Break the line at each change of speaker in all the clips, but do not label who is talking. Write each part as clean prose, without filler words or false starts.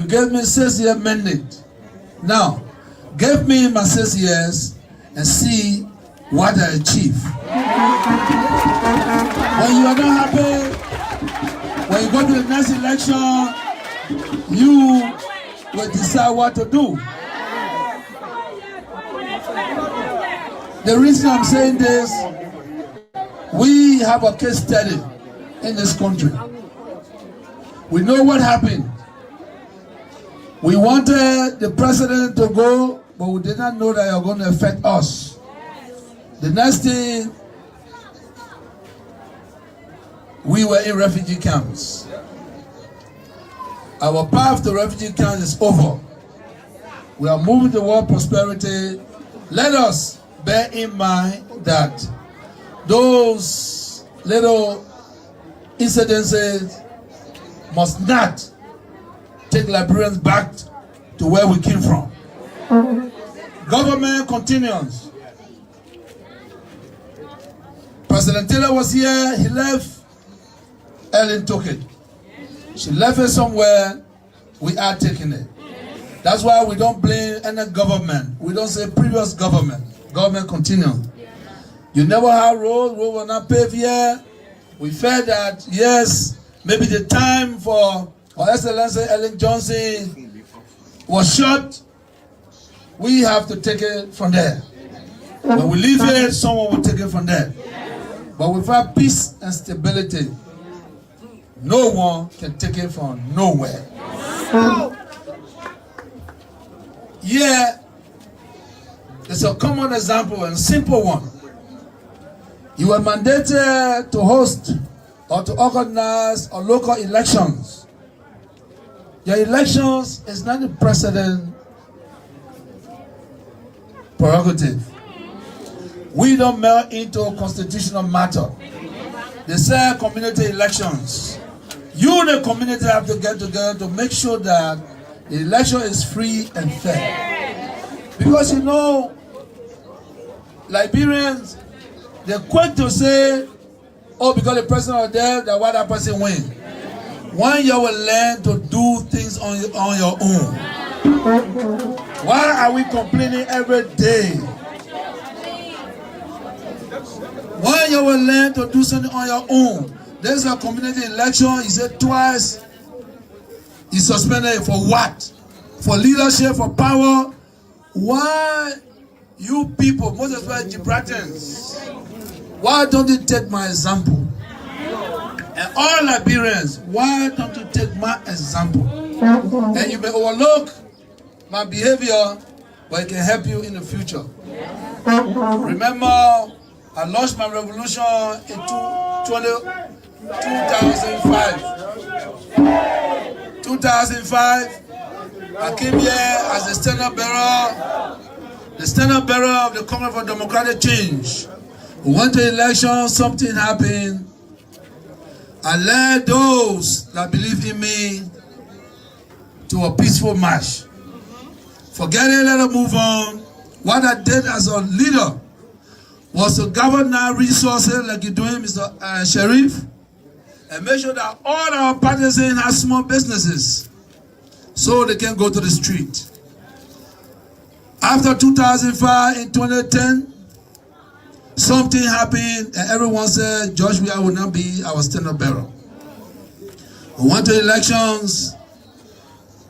You gave me 6-year mandate. Now, give me my 6 years and see what I achieve. When you are not happy, when you go to the next election, you will decide what to do. The reason I'm saying this, we have a case study in this country. We know what happened. We wanted the president to go, but we did not know that it was going to affect us. The next thing, we were in refugee camps. Our path to refugee camps is over. We are moving toward prosperity. Let us bear in mind that those little incidences must not take Liberians back to where we came from. Government continues. President Taylor was here, he left, Ellen took it. She left it somewhere, we are taking it. That's why we don't blame any government. We don't say previous government. Government continues. You never have roads, roads were not paved here. We felt that, yes, maybe the time for Her Excellency Ellen Johnson was short. We have to take it from there. When we leave here, someone will take it from there. But without peace and stability, no one can take it from nowhere. Yeah, it's a common example and simple one. You are mandated to host or to organize a local elections. Your elections is not the president prerogative. We don't meld into a constitutional matter. They say community elections. You, the community, have to get together to make sure that the election is free and fair. Because you know, Liberians, they're quick to say, oh, because the president was there, that why that person win. When you will learn to do things on your own. Why are we complaining every day? When you will learn to do something on your own. There's a community election, he said twice. He suspended it for what? For leadership, for power. Why you people, most especially Gibraltarians, why don't you take my example? And all Liberians, why don't you take my example? And you may overlook my behavior, but it can help you in the future. Remember, I launched my revolution in 2005. 2005, I came here as the standard bearer of the Congress for Democratic Change. We went to election, something happened. I led those that believe in me to a peaceful march. Forget it, let us move on. What I did as a leader was to gather now resources like you're doing, Mr. Sheriff, and make sure that all our partisans have small businesses so they can go to the street. After 2005, in 2010, something happened and everyone said George Weah will not be our standard bearer. We went to elections.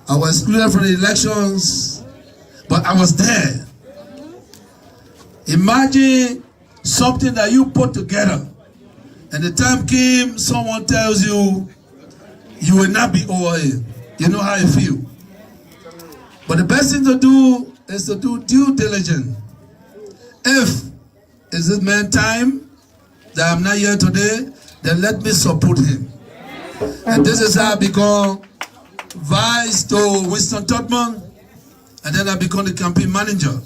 I was excluded from the elections, but I was there. Imagine something that you put together, and the time came, someone tells you, you will not be over it. You know how you feel. But the best thing to do is to do due diligence. If it's this man time that I'm not here today, then let me support him. And this is how I become vice to Winston Tubman, and then I become the campaign manager.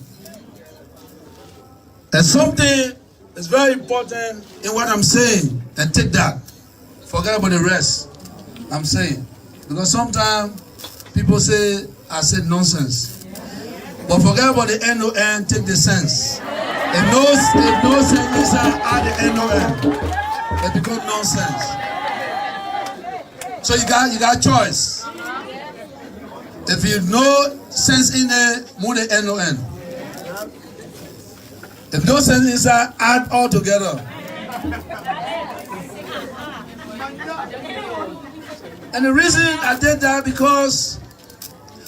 And something is very important in what I'm saying, and take that. Forget about the rest I'm saying. Because sometimes people say I said nonsense. But forget about the N-O-N, take the sense. If no sense inside, add the N-O-N. It becomes nonsense. So you got choice. If you know sense in it, move the N-O-N. If no sense inside, add all together. And the reason I did that because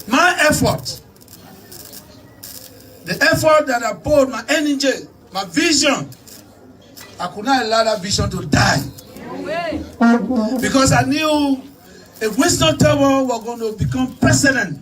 my effort, the effort that I put, my energy, my vision, I could not allow that vision to die. Because I knew if Winston Tower were going to become president,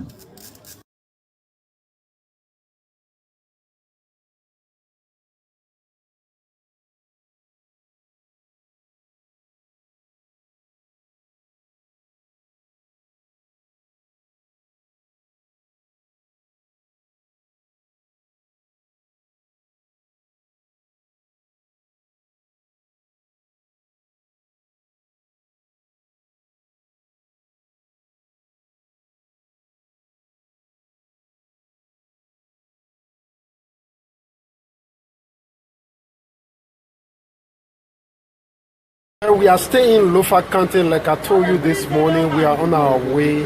we are staying in Lofa County, like I told you this morning. We are on our way,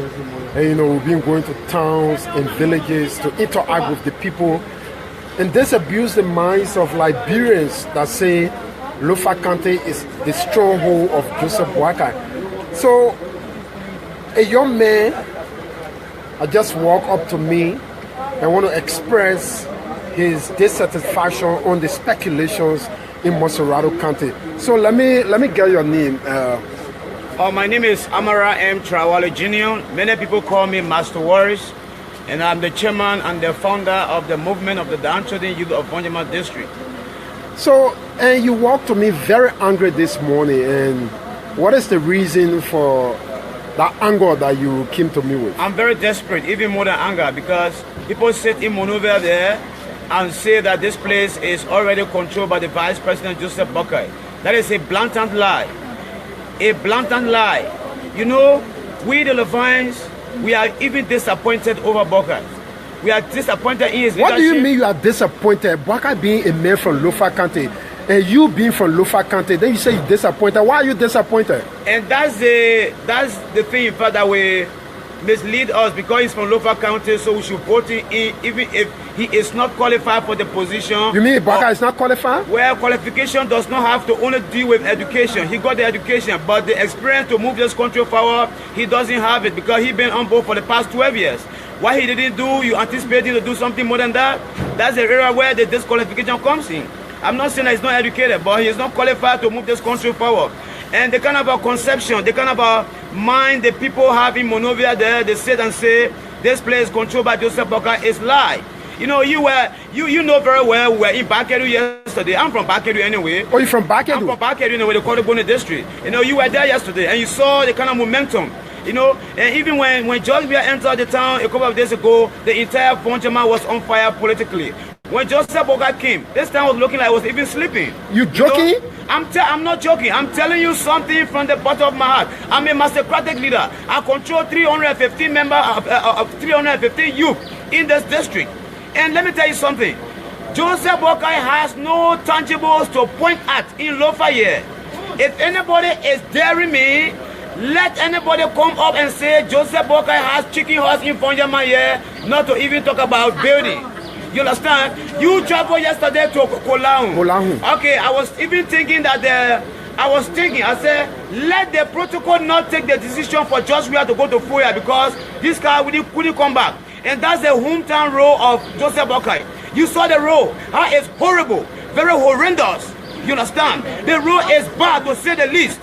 and we've been going to towns and villages to interact with the people. And this abused the minds of Liberians that say Lofa County is the stronghold of Joseph Boakai. So a young man just walked up to me and want to express his dissatisfaction on the speculations in Moserado County. So let me get your name.
My name is Amara M. Trawale Jr. Many people call me Master Warriors, and I'm the chairman and the founder of the movement of the downtrodden youth of Bonjama District.
So, and you walked to me very angry this morning, and what is the reason for that anger that you came to me with?
I'm very desperate, even more than anger, because people sit in Monrovia there and say that this place is already controlled by the Vice President Joseph Boakai. That is a blatant lie. A blatant lie. You know, we the Levines, we are even disappointed over Boakai. We are disappointed in his leadership.
What do you mean you are disappointed? Boakai being a man from Lofa County, and you being from Lofa County, then you say you're disappointed. Why are you disappointed?
And that's the thing, in fact, that we mislead us, because he's from Lofa County, so we should vote him in even if he is not qualified for the position.
You mean Boakai is not qualified?
Well, qualification does not have to only deal with education. He got the education, but the experience to move this country forward, he doesn't have it, because he's been on board for the past 12 years. What he didn't do, you anticipate him to do something more than that? That's the area where the disqualification comes in. I'm not saying that he's not educated, but he is not qualified to move this country forward. And the kind of a conception, the kind of a mind the people have in Monrovia there, they sit and say this place controlled by Joseph Boakai is lie. You know, you know very well we were in Bakedu yesterday. I'm from Bakedu anyway.
Oh, you're from Bakedu?
I'm from Bakedu anyway, the Kodobone district. You know, you were there yesterday and you saw the kind of momentum. You know, and even when George Weah entered the town a couple of days ago, the entire Bonjama was on fire politically. When Joseph Boakai came, this town was looking like it was even sleeping.
You joking?
You know, I'm not joking. I'm telling you something from the bottom of my heart. I'm a mastercratic leader. I control 315 members of 315 youth in this district. And let me tell you something. Joseph Boakai has no tangibles to point at in Lofa here. If anybody is daring me, let anybody come up and say Joseph Boakai has chicken horse in Bonjama here, not to even talk about building. You understand? You traveled yesterday to Kolahu. Okay, I was even thinking that I said, let the protocol not take the decision for George Weah to go to Foya, because this guy couldn't come back. And that's the hometown road of Joseph Boakai. You saw the road. How it's horrible, very horrendous. You understand? The road is bad, to say the least.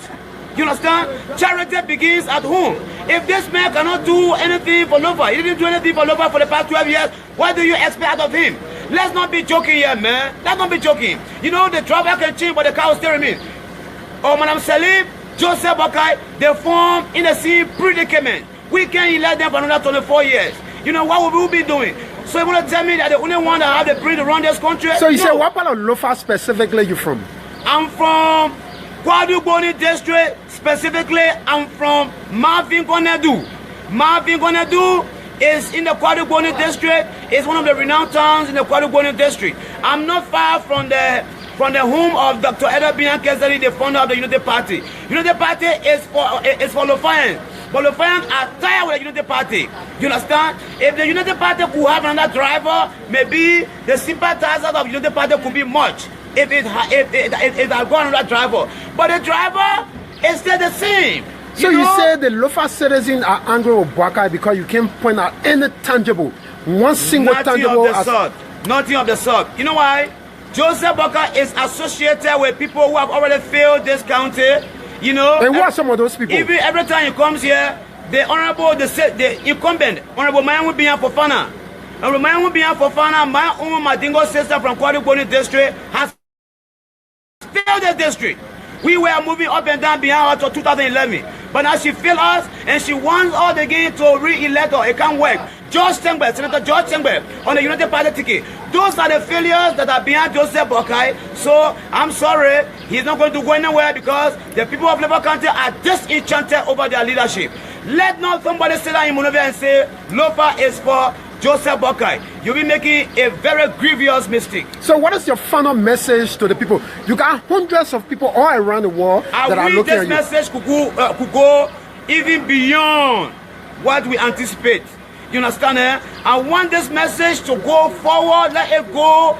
You understand? Charity begins at home. If this man cannot do anything for Lofa, he didn't do anything for Lofa for the past 12 years, what do you expect out of him? Let's not be joking here, man. Let's not be joking. You know, the driver can change, but the car will still remain. Oh, Madam Salim, Joseph Boakai, they form in the same predicament. We can't elect them for another 24 years. You know, what will we be doing? So you want to tell me that the only one that have the brain to run this country?
So you say, what part of Lofa specifically you from?
I'm from Kwaduboni district. Specifically, I'm from Marvin Konedu. Marvin Konedu is in the Kwaduboni district. It's one of the renowned towns in the Kwaduboni district. I'm not far from the home of Dr. Liberian, the founder of the Unity Party. Unity Party is for Lofans. But Lufayans are tired with the Unity Party. You understand? If the Unity Party could have another driver, maybe the sympathizers of the Unity Party could be much. If it had gone another driver. But the driver is still the same.
So you say the Lofa citizens are angry with Boakai because you can't point out any tangible, one single tangible.
Nothing of the sort. You know why? Joseph Boakai is associated with people who have already failed this county. You know.
And who are some of those people?
Even every time he comes here, the honorable, the incumbent, Honorable Mayan Bian Fofana. Honorable Mayan Bian Fofana, my own Madingo sister from Kwadi district, has failed the district. We were moving up and down behind her to 2011. But now she failed us and she wants us again to re-elect her. It can't work. Senator George Tengbe on the United Party ticket. Those are the failures that are behind Joseph Boakai. So I'm sorry, he's not going to go anywhere because the people of Labour County are disenchanted over their leadership. Let not somebody sit down in Monrovia and say Lofa is for Joseph Boakai. You'll be making a very grievous mistake.
So what is your final message to the people? You got hundreds of people all around the world that are looking at you.
This message could go even beyond what we anticipate. You understand? I want this message to go forward. Let it go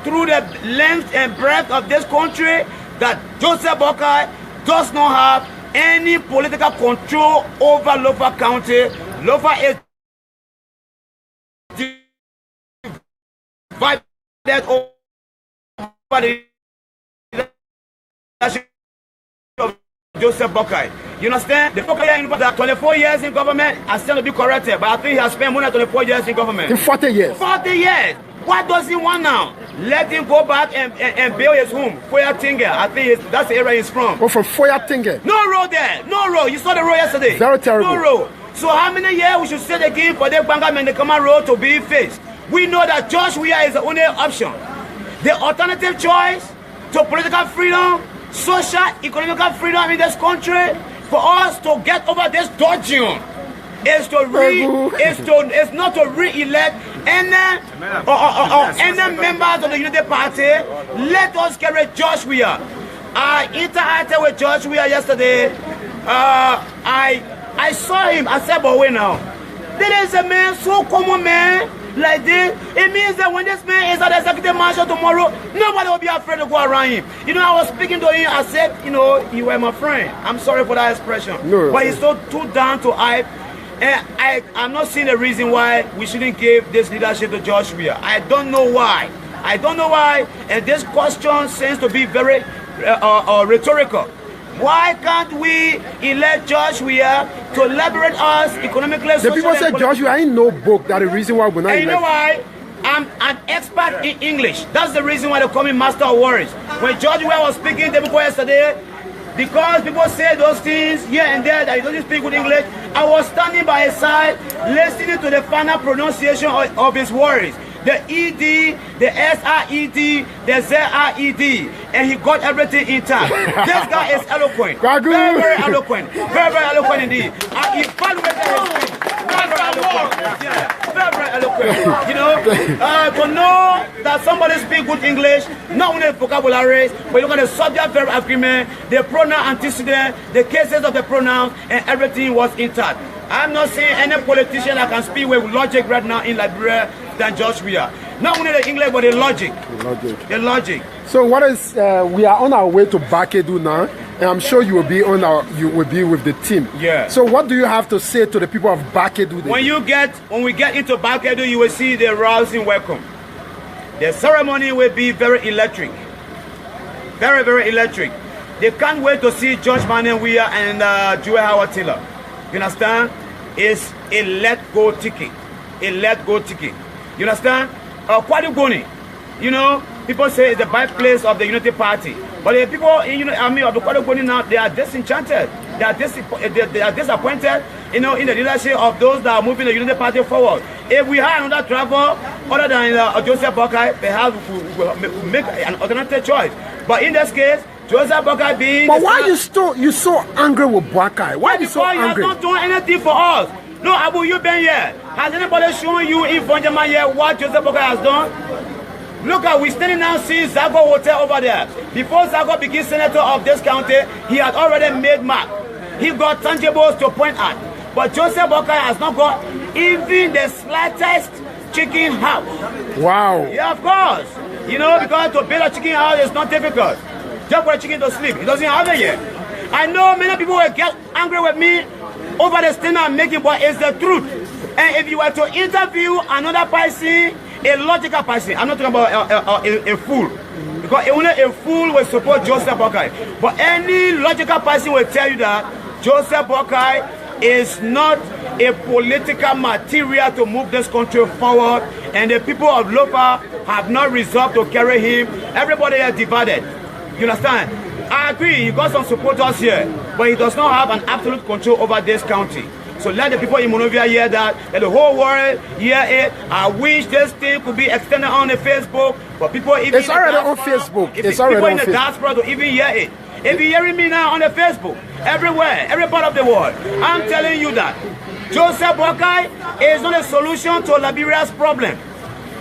through the length and breadth of this country that Joseph Boakai does not have any political control over Lofa County. Lofa is divided over the leadership of Joseph Boakai. You understand? The Boakai that 24 years in government has still to be corrected, but I think he has spent more than 24 years in government.
In 40 years.
40 years. What does he want now? Let him go back and build his home. Foya Tinga. I think that's the area he's from.
Oh, from Foya Tinga.
No road there. No road. You saw the road yesterday.
Very terrible.
No road. So how many years we should say again for the Bangam and the Kama road to be fixed? We know that Josh Weah is the only option. The alternative choice to political freedom, social, economical freedom in this country, for us to get over this dodging is not to re-elect any members of the Unity Party. Let us carry Josh Weah. I interacted with Josh Weah yesterday. I saw him. I said, but wait now. There is a man, so common man like this. It means that when this man is at the executive marshal tomorrow, nobody will be afraid to go around him. You know, I was speaking to him. I said, you know, you were my friend. I'm sorry for that expression. No, but he's so too down to hype. And I'm not seeing a reason why we shouldn't give this leadership to Josh Weah. I don't know why. I don't know why. And this question seems to be very rhetorical. Why can't we elect Josh Weah to liberate us economically?
The people say Josh Weah ain't no book. That's the reason why we're not.
And you know why? I'm an expert in English. That's the reason why they call me Master of Words. When Josh Weah was speaking to people yesterday, because people say those things here and there that he doesn't speak good English, I was standing by his side, listening to the final pronunciation of his words. The ED, the SRED, the ZRED, and he got everything intact. This guy is eloquent. Very, very eloquent. Very, very eloquent indeed. I evaluated his speech. Very, very eloquent. Yeah, very, very eloquent. You know, to know that somebody speaks good English, not only the vocabularies, but look at the subject-verb agreement, the pronoun antecedent, the cases of the pronouns, and everything was intact. I'm not saying any politician that can speak with logic right now in Liberia than Josh Weah. Not only the English, but the logic. The logic.
So what is? We are on our way to Bakedu now, and I'm sure you will be with the team.
Yeah.
So what do you have to say to the people of Bakedu?
When we get into Bakedu, you will see the rousing welcome. The ceremony will be very electric. Very, very electric. They can't wait to see George Manuel Weah and Joel Howard Taylor. You understand? It's a let-go ticket. A let-go ticket. You understand? Kwadu Goni, you know, people say it's the birthplace of the Unity Party. But the people, of the Kwadu Goni now, they are disenchanted. They are disappointed, you know, in the leadership of those that are moving the Unity Party forward. If we had another travel other than Joseph Boakai, perhaps we will make an alternative choice. But in this case, Joseph Boakai being...
But why you so angry with Boakai? Why are you so angry?
He has not done anything for us. No, Abu, you've been here. Has anybody shown you in Fonjama here what Joseph Boakai has done? Look at, we're standing now seeing Zago Hotel over there. Before Zago became senator of this county, he had already made mark. He got tangibles to point at. But Joseph Boakai has not got even the slightest chicken house.
Wow.
Yeah, of course. You know, because to build a chicken house is not difficult. Just for a chicken to sleep. He doesn't have it yet. I know many people will get angry with me over the statement I'm making, but it's the truth. And if you were to interview another person, a logical person, I'm not talking about a fool, because only a fool will support Joseph Boakai. But any logical person will tell you that Joseph Boakai is not a political material to move this country forward, and the people of Lofa have not resolved to carry him. Everybody is divided. You understand? I agree, he got some supporters here, but he does not have an absolute control over this county. So let the people in Monrovia hear that, let the whole world hear it. I wish this thing could be extended on the Facebook, but people even
It's already on Facebook.
If
It's
people
already
in
on
the
Facebook.
diaspora to even hear it. If you're hearing me now on the Facebook, everywhere, every part of the world, I'm telling you that Joseph Boakai is not a solution to Liberia's problem.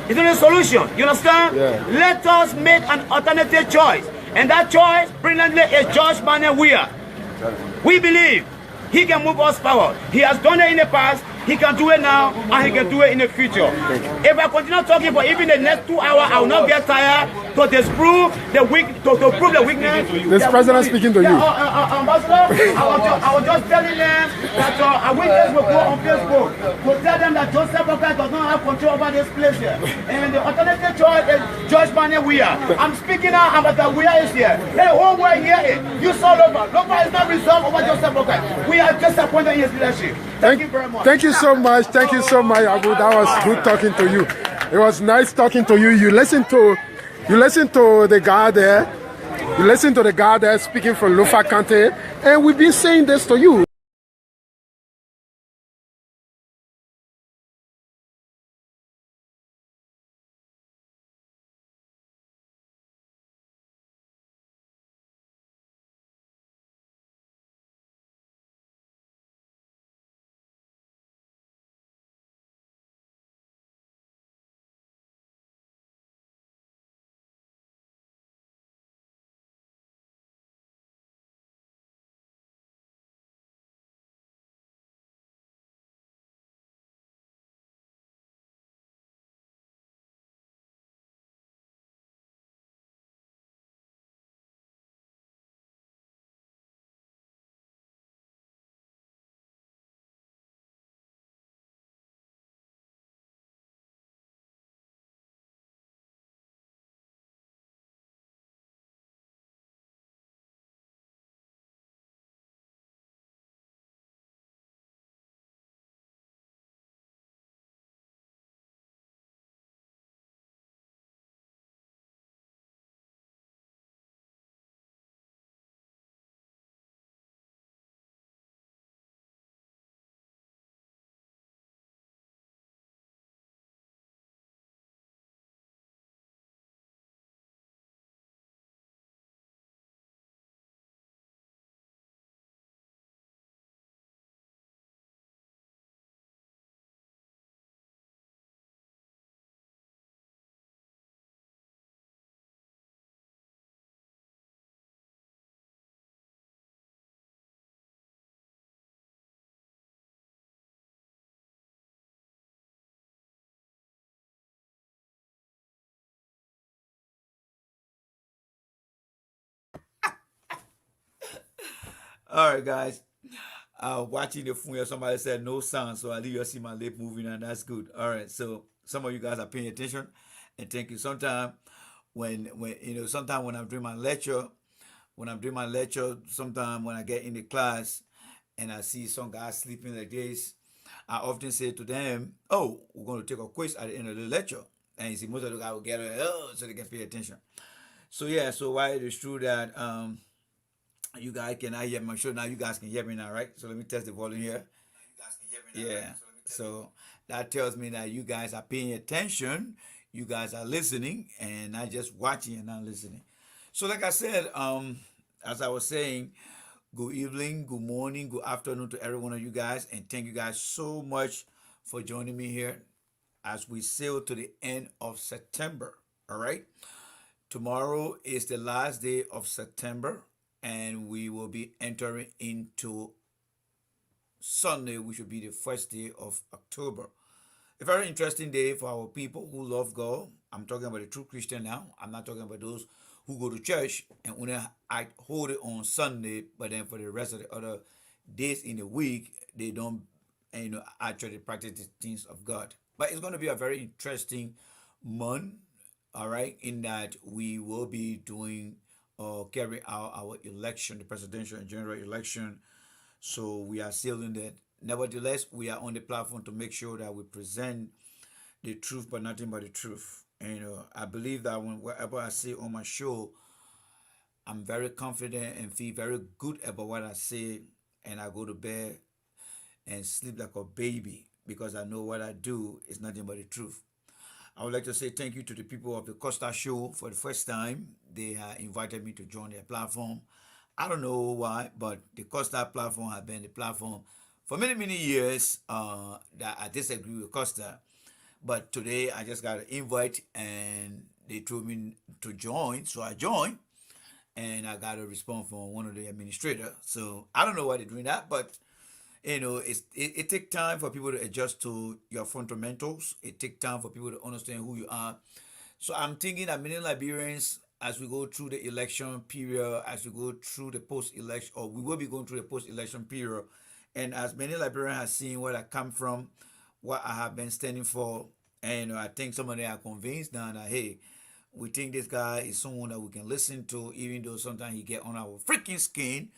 It's not a solution. You understand?
Yeah.
Let us make an alternative choice. And that choice, brilliantly, is George Manuel Weah. We believe he can move us forward. He has done it in the past, he can do it now, and he can do it in the future. If I continue talking for even the next 2 hours, I will not get tired to disprove the to prove the weakness.
This president speaking to you.
Ambassador, I was just telling them that a witness will go on Facebook to tell them that Joseph Boakai does not have control over this place here. And the alternative choice is George Manuel Weah. I'm speaking now, Ambassador Weah is here. The whole world hear it. You saw Lofa. Lofa is not resolved over Joseph Boakai. We are disappointed in his leadership. Thank you very much.
Thank you so much. Thank you so much, Abu. That was good talking to you. It was nice talking to you. You listen to the guy there. You listen to the guy there speaking from Lofa County, and we've been saying this to you.
All right, guys. Watching the phone, somebody said no sound, so at least you see my lip moving, and that's good. All right, so some of you guys are paying attention, and thank you. Sometimes sometimes when I'm doing my lecture, sometimes when I get in the class and I see some guys sleeping like this, I often say to them, "Oh, we're going to take a quiz at the end of the lecture," and you see most of the guys will get it, so they can pay attention. So yeah, so why it is true that you guys can I hear me? I'm sure now you guys can hear me now, right? So let me test the volume here. Yeah. So that tells me that you guys are paying attention, you guys are listening, and not just watching and not listening. So like I said, as I was saying, good evening, good morning, good afternoon to every one of you guys, and thank you guys so much for joining me here as we sail to the end of September. All right. Tomorrow is the last day of September, and we will be entering into Sunday, which will be the first day of October. A very interesting day for our people who love God. I'm talking about the true Christian now. I'm not talking about those who go to church and only hold it on Sunday, but then for the rest of the other days in the week, they don't, actually practice the things of God. But it's going to be a very interesting month, all right, in that we will be doing or carry out our election, the presidential and general election. So we are still in that. Nevertheless, we are on the platform to make sure that we present the truth, but nothing but the truth. And I believe that whatever I say on my show, I'm very confident and feel very good about what I say, and I go to bed and sleep like a baby because I know what I do is nothing but the truth. I would like to say thank you to the people of the Costa Show for the first time. They invited me to join their platform. I don't know why, but the Costa platform has been the platform for many, many years that I disagree with Costa. But today I just got an invite and they told me to join. So I joined and I got a response from one of the administrators. So I don't know why they're doing that, but it takes time for people to adjust to your fundamentals. It takes time for people to understand who you are. So I'm thinking that many Liberians, as we go through the election period, as we go through the post-election, or we will be going through the post-election period, and as many Liberians have seen where I come from, what I have been standing for, and I think some of them are convinced now that, hey, we think this guy is someone that we can listen to, even though sometimes he get on our freaking skin.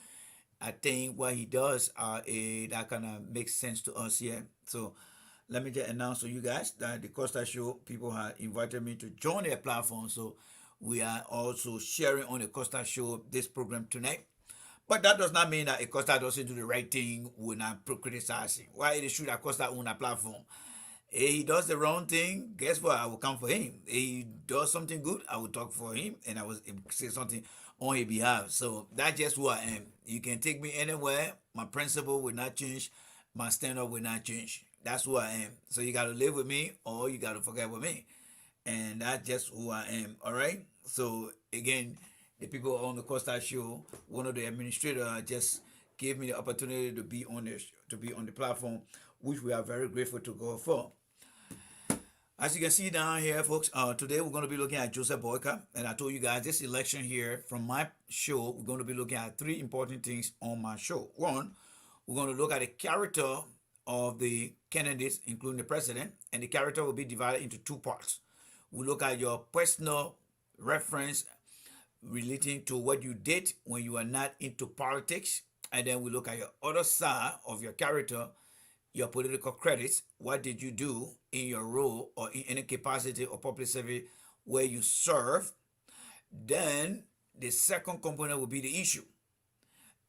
I think what he does, that kind of makes sense to us here. So let me just announce to you guys that the Costa Show people have invited me to join their platform. So we are also sharing on the Costa Show this program tonight. But that does not mean that a Costa doesn't do the right thing. We're not criticizing. Why it is true that Costa on a platform? If he does the wrong thing, guess what? I will come for him. If he does something good, I will talk for him and I will say something on his behalf. So that's just who I am. You can take me anywhere. My principle will not change. My stand-up will not change. That's who I am. So you got to live with me or you got to forget with me. And that's just who I am. All right? So again, the people on the Costa Show, one of the administrators just gave me the opportunity to be on the platform, which we are very grateful to God for. As you can see down here, folks, today we're going to be looking at Joseph Boakai. And I told you guys this election here from my show, we're going to be looking at three important things on my show. One, we're going to look at the character of the candidates, including the president, and the character will be divided into two parts. We look at your personal reference relating to what you did when you were not into politics, and then we look at your other side of your character, your political credits. What did you do in your role or in any capacity or public service where you serve? Then the second component will be the issue.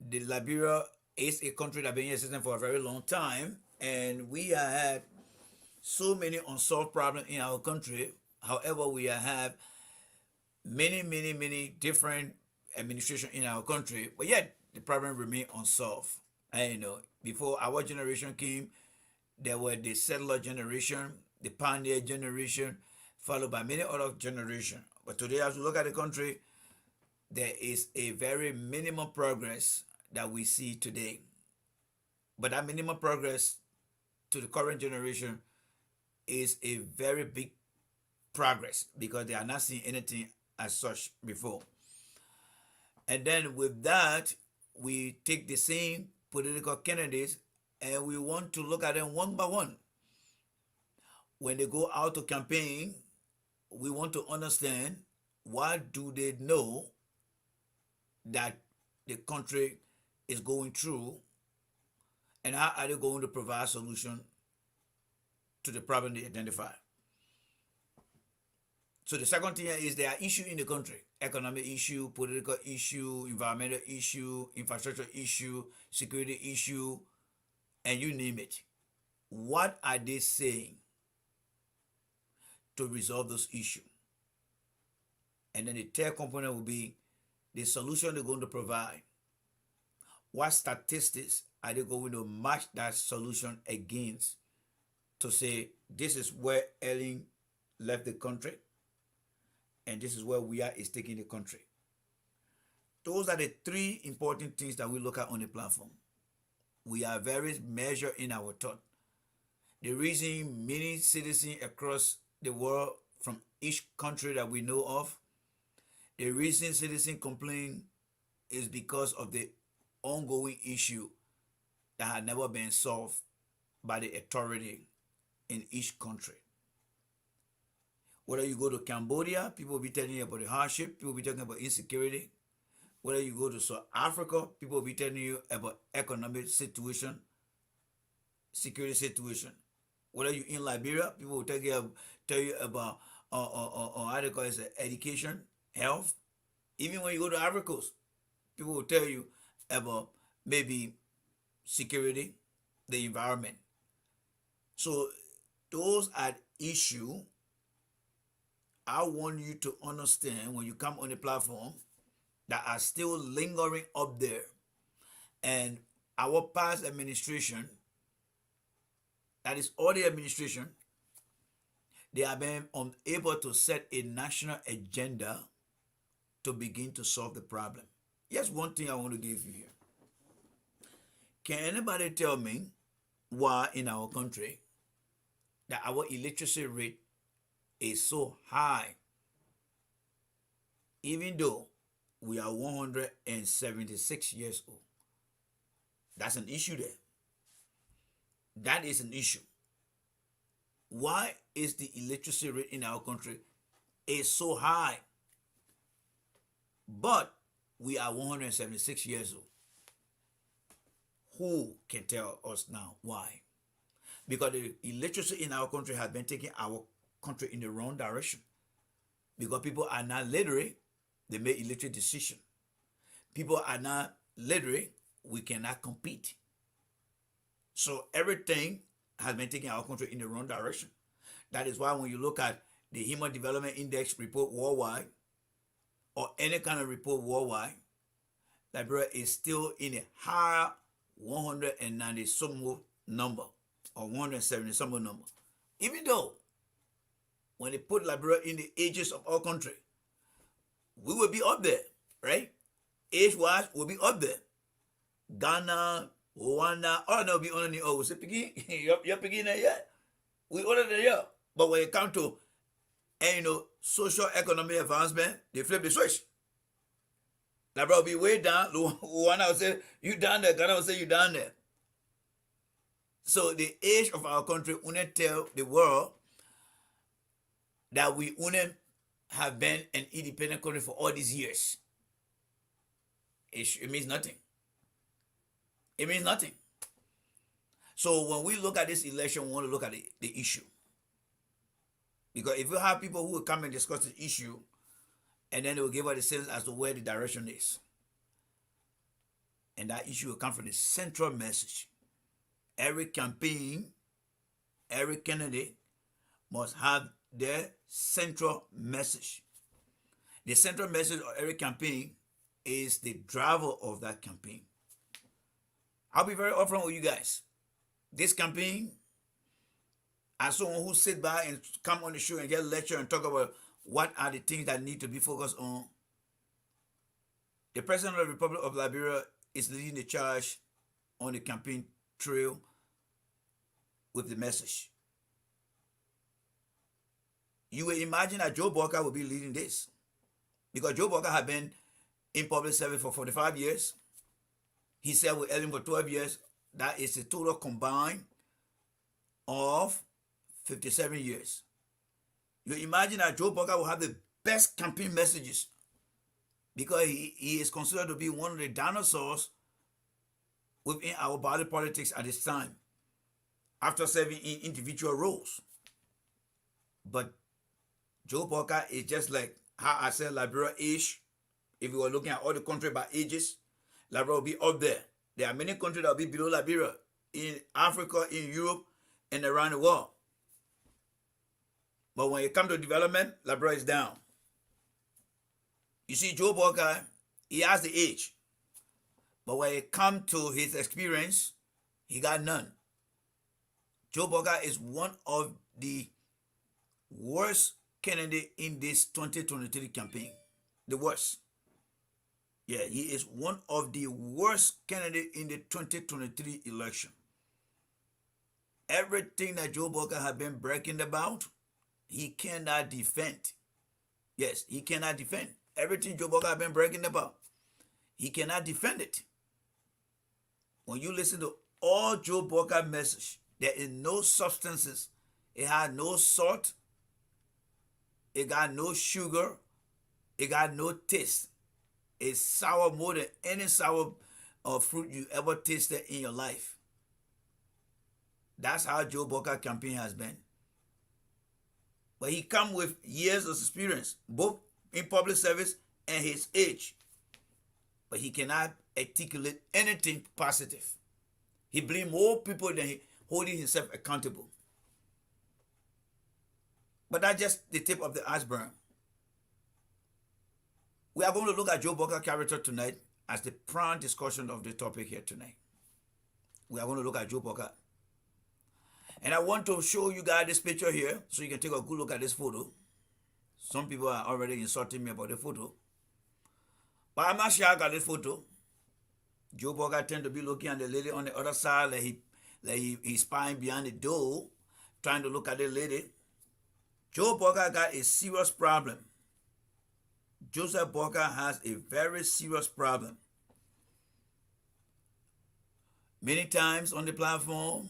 The Liberia is a country that has been in existence for a very long time, and we have had so many unsolved problems in our country. However, we have many different administration in our country, but yet the problem remain unsolved. And before our generation came, there were the settler generation, the pioneer generation, followed by many other generations. But today, as we look at the country, there is a very minimal progress that we see today. But that minimal progress to the current generation is a very big progress because they are not seeing anything as such before. And then with that, we take the same political candidates and we want to look at them one by one. When they go out to campaign, we want to understand what do they know that the country is going through and how are they going to provide solution to the problem they identify. So the second thing is there are issues in the country: economic issue, political issue, environmental issue, infrastructure issue, security issue, and you name it. What are they saying to resolve those issues? And then the third component will be the solution they're going to provide. What statistics are they going to match that solution against to say this is where Ellen left the country and this is where we are is taking the country? Those are the three important things that we look at on the platform. We are very measured in our thought. The reason many citizens across the world from each country that we know of, the reason citizens complain is because of the ongoing issue that had never been solved by the authority in each country. Whether you go to Cambodia, people will be telling you about the hardship, people will be talking about insecurity. Whether you go to South Africa, people will be telling you about economic situation, security situation. Whether you're in Liberia, people will tell you about how they call it, education, health. Even when you go to Ivory Coast, people will tell you about maybe security, the environment. So those are issues I want you to understand when you come on the platform that are still lingering up there. And our past administration, that is all the administration, they have been unable to set a national agenda to begin to solve the problem. Here's one thing I want to give you here. Can anybody tell me why in our country that our illiteracy rate is so high, even though we are 176 years old? That's an issue there. That is an issue. Why is the illiteracy rate in our country is so high, but we are 176 years old? Who can tell us now why? Because the illiteracy in our country has been taking our country in the wrong direction. Because people are not literate, they make illiterate decisions. People are not literate, we cannot compete. So everything has been taking our country in the wrong direction. That is why when you look at the Human Development Index report worldwide, or any kind of report worldwide, Liberia is still in a higher 190 some number, or 170 some number. Even though when they put Liberia in the ages of our country, we will be up there, right? Age-wise, we'll be up there. Ghana, Rwanda, all will be on the we say, you're picking there yet? We older than you. But when it comes to social economic advancement, they flip the switch. Liberia will be way down. Rwanda will say, you down there. Ghana will say, you down there. So the age of our country wouldn't tell the world that we wouldn't have been an independent country for all these years. It means nothing. It means nothing. So when we look at this election, we want to look at the issue. Because if you have people who will come and discuss the issue, and then they will give us the sense as to where the direction is. And that issue will come from the central message. Every campaign, every candidate must have their central message. The central message of every campaign is the driver of that campaign. I'll be very upfront with you guys. This campaign, as someone who sit by and come on the show and just lecture and talk about what are the things that need to be focused on, the President of the Republic of Liberia is leading the charge on the campaign trail with the message. You will imagine that Joe Boakai will be leading this, because Joe Boakai had been in public service for 45 years. He served with Ellen for 12 years. That is a total combined of 57 years. You imagine that Joe Boakai will have the best campaign messages, because he is considered to be one of the dinosaurs within our body politics at this time, after serving in individual roles. But Joe Boakai is just like how I said Liberia age. If we were looking at all the countries by ages, Liberia will be up there. There are many countries that will be below Liberia, in Africa, in Europe, and around the world. But when it comes to development, Liberia is down. You see, Joe Boakai, he has the age. But when it comes to his experience, he got none. Joe Boakai is one of the worst candidates in this 2023 campaign. The worst. Yeah, he is one of the worst candidates in the 2023 election. Everything that Joe Boakai has been bragging about, he cannot defend. Yes, he cannot defend. Everything Joe Boakai has been bragging about, he cannot defend it. When you listen to all Joe Boakai message, there is no substances. It has no salt. It got no sugar. It got no taste. It's sour more than any sour fruit you ever tasted in your life. That's how Joe Boakai campaign has been. But he come with years of experience, both in public service and his age. But he cannot articulate anything positive. He blame more people than he holding himself accountable. But that's just the tip of the iceberg. We are going to look at Joe Boakai character tonight as the prime discussion of the topic here tonight. We are going to look at Joe Boakai. And I want to show you guys this picture here so you can take a good look at this photo. Some people are already insulting me about the photo. But I'm not sure I got this photo. Joe Boakai tend to be looking at the lady on the other side like he's spying behind the door, trying to look at the lady. Joe Boakai got a serious problem. Joseph Boakai has a very serious problem. Many times on the platform,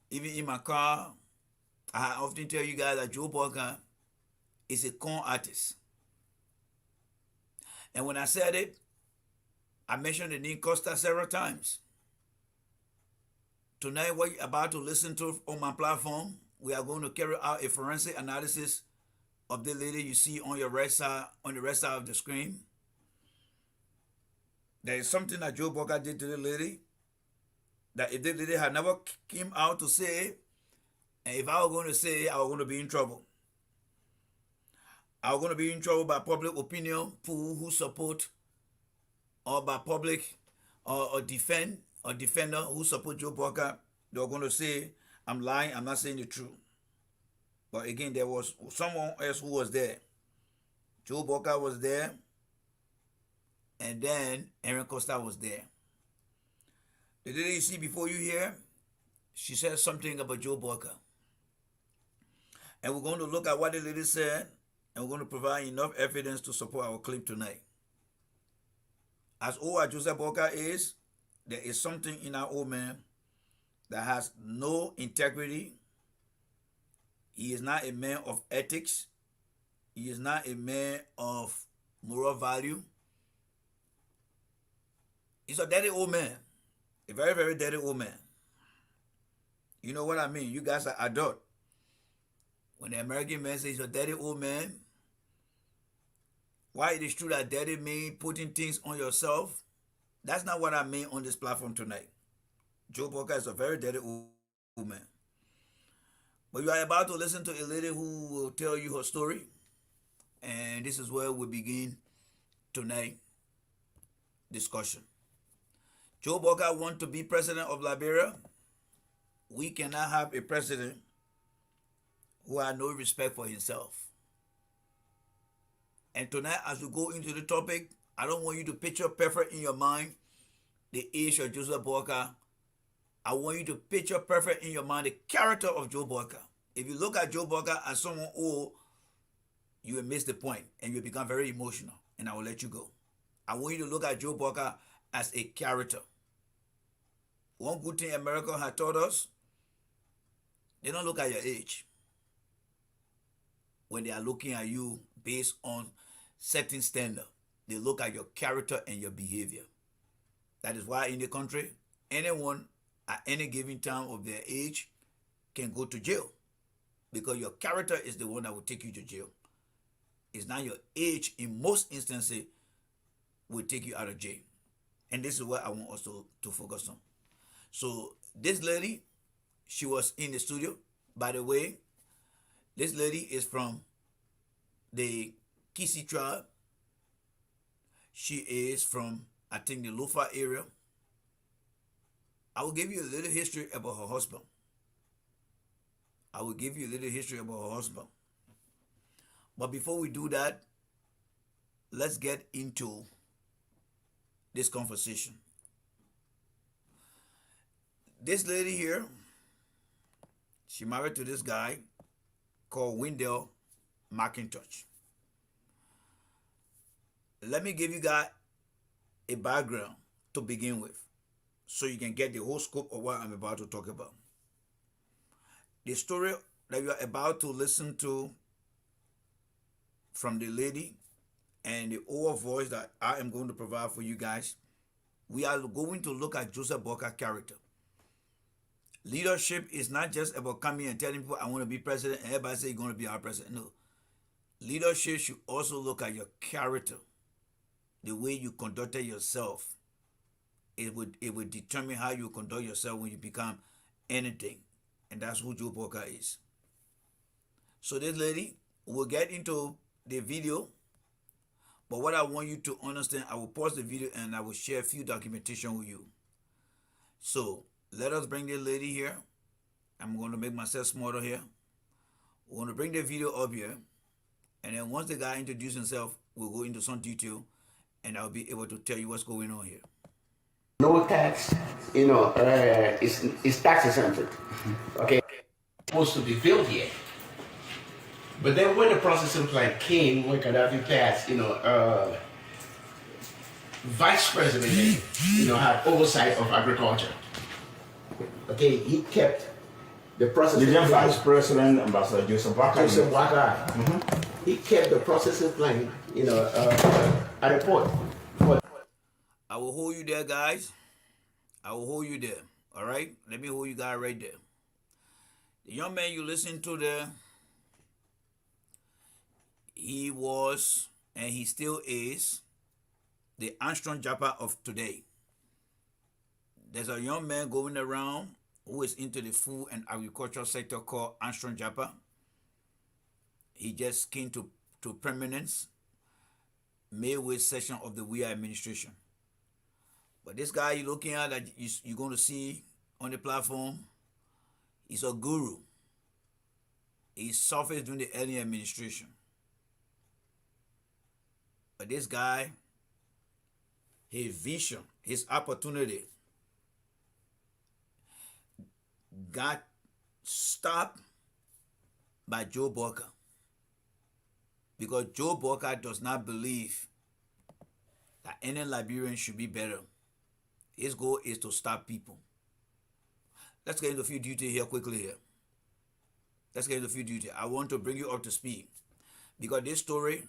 even in my car, I often tell you guys that Joe Boakai is a con artist. And when I said it, I mentioned the name Costa several times. Tonight, what you're about to listen to on my platform, we are going to carry out a forensic analysis of the lady you see on your right side, on the right side of the screen. There is something that Joe Boakai did to the lady that if the lady had never came out to say, and if I was going to say, I was going to be in trouble. I was going to be in trouble by public opinion, people who support, or by public or defender who support Joe Boakai. They were going to say, I'm lying, I'm not saying the truth. But again, there was someone else who was there. Joe Boakai was there, and then Aaron Costa was there. The lady you see before you here, she said something about Joe Boakai. And we're going to look at what the lady said, and we're going to provide enough evidence to support our claim tonight. As old as Joseph Boakai is, there is something in our old man that has no integrity. He is not a man of ethics. He is not a man of moral value. He's a dirty old man. A very, very dirty old man. You know what I mean? You guys are adult. When the American man says he's a dirty old man, why it is true that dirty means putting things on yourself, that's not what I mean on this platform tonight. Joe Boakai is a very dirty old man. But you are about to listen to a lady who will tell you her story. And this is where we begin tonight discussion. Joe Boakai wants to be president of Liberia. We cannot have a president who has no respect for himself. And tonight, as we go into the topic, I don't want you to picture perfect in your mind the age of Joseph Boakai. I want you to picture perfect in your mind the character of Joe Boakai. If you look at Joe Boakai as someone old, you will miss the point and you will become very emotional, and I will let you go. I want you to look at Joe Boakai as a character. One good thing America has taught us, they don't look at your age when they are looking at you based on certain standard. They look at your character and your behavior. That is why in the country, anyone at any given time of their age can go to jail, because your character is the one that will take you to jail. It's not your age in most instances will take you out of jail. And this is what I want us to focus on. So this lady, she was in the studio. By the way, this lady is from the Kisi tribe. She is from, I think, the Lofa area. I will give you a little history about her husband. But before we do that, let's get into this conversation. This lady here, she married to this guy called Wendell McIntosh. Let me give you guys a background to begin with, so you can get the whole scope of what I'm about to talk about. The story that you are about to listen to from the lady and the oral voice that I am going to provide for you guys, we are going to look at Joseph Boakai character. Leadership is not just about coming and telling people I want to be president and everybody say you're going to be our president. No. Leadership should also look at your character, the way you conducted yourself. It would determine how you conduct yourself when you become anything. And that's who Joe Boakai is. So this lady, will get into the video, but what I want you to understand, I will pause the video and I will share a few documentation with you. So let us bring this lady here. I'm going to make myself smarter here. We're going to bring the video up here, and then once the guy introduces himself, we'll go into some detail and I'll be able to tell you what's going on here.
No tax, it's tax exempted. Okay, supposed to be built here. But then when the processing plant came, when Gaddafi passed, Vice President, had oversight of agriculture. Okay, he kept the processing
Liberian
plant.
Vice President, Ambassador Joseph Boakai.
Joseph Boakai. He kept the processing plant, at the port.
I will hold you there, guys. I will hold you there. All right? Let me hold you guys right there. The young man you listen to there, he was, and he still is, the Armstrong Japa of today. There's a young man going around who is into the food and agricultural sector called Armstrong Japa. He just came to permanence midway session of the WIA administration. But this guy you're looking at that you're going to see on the platform, he's a guru. He surfaced during the early administration. But this guy, his vision, his opportunity got stopped by Joe Boakai. Because Joe Boakai does not believe that any Liberian should be better. His goal is to stop people. Let's get into a few details here quickly here. Let's get into a few details. I want to bring you up to speed. Because this story,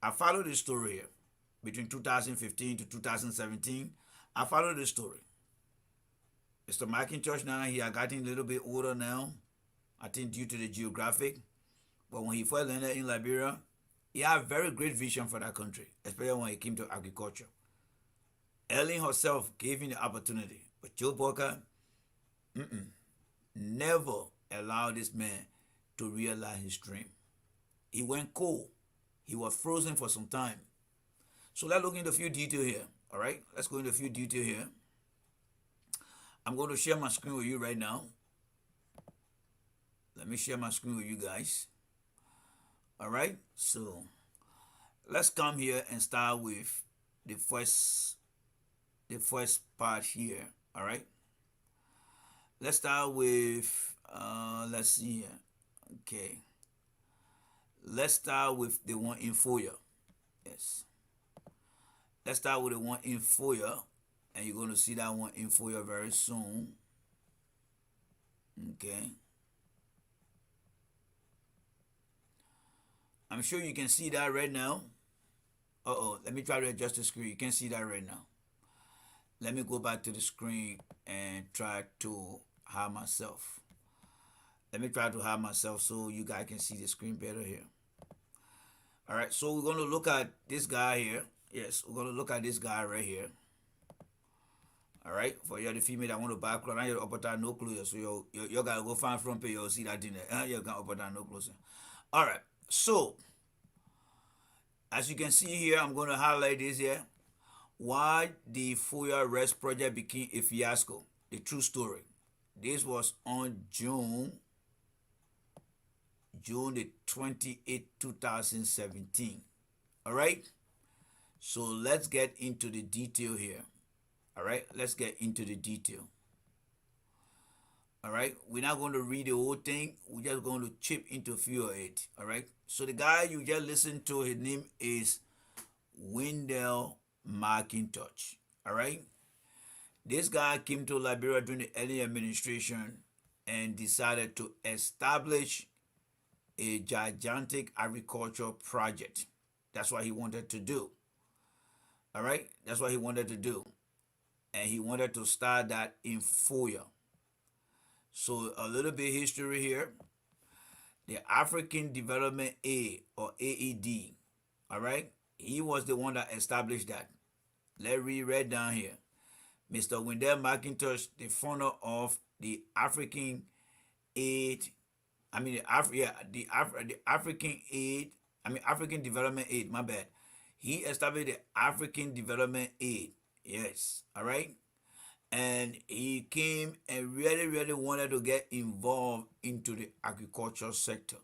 I followed this story here. Between 2015 to 2017, I followed this story. Mr. McIntosh now, he had gotten a little bit older now. I think due to the geographic. But when he first landed in Liberia, he had a very great vision for that country, especially when it came to agriculture. Ellen herself gave him the opportunity, but Joe Boakai never allowed this man to realize his dream. He went cold. He was frozen for some time. So let's look into a few details here. All right, let's go into a few details here. I'm going to share my screen with you right now. Let me share my screen with you guys. All right, so let's come here and start with the first part here. All right, let's start with let's see here. Okay, let's start with the one in Foya. Yes, let's start with the one in Foya, and you're going to see that one in Foya very soon. Okay, I'm sure you can see that right now. Let me try to adjust the screen. You can see that right now. Let me go back to the screen and try to hide myself. Let me try to hide myself so you guys can see the screen better here. All right, so we're going to look at this guy here. Yes, we're going to look at this guy right here. All right, for you the female that want to background, you're up at no clue. So you got to go find front page, you'll see that in there. You got up at no closer. All right, so as you can see here, I'm going to highlight this here. Why the Foya Rest Project became a fiasco. The true story. This was on June the 28th, 2017. All right. So let's get into the detail here. All right, let's get into the detail. All right, we're not going to read the whole thing. We're just going to chip into a few of it. All right, so the guy you just listened to, his name is Wendell McIntosh. All right, this guy came to Liberia during the early administration and decided to establish a gigantic agricultural project. That's what he wanted to do. All right, that's what he wanted to do. And he wanted to start that in Foya. So a little bit history here. The African Development Aid, or AED, all right? He was the one that established that. Let's read right down here. Mr. Wendell McIntosh, the founder of the African Aid, African Development Aid, my bad. He established the African Development Aid, yes, all right? And he came and really wanted to get involved into the agricultural sector.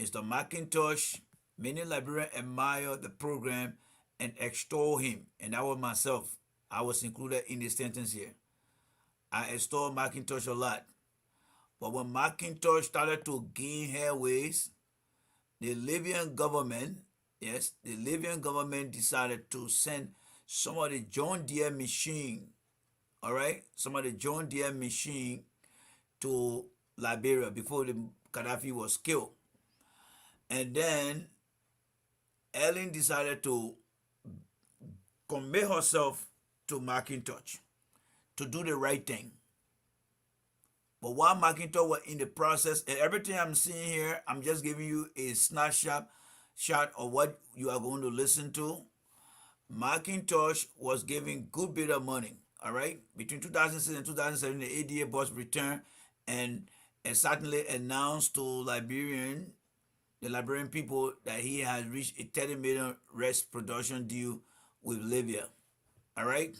Mr. McIntosh, many Liberians admire the program and extol him, and that was myself. I was included in the sentence here. I extol McIntosh a lot. But when McIntosh started to gain airways, the Liberian government, yes, the Liberian government decided to send some of the John Deere machine, all right, some of the John Deere machine to Liberia before the Gaddafi was killed. And then Ellen decided to commit herself to McIntosh to do the right thing. But while McIntosh was in the process, and everything I'm seeing here, I'm just giving you a snapshot of what you are going to listen to. McIntosh was giving good bit of money, all right? Between 2006 and 2007, the ADA boss returned and certainly announced to the Liberian people that he has reached a 30 million rest production deal with Libya, all right?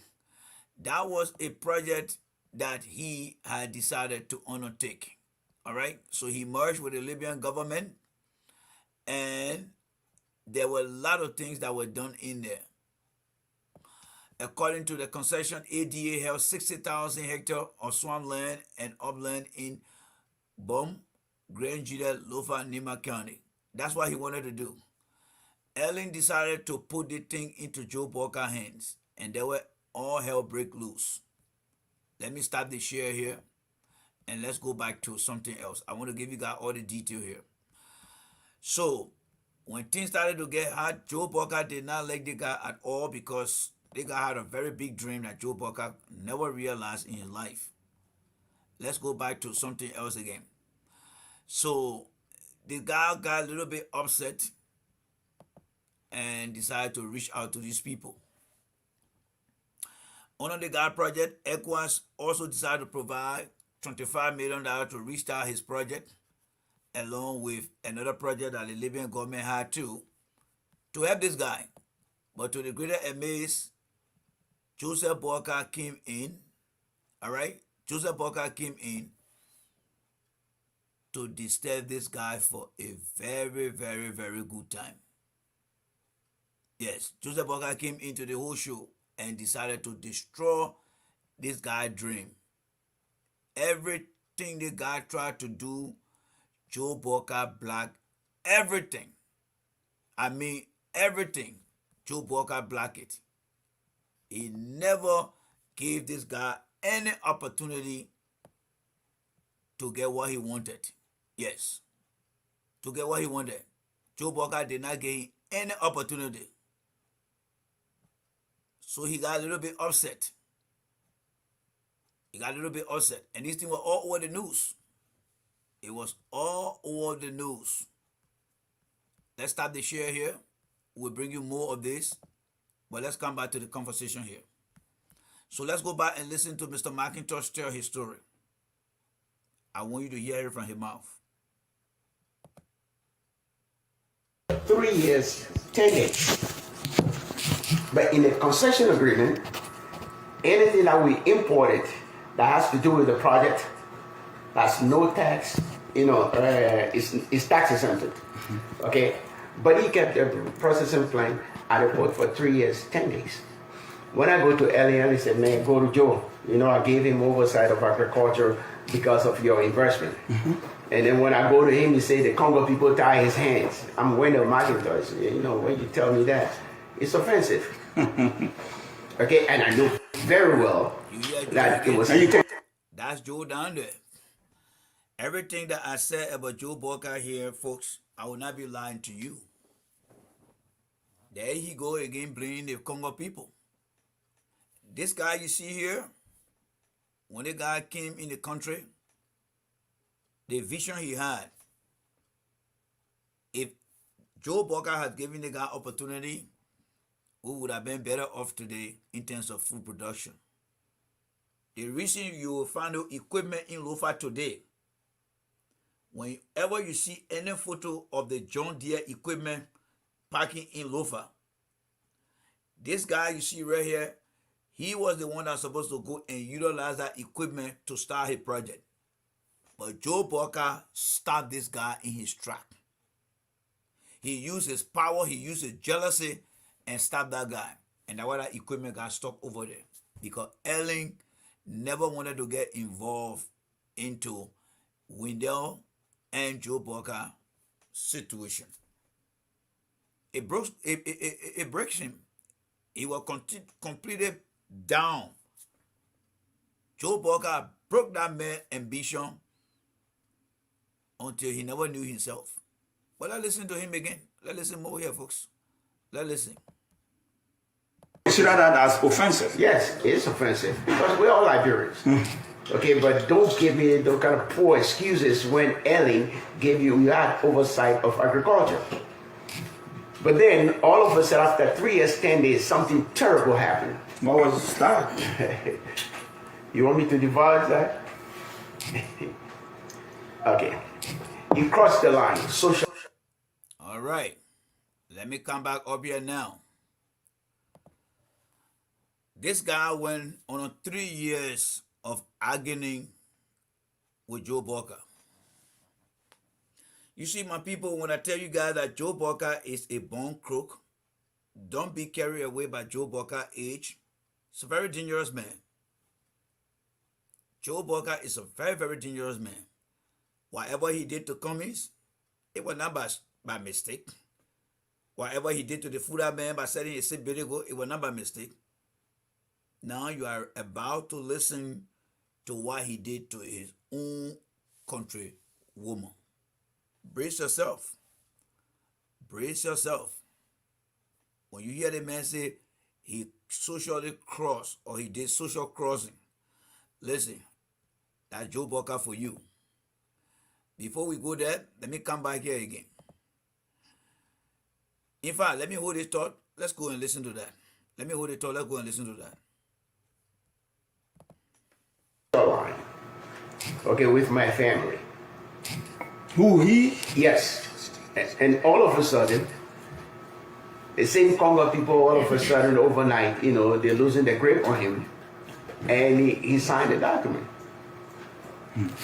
That was a project that he had decided to undertake, all right? So he merged with the Libyan government, and there were a lot of things that were done in there. According to the concession, ADA held 60,000 hectares of swampland and upland in Bum, Grand Judah, Lofa, Nima County. That's what he wanted to do. Ellen decided to put the thing into Joe Boakai's hands, and they were all hell break loose. Let me stop the share here, and let's go back to something else. I want to give you guys all the detail here. So, when things started to get hot, Joe Boakai did not like the guy at all, because the guy had a very big dream that Joe Boakai never realized in his life. Let's go back to something else again. So, the guy got a little bit upset and decided to reach out to these people. Under the GAD project, ECOWAS also decided to provide $25 million to restart his project, along with another project that the Libyan government had to help this guy. But to the greater amaze, Joseph Boakai came in, all right? Joseph Boakai came in to disturb this guy for a very good time. Yes, Joseph Boakai came into the whole show and decided to destroy this guy's dream. Everything the guy tried to do, Joe Boakai blocked everything. I mean everything. Joe Boakai blocked it. He never gave this guy any opportunity to get what he wanted. Yes, to get what he wanted. Joe Boakai did not give him any opportunity. So he got a little bit upset. And this thing was all over the news. It was all over the news. Let's stop the share here. We'll bring you more of this. But let's come back to the conversation here. So let's go back and listen to Mr. McIntosh tell his story. I want you to hear it from his mouth.
3 years, 10 years. But in the concession agreement, anything that we imported that has to do with the project, that's no tax, it's tax exempted. Okay? But he kept the processing plant at the port for 3 years, 10 days. When I go to Elian, he said, man, go to Joe. You know, I gave him oversight of agriculture because of your investment. And then when I go to him, he said, the Congo people tie his hands. I'm Wendell McIntosh. You know, when you tell me that, it's offensive. Okay, and I know very well that it was...
That's Joe down there. Everything that I said about Joe Boakai here, folks, I will not be lying to you. There he go again blaming the Congo people. This guy you see here, when the guy came in the country, the vision he had, if Joe Boakai had given the guy opportunity, we would have been better off today in terms of food production. The reason you will find the equipment in Lofa today, whenever you see any photo of the John Deere equipment parking in Lofa, this guy you see right here, he was the one that's supposed to go and utilize that equipment to start his project. But Joe Boakai stopped this guy in his track. He used his power, he used his jealousy, and stopped that guy. And that's why that equipment got stuck over there. Because Ellen never wanted to get involved into Wendell and Joe Boakai situation. It breaks him. He was completely down. Joe Boakai broke that man's ambition until he never knew himself. But let's listen to him again. Let's listen more here, folks. Let's listen.
Consider that as offensive.
Yes, it's offensive because we're all Liberians. Okay, but don't give me those kind of poor excuses when Ellen gave you had oversight of agriculture. But then all of a sudden, after 3 years, 10 days, something terrible happened.
What was that?
You want me to divulge that? Okay. He crossed the line. Social.
All right. Let me come back up here now. This guy went on a 3 years of agony with Joe Boakai. You see, my people, when I tell you guys that Joe Boakai is a born crook, don't be carried away by Joe Boakai's age. It's a very dangerous man. Joe Boakai is a very, very dangerous man. Whatever he did to Cummings, it was not by mistake. Whatever he did to the food man by setting a sick video, it was not by mistake. Now you are about to listen to what he did to his own country woman. Brace yourself. Brace yourself. When you hear the man say he socially crossed or he did social crossing, listen, that's Joe Boakai for you. Before we go there, let me come back here again. In fact, let me hold this thought. Let's go and listen to that. Let me hold it thought. Let's go and listen to that.
Line. Okay, with my family.
Who, he?
Yes. And all of a sudden, the same Congo people, all of a sudden, overnight, you know, they're losing their grip on him. And he signed the document.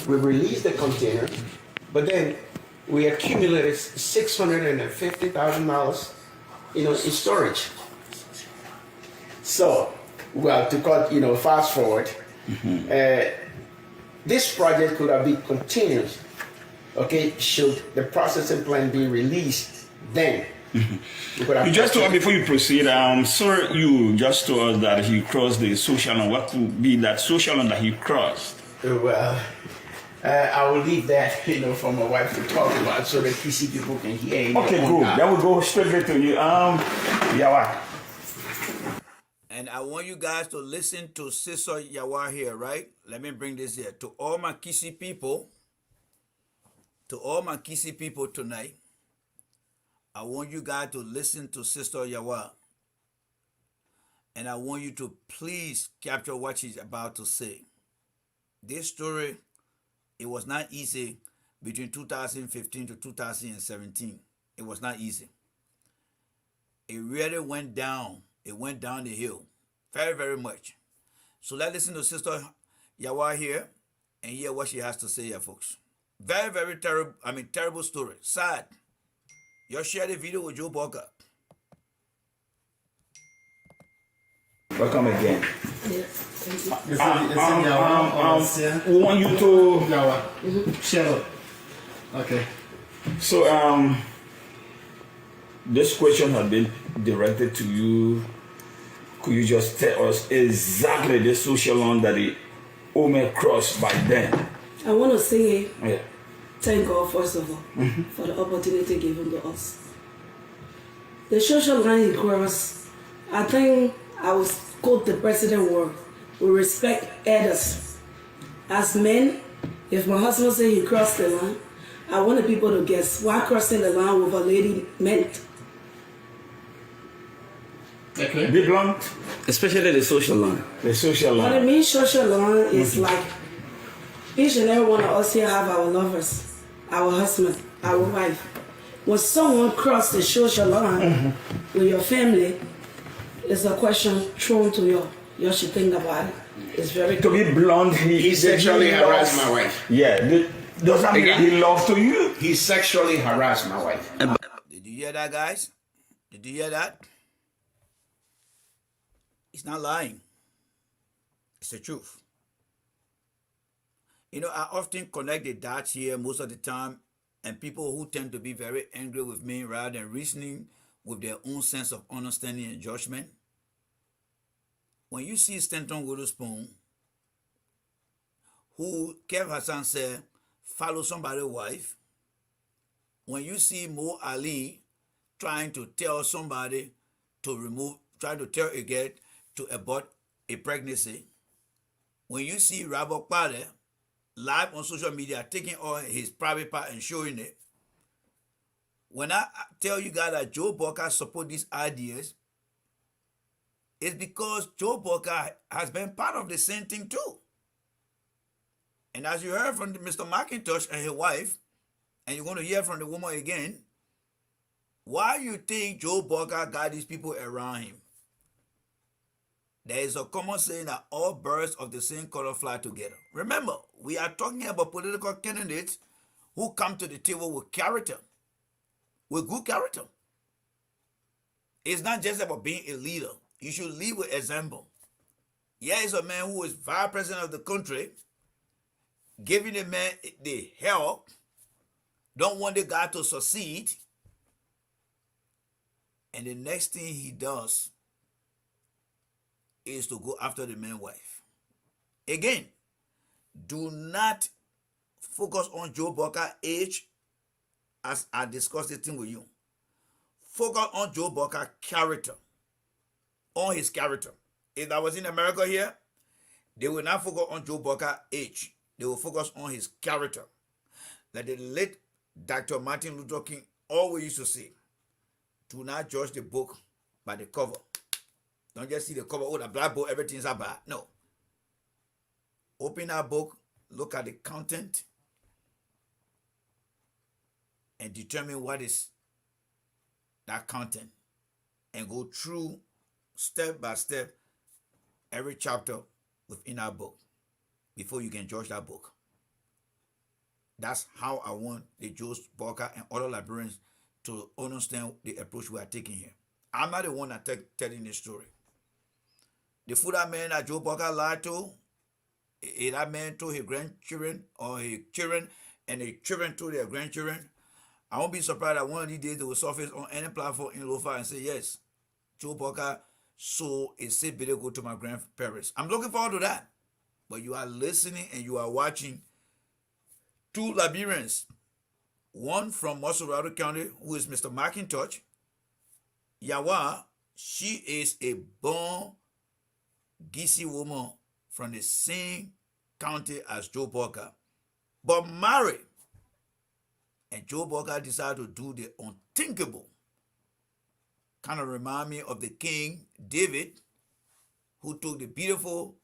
We released the container, but then we accumulated $650,000, you know, in storage. So, well, to cut, you know, fast forward, this project could have been continued, okay, should the processing plant be released then.
You just told, before you proceed, sir, you just told us that he crossed the social line. What would be that social line that he crossed?
Well, I will leave that, you know, for my wife to talk about so that PC people can hear.
Okay, cool. Then we'll go straight to you. Yawa.
And I want you guys to listen to Sister Yawa here, right? Let me bring this here. To all my Kisi people, tonight, I want you guys to listen to Sister Yawa. And I want you to please capture what she's about to say. This story, it was not easy between 2015 to 2017. It was not easy. It really went down. It went down the hill very, very much. So let's listen to Sister Yawa here and hear what she has to say here, folks. Very, very terrible, terrible story. Sad. Just share the video with Joe Boakai.
Welcome again.
Yeah.
We want you to
Shut up. Okay.
So this question had been directed to you. Could you just tell us exactly the social line that the Ome crossed by then?
I want to say
Yeah.
thank God first of all for the opportunity given to us. The social line he crossed, I think I will quote the president word. We respect elders. As men, if my husband say he crossed the line, I want the people to guess why crossing the line with a lady meant.
Okay.
Be blunt.
Especially the social line.
The social
What I
line.
mean social line is like each and every one of us here have our lovers, our husband, our wife. When someone crosses the social line with your family, it's a question thrown to you. You should think about it. It's very
To be blunt,
He sexually harassed my wife.
Yeah. Does that mean
Again?
he loves to you?
He sexually harassed my wife.
Did you hear that, guys? Did you hear that? He's not lying. It's the truth. You know, I often connect the dots here most of the time, and people who tend to be very angry with me rather than reasoning with their own sense of understanding and judgment. When you see Stanton Witherspoon, who Kev Hassan said, follow somebody's wife. When you see Mo Ali trying to tell somebody to trying to tell a girl to abort a pregnancy. When you see Robert Pade live on social media taking all his private part and showing it. When I tell you guys that Joe Boakai support these ideas, it's because Joe Boakai has been part of the same thing too. And as you heard from Mr. McIntosh and his wife, and you're going to hear from the woman again, why you think Joe Boakai got these people around him? There is a common saying that all birds of the same color fly together. Remember, we are talking about political candidates who come to the table with character, with good character. It's not just about being a leader. You should lead with example. Here is a man who is vice president of the country, giving the man the help, don't want the guy to succeed, and the next thing he does is to go after the man's wife. Again, do not focus on Joe Boakai's age as I discussed this thing with you. Focus on Joe Boakai's character, on his character. If I was in America here, they will not focus on Joe Boakai's age. They will focus on his character. Like the late Dr. Martin Luther King always used to say, do not judge the book by the cover. Don't just see the cover, oh, the black book, everything's bad. No. Open that book, look at the content, and determine what is that content. And go through, step by step, every chapter within that book before you can judge that book. That's how I want the Joe Boakai and other Liberians to understand the approach we are taking here. I'm not the one that telling this story. The food that man that Joe Boakai lied to, that man told his grandchildren or his children, and the children told their grandchildren. I won't be surprised that one of these days they will surface on any platform in Lofa and say, yes, Joe Boakai sold a seed video go to my grandparents. I'm looking forward to that. But you are listening and you are watching two Liberians, one from Mosorado County, who is Mr. McIntosh. Yawa, she is a born Gisi woman from the same county as Joe Boakai, but married. And Joe Boakai decided to do the unthinkable. Kind of remind me of the King David, who took the beautiful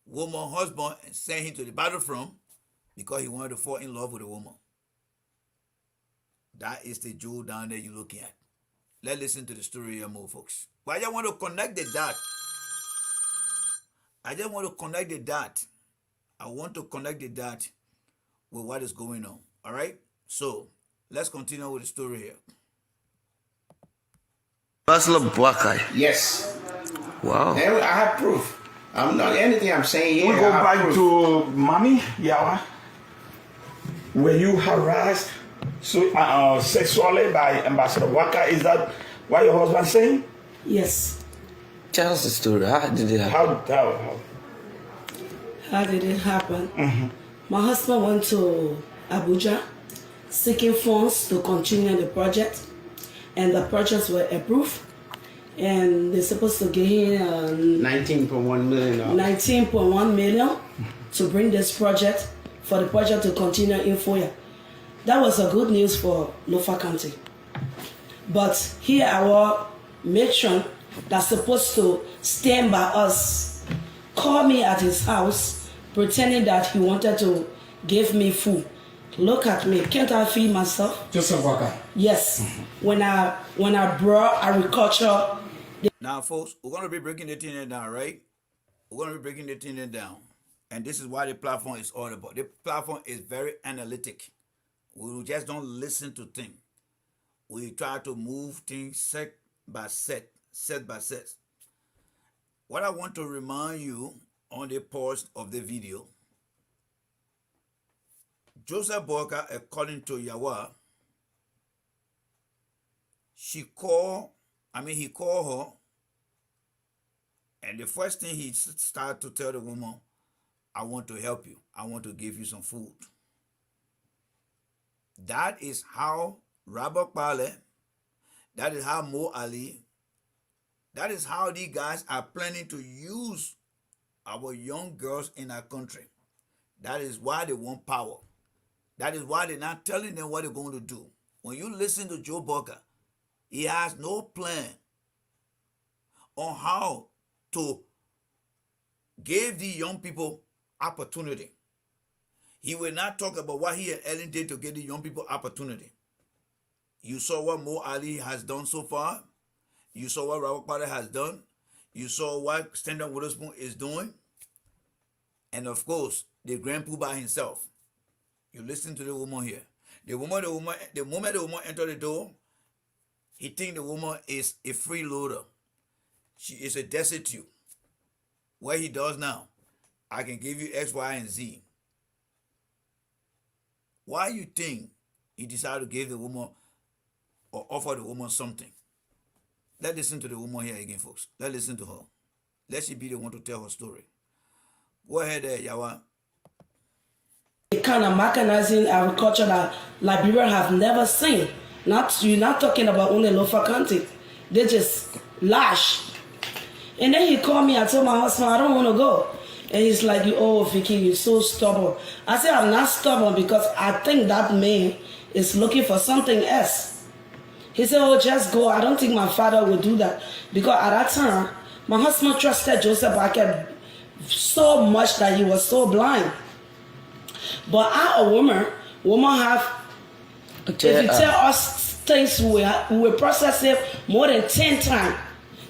woman husband and sent him to the battlefront because he wanted to fall in love with a woman. That is the Joe down there you're looking at. Let's listen to the story here more, folks. But I just want to connect the dot. I want to connect the dot with what is going on. All right? So, let's continue with the story here.
Ambassador Boakai.
Yes.
Wow.
And I have proof. I'm not anything I'm saying here.
We go
I have
back
proof.
to Mommy Yawa. Were you harassed sexually by Ambassador Waka? Is that what your husband saying?
Yes.
Tell us the story. How did it happen?
How did it happen? My husband went to Abuja seeking funds to continue the project, and the projects were approved, and they're supposed to give him
$19.1 million.
19.1 million to bring this project, for the project to continue in Foya. That was a good news for Lofa County. But here our matron that's supposed to stand by us called me at his house pretending that he wanted to give me food. Look at me, can't I feed myself?
Joseph Boakai.
Yes. When I brought agriculture.
Now, folks, we're going to be breaking the thing down, right? We're going to be breaking the thing down. And this is why the platform is all about. The platform is very analytic. We just don't listen to things. We try to move things set by set. What I want to remind you on the pause of the video, Joseph Boakai, according to Yawa, he called her, and the first thing he started to tell the woman, I want to help you. I want to give you some food. That is how Robert Pale, that is how Mo Ali, that is how these guys are planning to use our young girls in our country. That is why they want power. That is why they're not telling them what they're going to do. When you listen to Joe Boakai, he has no plan on how to give the young people opportunity. He will not talk about what he and Ellen did to get the young people opportunity. You saw what Mo Ali has done so far. You saw what Robert Potter has done. You saw what Stand-Up Witherspoon is doing. And of course, the Grand Poobah himself. You listen to the woman here. The moment the woman entered the door, he think the woman is a freeloader. She is a destitute. What he does now, I can give you X, Y, and Z. Why you think he decided to give the woman or offer the woman something? Let's listen to the woman here again, folks. Let's listen to her. Let she be the one to tell her story. Go ahead there, Yawa.
The kind of mechanizing agriculture that Liberian have never seen. You're not talking about only Lofa County. They just lash. And then he called me. I told my husband, I don't want to go. And he's like, oh, Vicky, you're so stubborn. I said, I'm not stubborn because I think that man is looking for something else. He said, oh, just go. I don't think my father would do that. Because at that time, my husband trusted Joseph Boakai so much that he was so blind. But I, a woman have, if you tell us things, we will process it more than 10 times.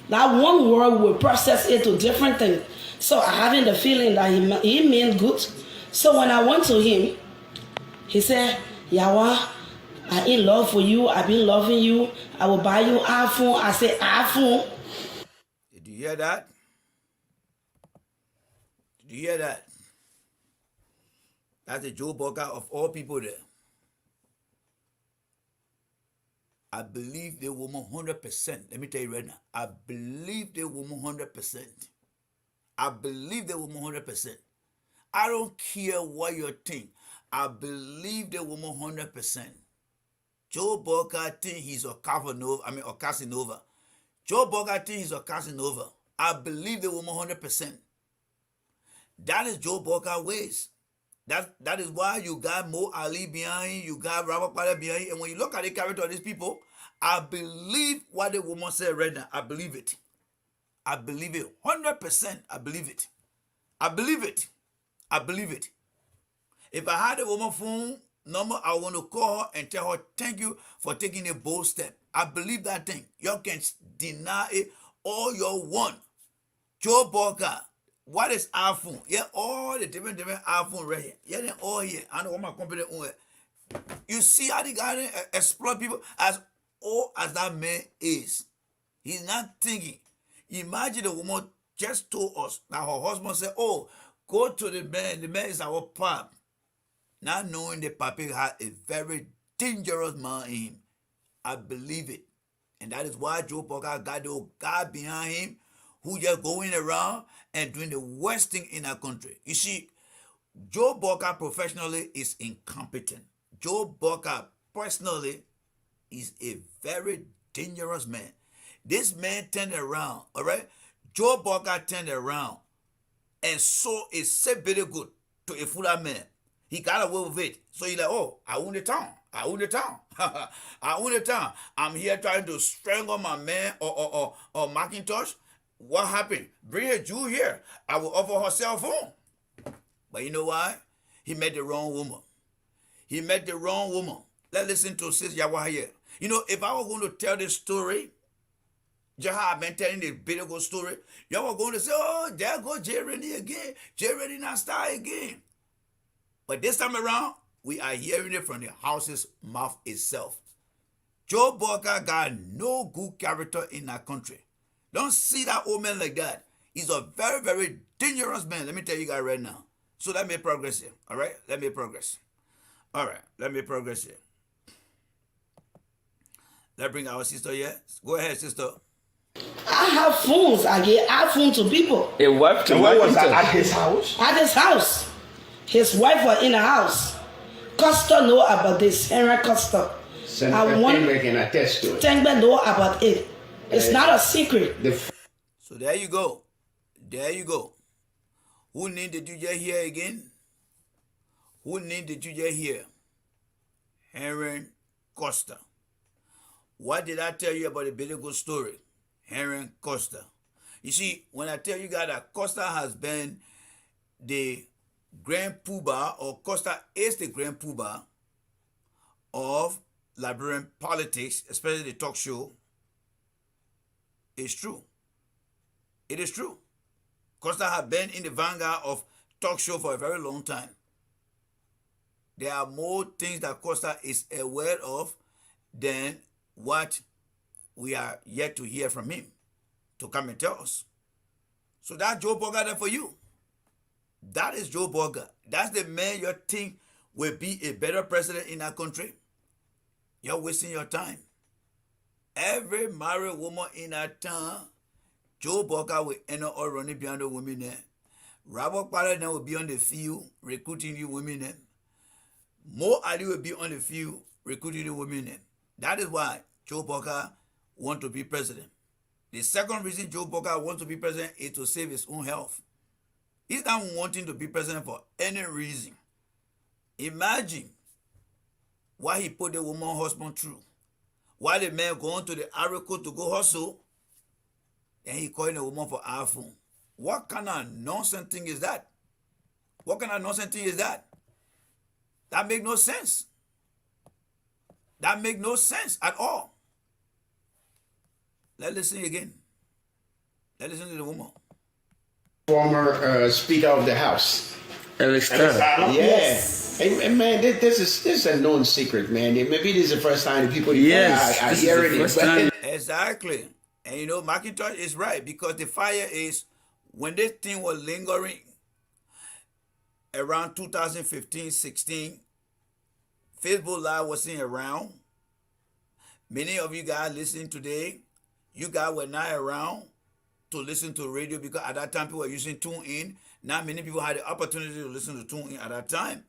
That one word will process it to different things. So I having the feeling that he meant good. So when I went to him, he said, Yawa, I'm in love with you. I've been loving you. I will buy you iPhone. I said, iPhone.
Did you hear that? Did you hear that? That's the Joe Boakai of all people there. I believe the woman 100%. Let me tell you right now. I believe the woman 100%. I believe the woman 100%. I don't care what you think. I believe the woman 100%. Joe Boakai think he's a Casanova. Joe Boakai think he's a Casanova. I believe the woman 100%. That is Joe Boakai ways. That is why you got Mo Ali behind, you got Robert Potter behind, and when you look at the character of these people, I believe what the woman said right now. I believe it. I believe it. 100%. I believe it. I believe it. I believe it. If I had a woman phone number, I want to call her and tell her, thank you for taking a bold step. I believe that thing. You can deny it all you want. Joe Boakai. What is iPhone? Yeah, all the different iPhone right here. Yeah, they're all here. I know what my company own it. You see how the guy exploit people as old as that man is. He's not thinking. Imagine the woman just told us that her husband said, oh, go to the man. The man is our pap. Not knowing the papi had a very dangerous man in him. I believe it. And that is why Joe Boakai got the guy behind him who just going around and doing the worst thing in our country. You see, Joe Boakai professionally is incompetent. Joe Boakai personally is a very dangerous man. This man turned around, all right? Joe Boakai turned around and sold a very good to a fuller man. He got away with it. So he's like, oh, I own the town. I own the town. I own the town. I'm here trying to strangle my man or Macintosh. What happened? Bring a Jew here. I will offer her cell phone. But you know why? He met the wrong woman. He met the wrong woman. Let's listen to Sis Yawa here. You know, if I were going to tell this story, just how I've been telling the biblical story, y'all were going to say, oh, there go J. Rennie again. J. Rennie not star again. But this time around, we are hearing it from the house's mouth itself. Joe Boakai got no good character in our country. Don't see that old man like that. He's a very, very dangerous man. Let me tell you guys right now. So let me progress here. All right? Let me progress. All right. Let me progress here. Let's bring our sister here. Go ahead, sister.
I have phones. I give iPhone to people.
A wife to
Where was that? At his house?
At his house. His wife was in the house. Costa know about this. Henry Costa.
Senator Tengbe can attest to it.
Tengbe know about it. It's not a secret.
So there you go. There you go. Who name did you just hear again? Who name did you just hear? Henry Costa. What did I tell you about the biblical story? Henry Costa. You see, when I tell you guys that Costa has been the Grand Poobah, or Costa is the Grand Poobah of Liberian politics, especially the talk show, it's true. It is true. Costa has been in the vanguard of talk show for a very long time. There are more things that Costa is aware of than what we are yet to hear from him to come and tell us. So that's Joe Boakai there for you. That is Joe Boakai. That's the man you think will be a better president in our country. You're wasting your time. Every married woman in our town, Joe Boakai will end up all running behind the women there. Robert Parler will be on the field recruiting you women there. More Ali will be on the field recruiting the women there. That is why Joe Boakai wants to be president. The second reason Joe Boakai wants to be president is to save his own health. He's not wanting to be president for any reason. Imagine why he put the woman husband through. Why the man going to the Arico to go hustle, and he calling the woman for iPhone. What kind of nonsense thing is that? What kind of nonsense thing is that? That make no sense. That make no sense at all. Let's listen again. Let's listen to the woman.
Former Speaker of the House.
Alex
Yeah.
Yes.
Hey, man, this is a known secret, man. Maybe this is the first time that people
Yes,
are
this is the
hearing
first
it.
time.
Exactly. And you know, Macintosh is right, because the fire is, when this thing was lingering around 2015-16, Facebook Live wasn't around. Many of you guys listening today, you guys were not around to listen to radio, because at that time people were using TuneIn. Not many people had the opportunity to listen to TuneIn at that time.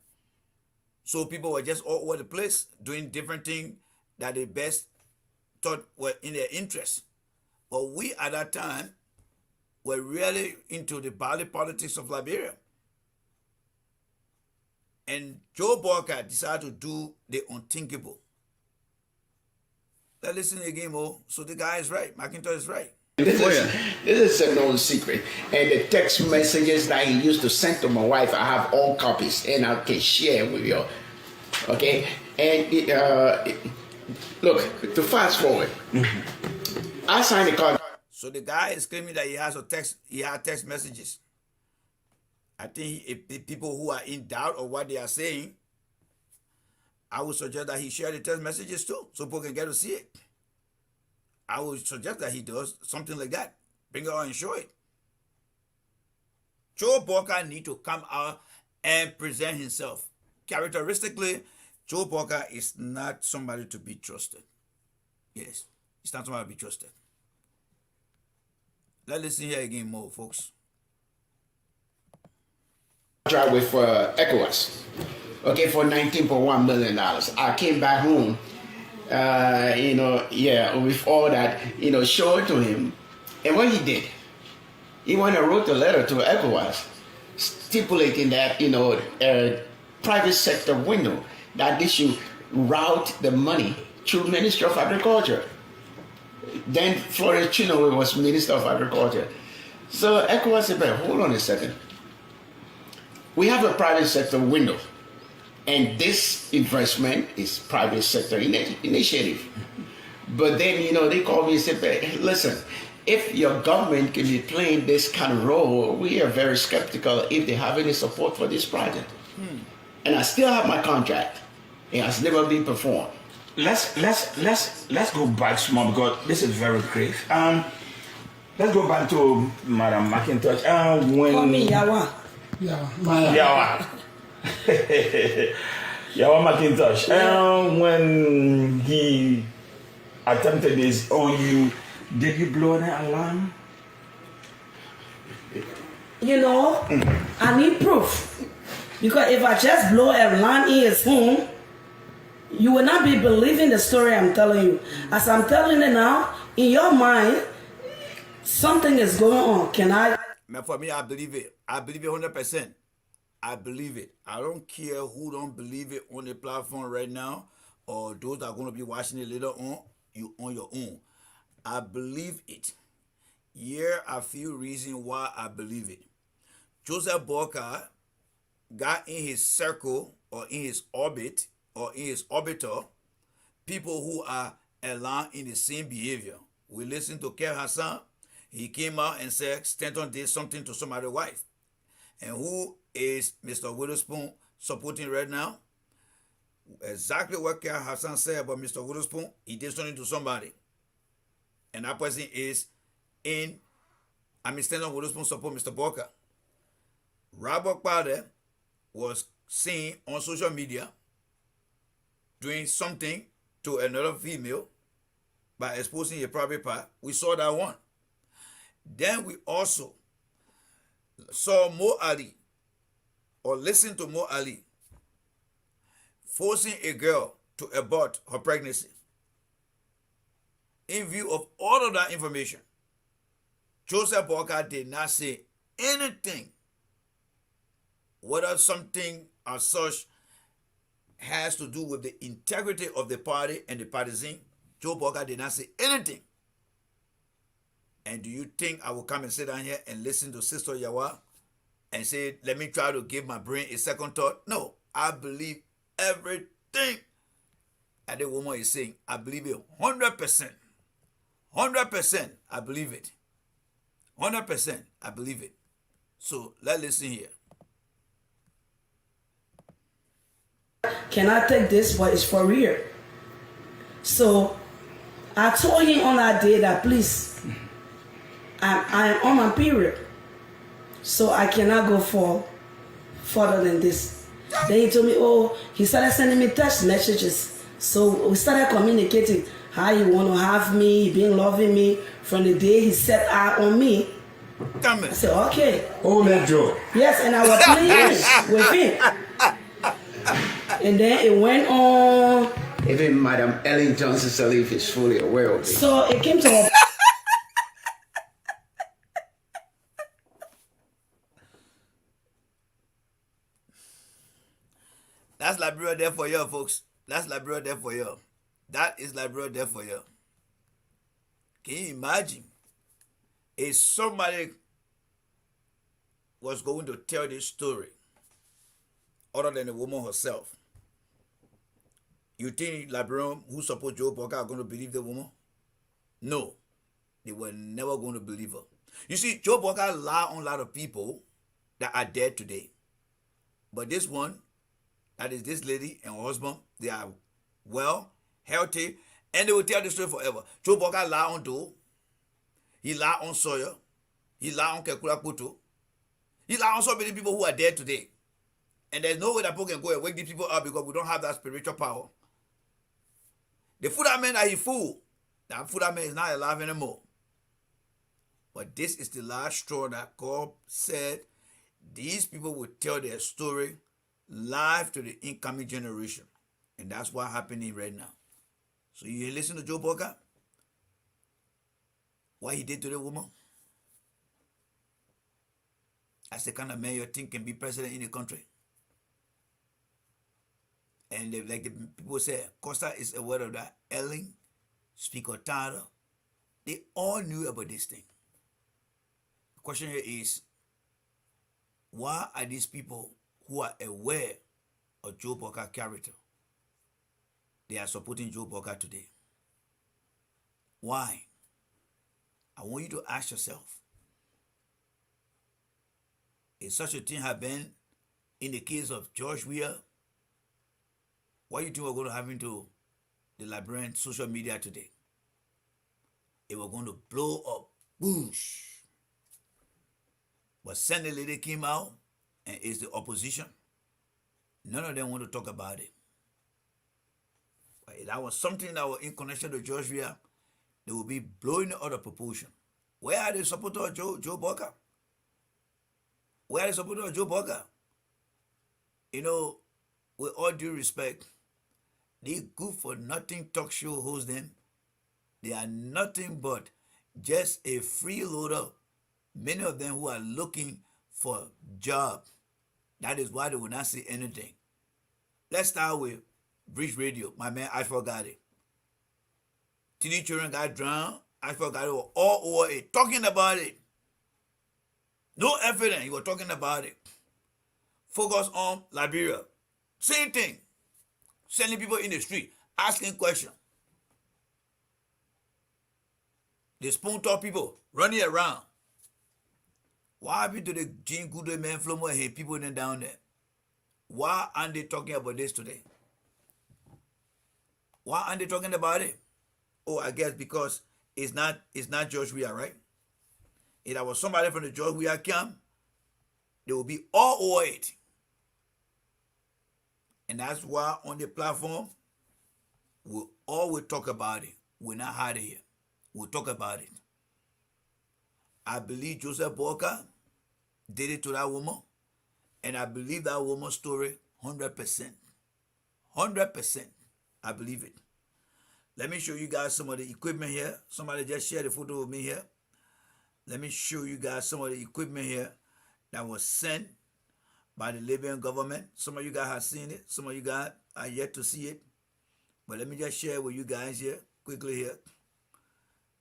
So people were just all over the place doing different things that they best thought were in their interest. But we at that time were really into the body politics of Liberia. And Joe Boakai decided to do the unthinkable. Let's listen again, Mo. So the guy is right. Macintosh is right.
This is a known secret. And the text messages that he used to send to my wife, I have all copies, and I can share with you. Okay? And look, to fast forward, I signed a contract.
So the guy is claiming that he has text messages. I think if people who are in doubt of what they are saying, I would suggest that he share the text messages too, so people can get to see it. I would suggest that he does something like that. Bring it out and show it. Joe Boakai need to come out and present himself. Characteristically, Joe Boakai is not somebody to be trusted. Yes, he's not somebody to be trusted. Let's listen here again more, folks.
Contract with ECOWAS, okay, for $19.1 million. I came back home, with all that, show it to him. And what he did, he went and wrote a letter to ECOWAS stipulating that, private sector window, that they should route the money through Ministry of Agriculture. Then Florence Chinoway was Minister of Agriculture. So ECOWAS said, hold on a second. We have a private sector window, and this investment is private sector initiative. But then, they called me and said, listen, if your government can be playing this kind of role, we are very skeptical if they have any support for this project. And I still have my contract. It has never been performed.
Let's go back small because this is very grave. Let's go back to Madam McIntosh.
Call me Yawa.
Yawa McIntosh. When he attempted this on you, did you blow an alarm?
I need proof. Because if I just blow a alarm in his home, you will not be believing the story I'm telling you. As I'm telling it now, in your mind, something is going on. Can I?
For me, I believe it. I believe it 100%. I believe it. I don't care who don't believe it on the platform right now or those that are going to be watching it later on. You on your own. I believe it. Here are a few reasons why I believe it. Joseph Boakai got in his circle or in his orbit or in his orbiter people who are aligned in the same behavior. We listened to Kev Hassan. He came out and said Stanton did something to somebody's wife. And who is Mr. Witherspoon supporting right now? Exactly what Kev Hassan said about Mr. Witherspoon. He did something to somebody. And that person is Stanton Witherspoon support Mr. Boakai. Robert Powder was seen on social media doing something to another female by exposing a private part. We saw that one. Then we also saw Mo Ali or listened to Mo Ali forcing a girl to abort her pregnancy. In view of all of that information, Joseph Boakai did not say anything whether something as such has to do with the integrity of the party and the partisan. Joe Boakai did not say anything. And do you think I will come and sit down here and listen to Sister Yawa and say, let me try to give my brain a second thought? No, I believe everything that the woman is saying. I believe it 100%. 100%, I believe it. 100%, I believe it. So let's listen here.
Can I take this? But it's for real. So I told him on that day that please, I'm on my period, so I cannot go further than this. Then he told me, he started sending me text messages. So we started communicating how he want to have me, he been loving me from the day he set eye on me.
Come
I said, okay.
Oh, that Joe.
Yes, and I was playing with him. And then it went on.
Even Madam Ellen Johnson Sirleaf is fully aware of it.
So it came to a
That's Liberia there for you, folks. That's Liberia there for you. That is Liberia there for you. Can you imagine if somebody was going to tell this story other than the woman herself? You think Liberian who support Joe Boakai are going to believe the woman? No. They were never going to believe her. You see, Joe Boakai lied on a lot of people that are dead today. But this one, that is this lady and her husband, they are well, healthy, And they will tell the story forever. Joe Boakai lie on Do. He lie on Sawyer. He lie on Kekula Puto. He lie on so many people who are dead today. And there's no way that people can go and wake these people up because we don't have that spiritual power. The Fuda man that he fooled, that Fuda man is not alive anymore. But this is the last straw that God said these people will tell their story live to the incoming generation. And that's what's happening right now. So you listen to Joe Boakai? What he did to the woman? That's the kind of man you think can be president in the country. And like the people say, Costa is aware of that. Ellen, Speaker Tyler, they all knew about this thing. The question here is, why are these people who are aware of Joe Boakai character, they are supporting Joe Boakai today? Why? I want you to ask yourself, if such a thing had been in the case of George Weah, what do you think we're going to happen to the Liberian social media today? It was going to blow up. Boosh. But Sunday Lady came out and is the opposition. None of them want to talk about it. But if that was something that was in connection to George Weah, they will be blowing it out of proportion. Where are the supporters of Joe Boakai? Where are the supporters of Joe Boakai? You know, with all due respect, they good for nothing talk show host them. They are nothing but just a freeloader. Many of them who are looking for job. That is why they will not say anything. Let's start with Bridge Radio. My man Ashford got it. TD children got drowned. Ashford got it all over it, talking about it. No evidence, he was talking about it. Focus on Liberia. Same thing. Sending people in the street, asking questions. The spoon talk people running around. What happened to the Jean Goodway man, Flomo, and people down there? Why aren't they talking about this today? Why aren't they talking about it? Oh, I guess because it's not George Weah, right? If that was somebody from the George Weah camp, they will be all over it. And that's why on the platform, we'll always talk about it. We're not hiding here. We'll talk about it. I believe Joseph Boakai did it to that woman. And I believe that woman's story 100%. 100%. I believe it. Let me show you guys some of the equipment here. Somebody just shared a photo with me here. Let me show you guys some of the equipment here that was sent by the Liberian government. Some of you guys have seen it. Some of you guys are yet to see it. But let me just share it with you guys here, quickly here.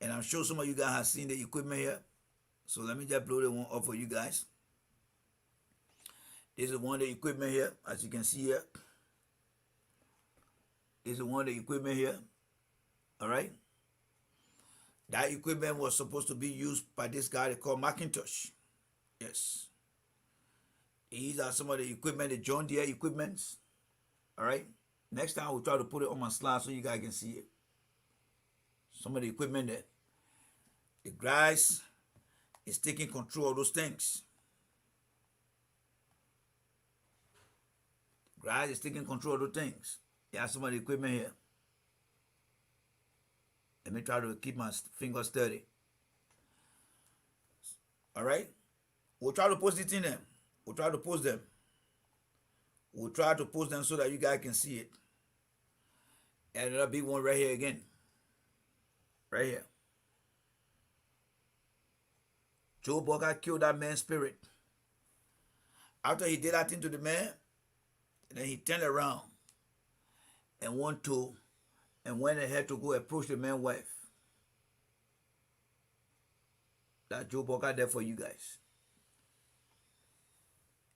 And I'm sure some of you guys have seen the equipment here. So let me just blow the one up for you guys. This is one of the equipment here, as you can see here. This is one of the equipment here. All right. That equipment was supposed to be used by this guy they call Macintosh. Yes. These are some of the equipment, the John Deere equipments. All right. Next time we'll try to put it on my slide so you guys can see it. Some of the equipment that the guys is taking control of those things. Guys is taking control of those things. Yeah, some of the equipment here. Let me try to keep my fingers steady. All right. We'll try to post it in them. We'll try to post them. We'll try to post them so that you guys can see it. And there'll be one right here again. Right here. Joe Boakai killed that man's spirit. After he did that thing to the man, and then he turned around and went ahead to go approach the man's wife. That Joe Boakai there for you guys.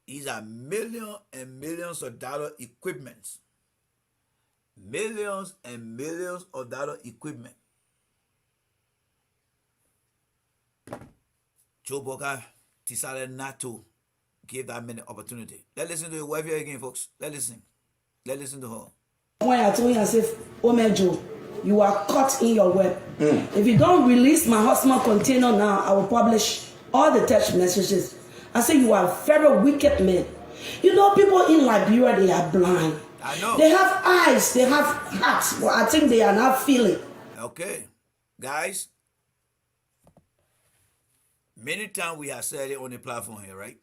These are millions and millions of dollar equipments. Millions and millions of dollar equipment. Joe Boakai decided not to give that man an opportunity. Let's listen to your wife here again, folks. Let's listen. Let's listen to her.
When I told you, I said, "Oh, man, Joe, you are caught in your web. If you don't release my husband container now, I will publish all the text messages. I say you are a very wicked man. You know, people in Liberia, they are blind.
I know.
They have eyes, they have hearts, but I think they are not feeling.
Okay, guys. Many times we have said it on the platform here, right?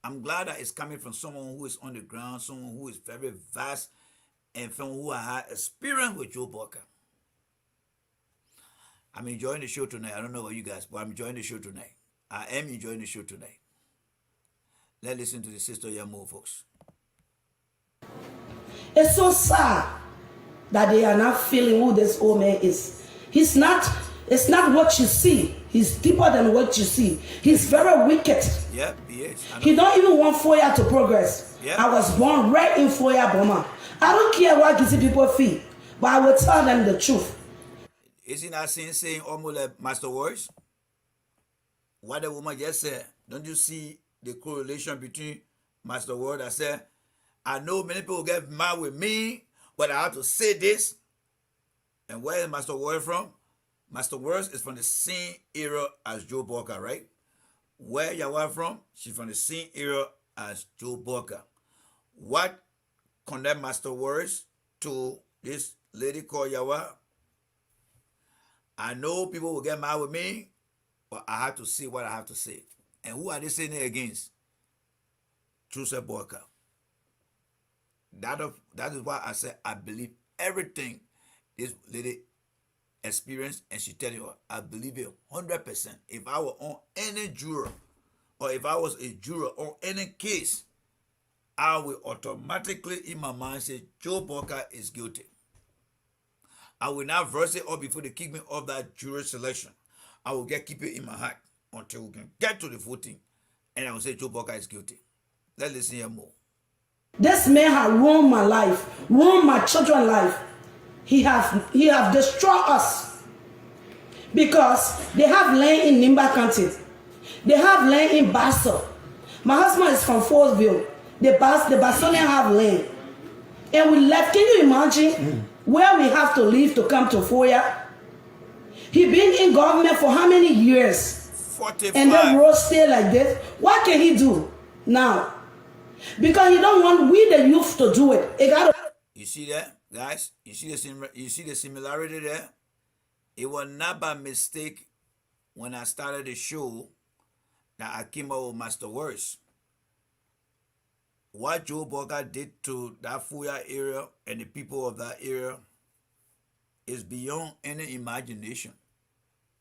I'm glad that it's coming from someone who is on the ground, someone who is very vast, and from who I had experience with Joe Boakai. I'm enjoying the show tonight. I don't know about you guys, but I'm enjoying the show tonight. I am enjoying the show tonight. Let's listen to the sister here more, folks.
It's so sad that they are not feeling who this old man is. It's not what you see. He's deeper than what you see. He's very wicked.
Yep, he is.
He don't even want Foya to progress.
Yep.
I was born right in Foya, Boma. I don't care what Gizi people feel, but I will tell them the truth.
Isn't that saying almost like Master Words? What the woman just said. Don't you see the correlation between Master Word that said, I know many people get mad with me, but I have to say this. And where is Master Word from? Master Words is from the same era as Joe Boakai, right? Where Yawa from? She's from the same era as Joe Boakai. What connect Master Words to this lady called Yawa? I know people will get mad with me, but I have to say what I have to say. And who are they saying it against? Joseph Boakai. That is why I said I believe everything this lady experienced, and she tell you, I believe it 100%. If I were on any juror, or if I was a juror on any case, I will automatically in my mind say Joe Boakai is guilty. I will not verse it up before they kick me off that jury selection. I will keep it in my heart until we can get to the voting, and I will say Joe Boakai is guilty. Let's listen here more.
This man has ruined my life, ruined my children's life. He have destroyed us because they have land in Nimba County. They have land in Basso. My husband is from Fortville. The Bassonian have land. And we left. Can you imagine where we have to leave to come to Foya? He been in government for how many years?
45.
And the road stay like this. What can he do now? Because he don't want we the youth to do it.
You see that, guys? You see the similarity there? It was not by mistake when I started the show that I came up with Master Words. What Joe Boakai did to that Foya area and the people of that area is beyond any imagination.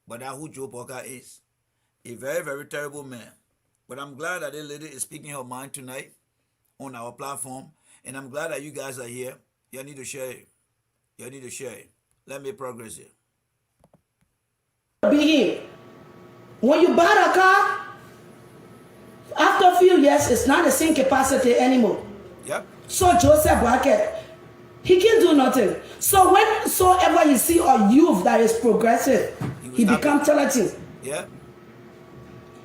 But that's who Joe Boakai is. A very, very terrible man. But I'm glad that this lady is speaking her mind tonight on our platform. And I'm glad that you guys are here. You need to share it. You need to share it. Let me progress here.
Be him. When you buy a car, after a few years, it's not the same capacity anymore.
Yep.
So Joseph Boakai, he can do nothing. So whensoever you see a youth that is progressive, he become talented.
Yeah.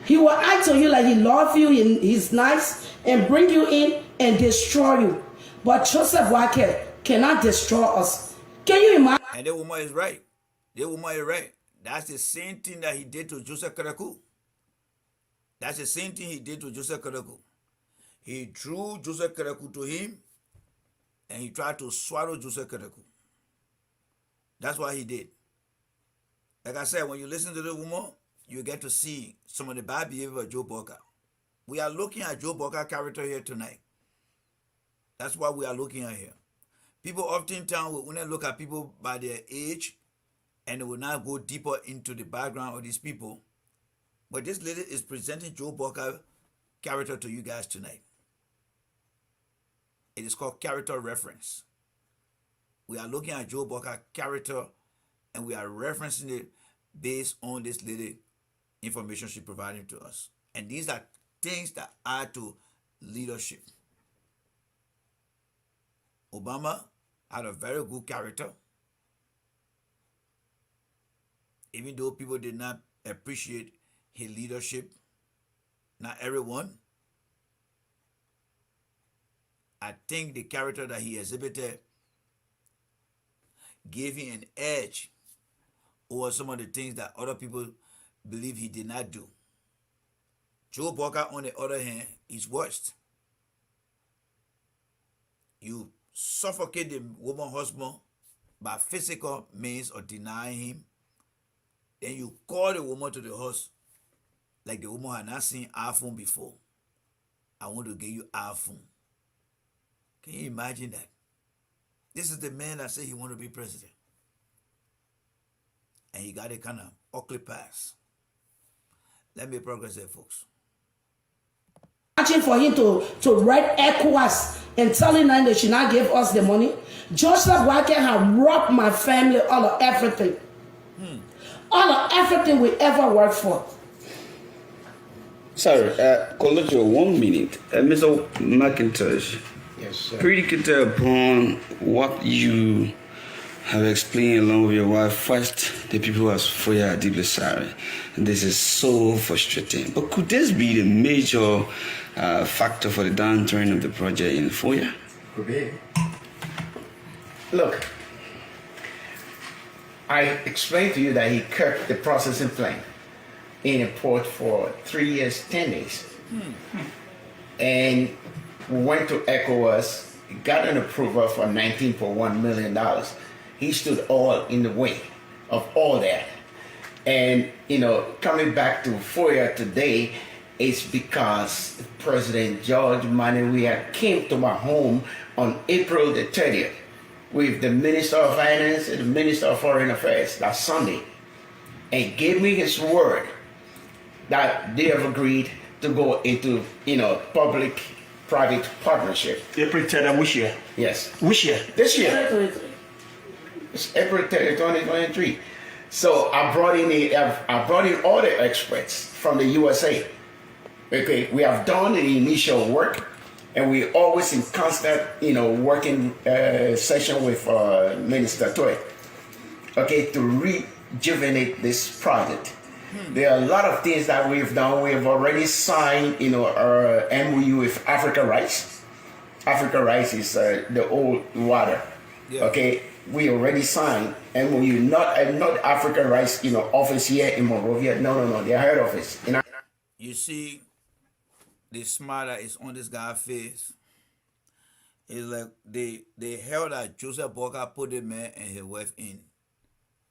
He will act on you like he loves you, he's nice, and bring you in and destroy you. But Joseph Boakai cannot destroy us. Can you imagine?
And the woman is right. The woman is right. That's the same thing that he did to Joseph Karaku. That's the same thing he did to Joseph Karaku. He drew Joseph Karaku to him, and he tried to swallow Joseph Karaku. That's what he did. Like I said, when you listen to the woman, you get to see some of the bad behavior of Joe Boakai. We are looking at Joe Boakai character here tonight. That's what we are looking at here. People oftentimes will only look at people by their age, and they will not go deeper into the background of these people. But this lady is presenting Joe Boakai character to you guys tonight. It is called character reference. We are looking at Joe Boakai character, and we are referencing it based on this lady information she providing to us. And these are things that add to leadership. Obama had a very good character. Even though people did not appreciate his leadership, not everyone, I think the character that he exhibited gave him an edge over some of the things that other people believe he did not do. Joe Boakai, on the other hand, is worst. You suffocate the woman husband by physical means or denying him. Then you call the woman to the house like the woman had not seen iPhone before. I want to give you iPhone. Can you imagine that? This is the man that said he want to be president. And he got a kind of ugly pass. Let me progress there, folks.
For him to write ECOWAS and telling them they should not give us the money. Joseph Boakai have robbed my family all of everything. All of everything we ever worked for.
Sorry, Kolojo, 1 minute. Mr. McIntosh.
Yes, sir.
Predicated upon what you have explained along with your wife, first, the people of Foya are deeply sorry. And this is so frustrating. But could this be the major factor for the downturn of the project in Foya?
Could be. Look, I explained to you that he kept the processing plant in a port for 3 years, 10 days. And we went to ECOWAS, got an approval for $19.1 million. He stood all in the way of all that. And, coming back to Foya today, it's because President George Manuia came to my home on April the 30th with the Minister of Finance and the Minister of Foreign Affairs that Sunday, and gave me his word that they have agreed to go into, public-private partnership.
April 30th, which year?
Yes.
Which year?
This year. It's April 30th, 2023. So I brought in all the experts from the USA. Okay, we have done the initial work, and we always in constant, working session with Minister Toy. Okay, to rejuvenate this project. There are a lot of things that we've done. We have already signed, our MOU with Africa Rice. Africa Rice is the old water. Yeah. Okay, we already signed MOU, not Africa Rice, office here in Monrovia. No, their head office.
You see, the smile that is on this guy's face is like the hell that Joseph Boakai put the man and his wife in.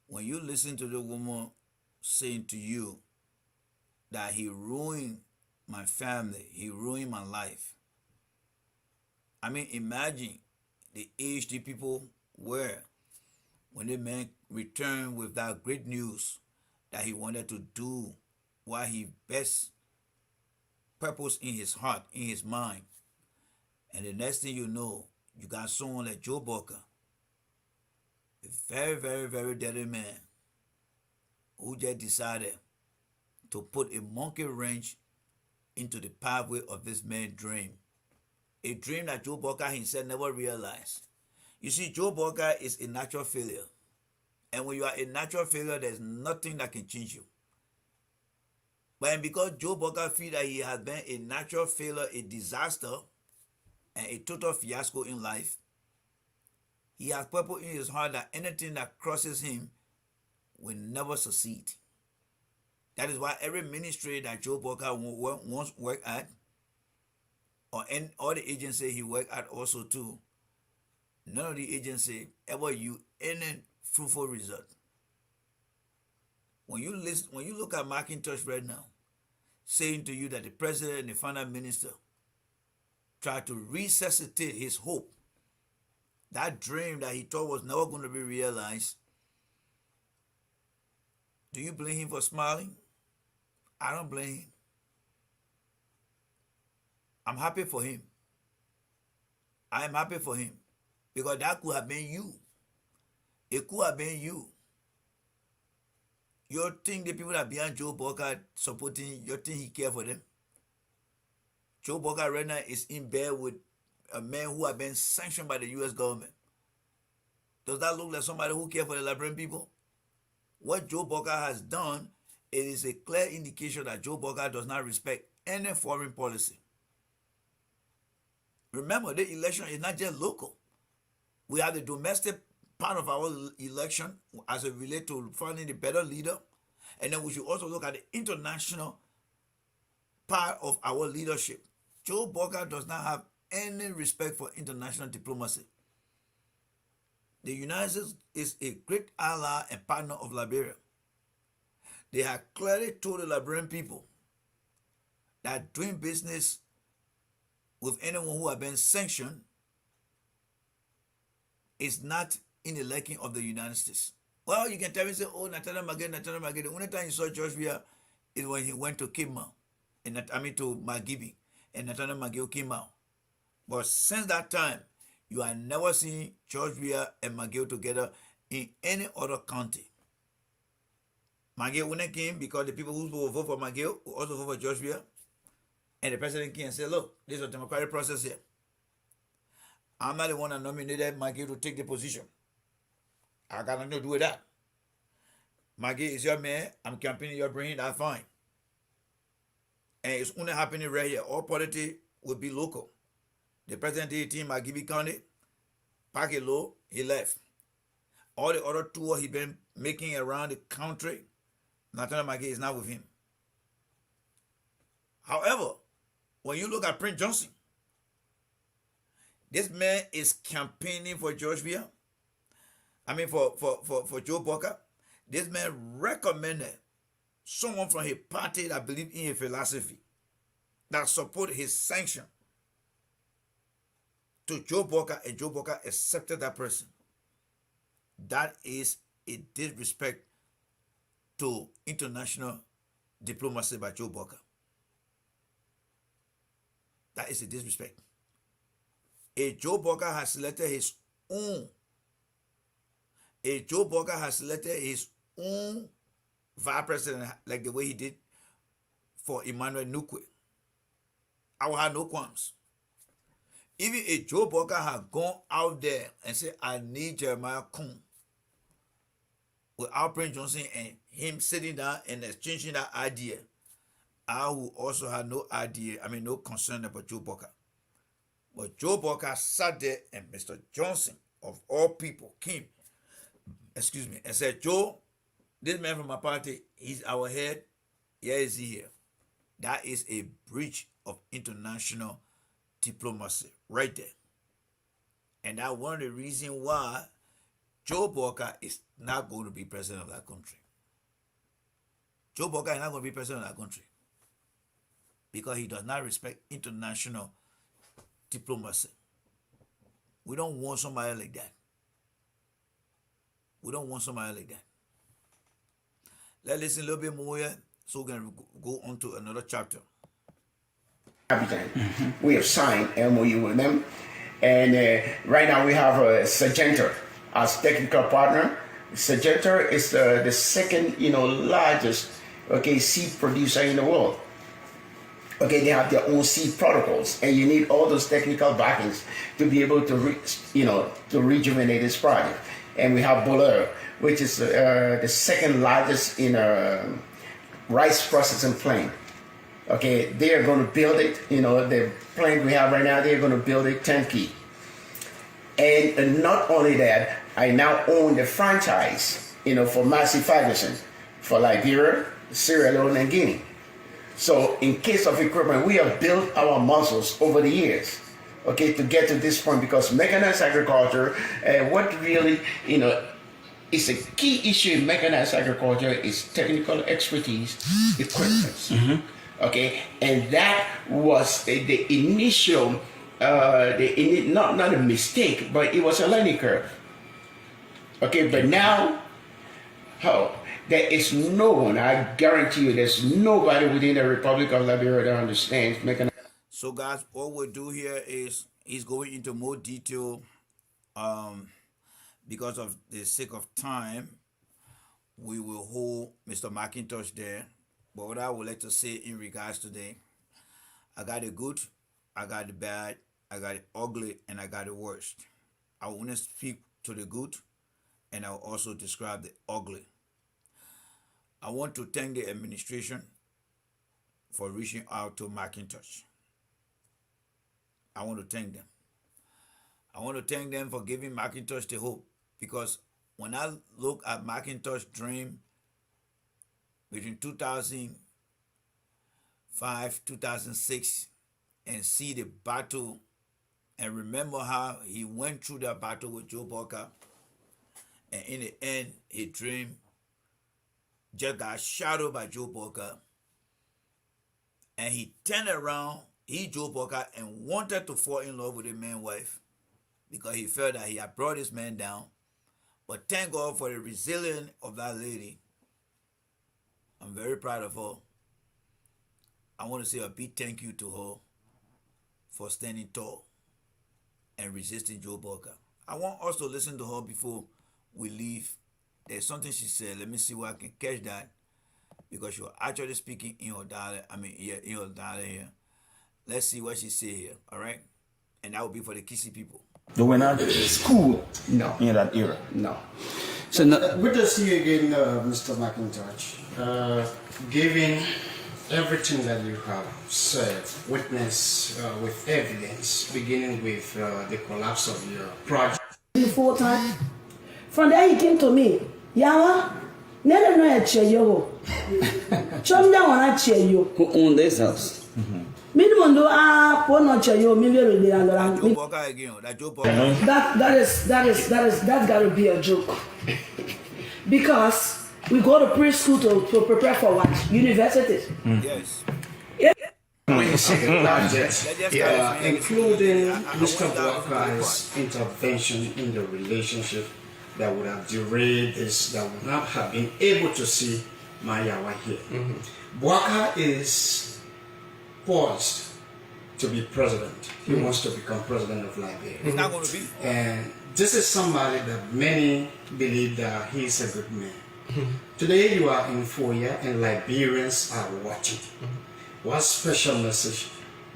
When you listen to the woman saying to you that he ruined my family, he ruined my life. I mean, imagine the age the people were when the man returned with that great news that he wanted to do what he best purpose in his heart, in his mind. And the next thing you know, you got someone like Joe Boakai, a very, very, very dirty man, who just decided to put a monkey wrench into the pathway of this man's dream. A dream that Joe Boakai himself never realized. You see, Joe Boakai is a natural failure. And when you are a natural failure, there's nothing that can change you. But because Joe Boakai feels that he has been a natural failure, a disaster, and a total fiasco in life, he has purpose in his heart that anything that crosses him will never succeed. That is why every ministry that Joe Boakai wants work at, or the agency he worked at also too, none of the agency ever yield any fruitful result. When you look at McIntosh right now, saying to you that the president and the finance minister try to resuscitate his hope, that dream that he thought was never going to be realized, do you blame him for smiling? I don't blame him. I'm happy for him. I am happy for him. Because that could have been you. It could have been you. You think the people that behind Joe Boakai supporting, you think he care for them? Joe Boakai right now is in bed with a man who has been sanctioned by the U.S. government. Does that look like somebody who care for the Liberian people? What Joe Boakai has done, it is a clear indication that Joe Boakai does not respect any foreign policy. Remember, the election is not just local. We have the domestic part of our election as it relates to finding a better leader. And then we should also look at the international part of our leadership. Joe Boakai does not have any respect for international diplomacy. The United States is a great ally and partner of Liberia. They have clearly told the Liberian people that doing business with anyone who has been sanctioned is not in the liking of the United States. Well, you can tell me, say, oh, Nathaniel Magee. The only time you saw George Weah is when he went to Kima, and to Magibi, and Nathaniel Magee came out. But since that time, you have never seen George Weah and Magee together in any other county. Magee wouldn't came because the people who will vote for Magee will also vote for George Weah. And the president came and said, look, this is a democratic process here. I'm not the one that nominated Magee to take the position. I got nothing to do with that. Magee is your man. I'm campaigning your brain. That's fine. And it's only happening right here. All politics will be local. The president did team Magibi County, pack it low, he left. All the other tour he been making around the country, Nathaniel Magee is not with him. However, when you look at Prince Johnson, this man is campaigning for George Weah. For Joe Boakai. This man recommended someone from his party that believe in his philosophy, that support his sanction to Joe Boakai, and Joe Boakai accepted that person. That is a disrespect to international diplomacy by Joe Boakai. That is a disrespect. If Joe Boakai has selected his own, vice president like the way he did for Emmanuel Nukwe, I will have no qualms. Even if Joe Boakai had gone out there and said, I need Jeremiah Kuhn, without Prince Johnson and him sitting down and exchanging that idea, I would also have no concern about Joe Boakai. But Joe Boakai sat there and Mr. Johnson, of all people, came, and said, Joe, this man from my party, he's our head. Here is he here. That is a breach of international diplomacy right there. And that's one of the reasons why Joe Boakai is not going to be president of that country. Joe Boakai is not going to be president of that country because he does not respect international diplomacy. We don't want somebody like that. Let's listen a little bit more here so we can go on to another chapter.
We have signed MOU with them, and right now we have Sagenta as technical partner. Sagenta is the second, largest, seed producer in the world. They have their own seed protocols, and you need all those technical backings to be able to, to rejuvenate this project. And we have Bolero, which is the second largest in rice processing plant. They are going to build it. The plant we have right now, they are going to build it turnkey. And not only that, I now own the franchise, for Massey Ferguson, for Liberia, Sierra Leone, and Guinea. So in case of equipment, we have built our muscles over the years, to get to this point, because mechanized agriculture, what really, is a key issue in mechanized agriculture is technical expertise, equipment. And that was the initial, not a mistake, but it was a learning curve. But now, there is no one, I guarantee you, there's nobody within the Republic of Liberia that understands mechanized.
So guys, what we'll do here is he's going into more detail because of the sake of time. We will hold Mr. McIntosh there. But what I would like to say in regards today, I got the good, I got the bad, I got the ugly, and I got the worst. I want to speak to the good, and I will also describe the ugly. I want to thank the administration for reaching out to McIntosh. I want to thank them. I want to thank them for giving McIntosh the hope because when I look at Macintosh dream between 2005, 2006, and see the battle and remember how he went through that battle with Joe Boakai, and in the end, his dream just got shadowed by Joe Boakai, and he turned around, Joe Boakai, and wanted to fall in love with the man's wife because he felt that he had brought this man down. But thank God for the resilience of that lady. I'm very proud of her. I want to say a big thank you to her for standing tall and resisting Joe Boakai. I want us to listen to her before we leave. There's something she said. Let me see where I can catch that, because she was actually speaking in her dialect. In her dialect here. Let's see what she said here. All right, and that will be for the Kisi people.
You went out to school in that era?
No.
So no,
Good to see you again, Mr. McIntosh. Given everything that you have said, witness with evidence, beginning with the collapse of your project.
Full time. From there he came to me. Yawa, never know a chair yo. Chum down on a chair yo.
Who owned this house?
Minimum do pono chair yo, million
Joe Boakai again. That Joe Boakai.
That's gotta be a joke. Because we go to preschool to prepare for what? Universities.
Yes.
Including Mr. Boakai's intervention in the relationship that would have derailed this, that would not have been able to see Mayawa here. Boakai is poised to be president. He wants to become president of Liberia.
It's not going to be.
And this is somebody that many believe that he's a good man. Today you are in Foya and Liberians are watching. What special message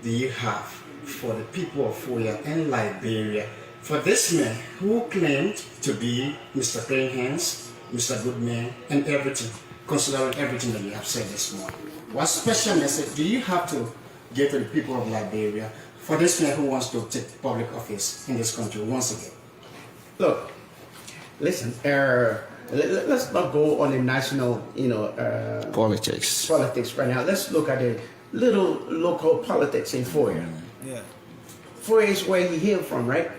do you have for the people of Foya and Liberia, for this man who claimed to be Mr. Clean Hands, Mr. Goodman, and everything, considering everything that you have said this morning? What special message do you have to give to the people of Liberia for this man who wants to take public office in this country once again?
Look, listen, let's not go on the national,
Politics.
politics right now. Let's look at the little local politics in Foya.
Yeah.
Foya is where he hailed from, right?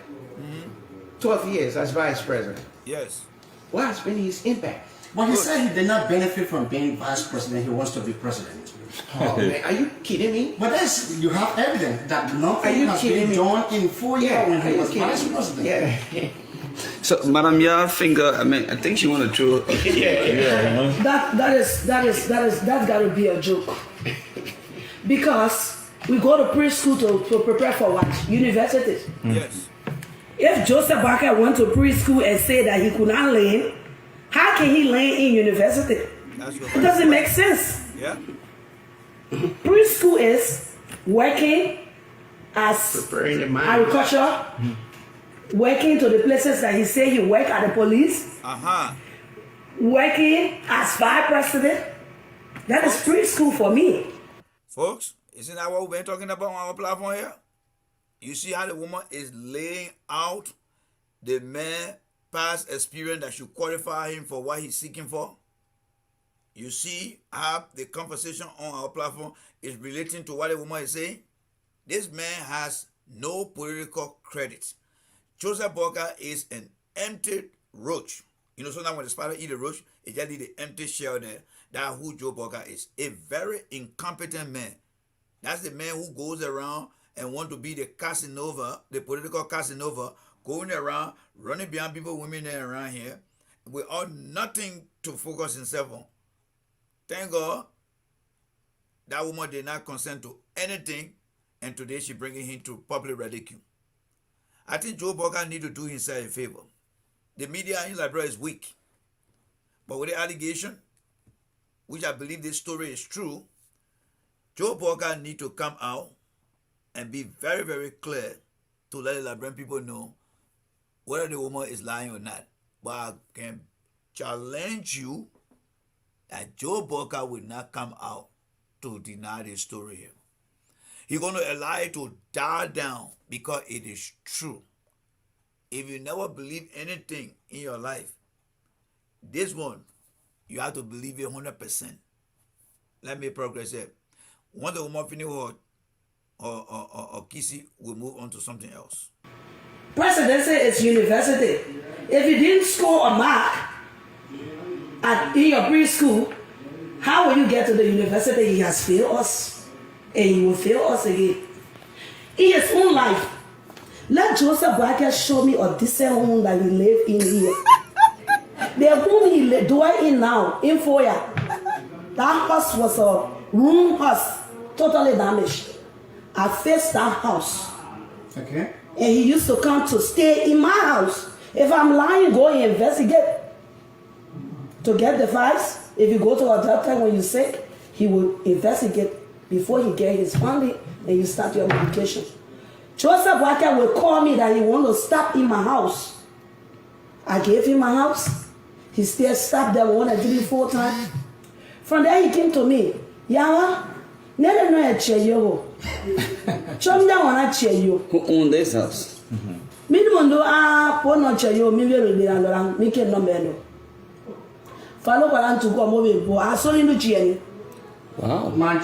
12 years as vice president.
Yes.
What has been his impact?
But he said he did not benefit from being vice president. He wants to be president.
Oh, man, are you kidding me?
But you have evidence that nothing
you
has
kidding
been
me?
done in 4 years when
are
he
you
was
kidding
vice
me?
president.
Yeah.
So, Madam Yah finger, I think she want to throw.
That's gotta be a joke. Because we go to preschool to prepare for what? Universities.
Yes.
If Joseph Boakai went to preschool and said that he could not learn, how can he learn in university?
That's your
It doesn't make sense.
Yeah.
Preschool is working as
Preparing the mind.
agriculture, working to the places that he said he worked at the police, working as vice president. That is preschool for me.
Folks, isn't that what we've been talking about on our platform here? You see how the woman is laying out the man past experience that should qualify him for what he's seeking for? You see how the conversation on our platform is relating to what the woman is saying? This man has no political credit. Joseph Boakai is an empty roach. You know, sometimes when the spider eat a roach, it just eat the empty shell there. That's who Joe Boakai is. A very incompetent man. That's the man who goes around and want to be the Casanova, the political Casanova, going around, running behind people, women there around here, with all nothing to focus himself on. Thank God that woman did not consent to anything, and today she bringing him to public ridicule. I think Joe Boakai need to do himself a favor. The media in Liberia is weak. But with the allegation, which I believe this story is true, Joe Boakai need to come out and be very, very clear to let the Liberian people know whether the woman is lying or not. But I can challenge you that Joe Boakai will not come out to deny this story here. He's going to allow it to die down because it is true. If you never believe anything in your life, this one, you have to believe it 100%. Let me progress here. Once the woman finish or kissy, we'll move on to something else.
Presidency is university. If you didn't score a mark in your preschool, how will you get to the university? He has failed us, and he will fail us again. In his own life, let Joseph Boakai show me a decent home that he live in here. The home he dwell in now, in Foya, that house was a room house, totally damaged. I faced that house.
Okay.
And he used to come to stay in my house. If I'm lying, go and investigate. To get the files, if you go to a doctor when you're sick, he will investigate before he get his funding and you start your medication. Joseph Boakai will call me that he want to stop in my house. I gave him my house. He still stopped there 1 or 3 or 4 times. From there he came to me. Yawa, never know a chair you. Chum down on a chair you.
Who owned this house?
Me don't know pono chair you, me will be around, make it no meno. Follow around to go move boy. I saw him to chair.
Wow. Man,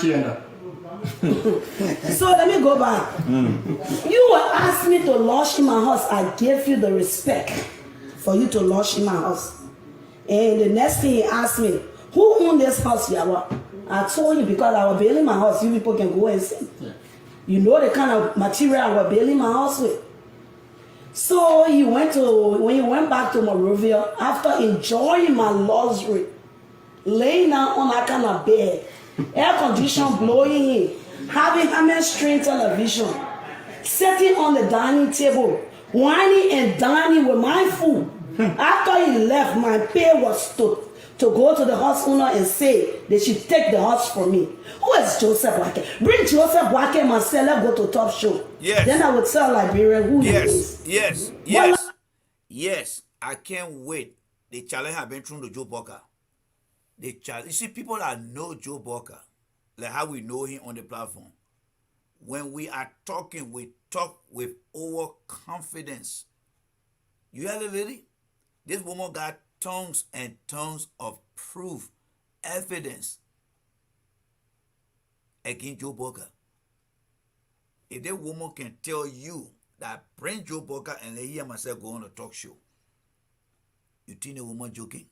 So let me go back. You will ask me to lodge in my house. I gave you the respect for you to lodge in my house. And the next thing he asked me, who owned this house, Yawa? I told you because I was building my house, you people can go and see. Yeah. You know the kind of material I was building my house with. So when he went back to Monrovia, after enjoying my luxury, laying down on that kind of bed, air condition blowing in, having hammer-string television, sitting on the dining table, whining and dining with my food. After he left, my pay was to go to the house owner and say they should take the house from me. Who is Joseph Boakai? Bring Joseph Boakai myself, let's go to Top Show.
Yes.
Then I would tell Liberian who he is.
Yes. I can't wait. The challenge have been through to Joe Boakai. You see, people that know Joe Boakai, like how we know him on the platform. When we are talking, we talk with overconfidence. You hear the lady? This woman got tons and tons of proof, evidence against Joe Boakai. If that woman can tell you that bring Joe Boakai and let hear myself go on a talk show, you think the woman joking?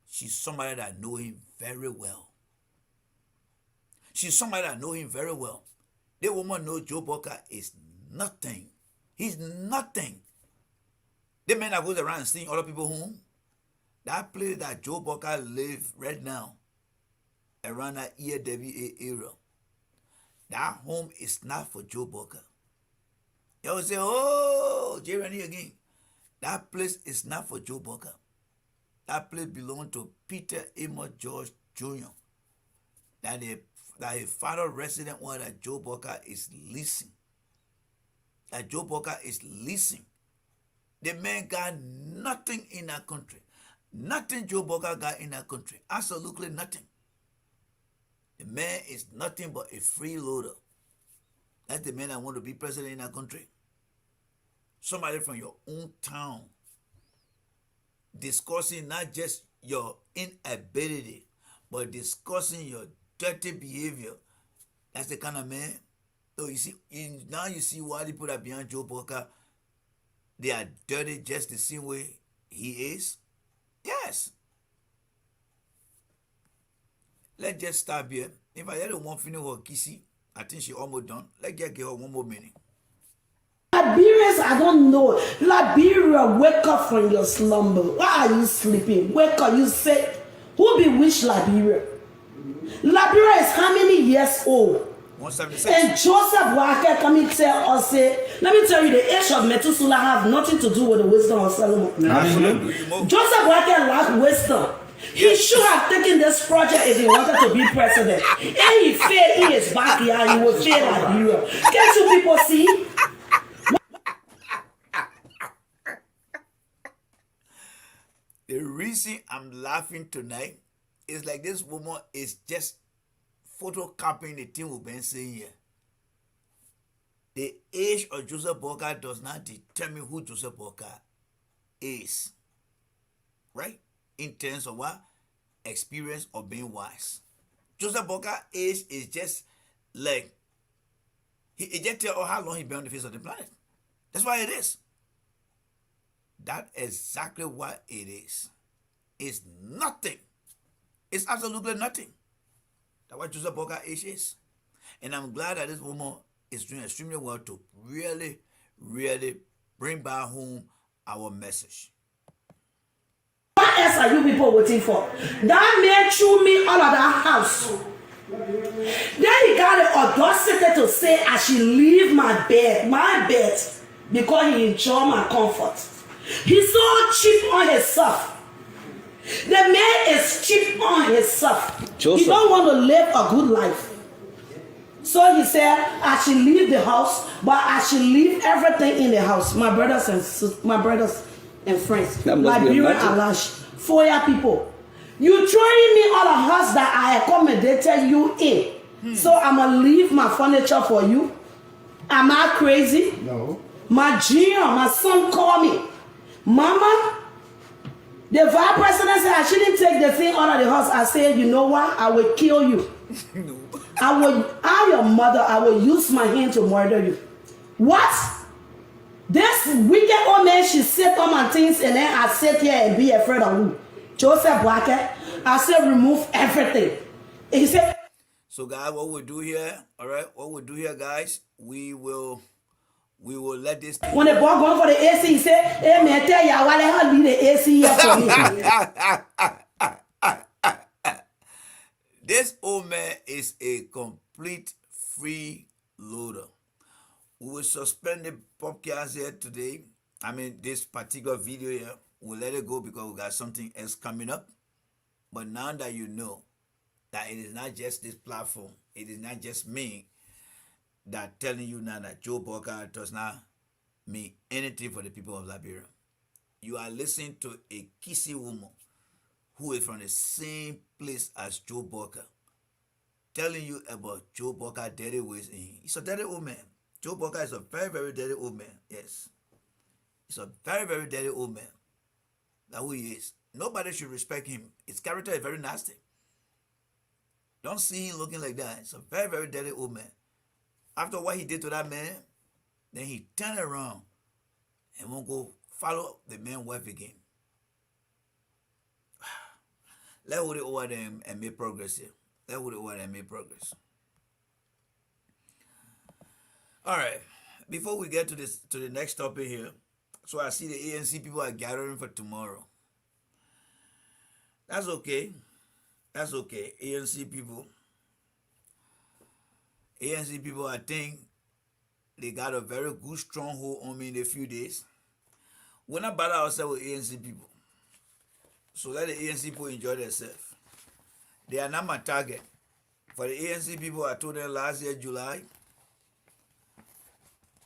She's somebody that know him very well. She's somebody that know him very well. The woman knows Joe Boakai is nothing. He's nothing. The man that goes around seeing other people home, that place that Joe Boakai live right now, around that EWA area, that home is not for Joe Boakai. You will say, oh, Jay Rennie again. That place is not for Joe Boakai. That place belongs to Peter Amos George Jr. That the father resident one that Joe Boakai is leasing. That Joe Boakai is leasing. The man got nothing in that country. Nothing Joe Boakai got in that country. Absolutely nothing. The man is nothing but a freeloader. That's the man that want to be president in that country. Somebody from your own town discussing not just your inability, but discussing your dirty behavior. That's the kind of man. So you see, now you see why the people that behind Joe Boakai, they are dirty just the same way he is. Yes. Let's just stop here. If I had a one finish her kissy, I think she almost done. Let's just give her one more minute.
Liberians, I don't know. Liberia, wake up from your slumber. Why are you sleeping? Wake up, you say. Who bewitched Liberia? Liberia is how many years old?
176.
And Joseph Boakai coming tell us, say, let me tell you, the age of Methuselah have nothing to do with the wisdom of Solomon.
Absolutely.
Joseph Boakai lacked wisdom. He should have taken this project if he wanted to be president. And he failed in his backyard, he will fail Liberia. Can't you people see?
The reason I'm laughing tonight is like this woman is just photocopying the thing we've been saying here. The age of Joseph Boakai does not determine who Joseph Boakai is. Right? In terms of what? Experience or being wise. Joseph Boakai age is just like, it just tell how long he been on the face of the planet. That's why it is. That's exactly what it is. It's nothing. It's absolutely nothing. That's what Joseph Boakai age is. And I'm glad that this woman is doing extremely well to really, really bring back home our message.
What else are you people waiting for? That man threw me out of that house. Then he got the audacity to say I should leave my bed, because he enjoy my comfort. He's so cheap on himself. The man is cheap on himself.
Joseph.
He don't want to live a good life. So he said, I should leave the house, but I should leave everything in the house. My brothers and friends, Liberian Alash, Foya people. You throwing me all the house that I accommodated you in. So I'm gonna leave my furniture for you. Am I crazy?
No.
My junior, my son called me. Mama, the vice president said I shouldn't take the thing out of the house. I said, you know what? I will kill you. I'm your mother. I will use my hand to murder you. What? This wicked old man, she sit on my things and then I sit here and be afraid of you. Joseph Boakai, I said remove everything. He said.
So guys, what we'll do here, all right, what we'll do here, guys, we will let this thing.
When the boy going for the AC, he said, hey man, tell ya why the hell be the AC here for me.
This old man is a complete freeloader. We will suspend the podcast here today. I mean, this particular video here, we'll let it go because we got something else coming up. But now that you know that it is not just this platform, it is not just me that telling you now that Joe Boakai does not mean anything for the people of Liberia. You are listening to a kissy woman who is from the same place as Joe Boakai, telling you about Joe Boakai dirty ways. He's a dirty old man. Joe Boakai is a very, very dirty old man. Yes. He's a very, very dirty old man. That's who he is. Nobody should respect him. His character is very nasty. Don't see him looking like that. He's a very, very dirty old man. After what he did to that man, then he turned around and won't go follow the man's wife again. Let's hold it over them and make progress here. Let's hold it over them and make progress. All right. Before we get to the next topic here, so I see the ANC people are gathering for tomorrow. That's okay. That's okay. ANC people, I think they got a very good stronghold on me in a few days. We're not bother ourselves with ANC people. So let the ANC people enjoy themselves. They are not my target. For the ANC people, I told them last year, July,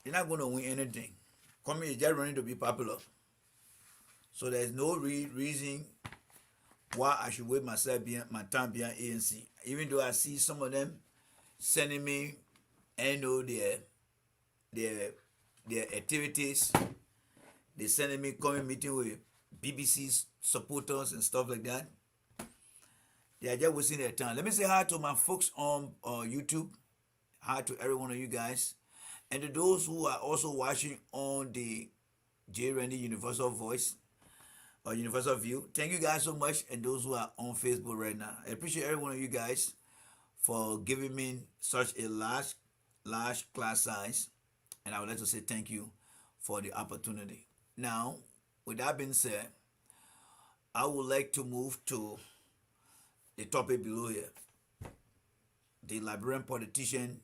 they're not going to win anything. Coming is just running to be popular. So there's no reason why I should waste my time behind ANC. Even though I see some of them sending me, their activities, they sending me coming meeting with BBC's supporters and stuff like that. They are just wasting their time. Let me say hi to my folks on YouTube. Hi to every one of you guys. And to those who are also watching on the J. Randy Universal Voice or Universal View. Thank you guys so much. And those who are on Facebook right now. I appreciate every one of you guys for giving me such a large class size. And I would like to say thank you for the opportunity. Now, with that being said, I would like to move to the topic below here. The Liberian politician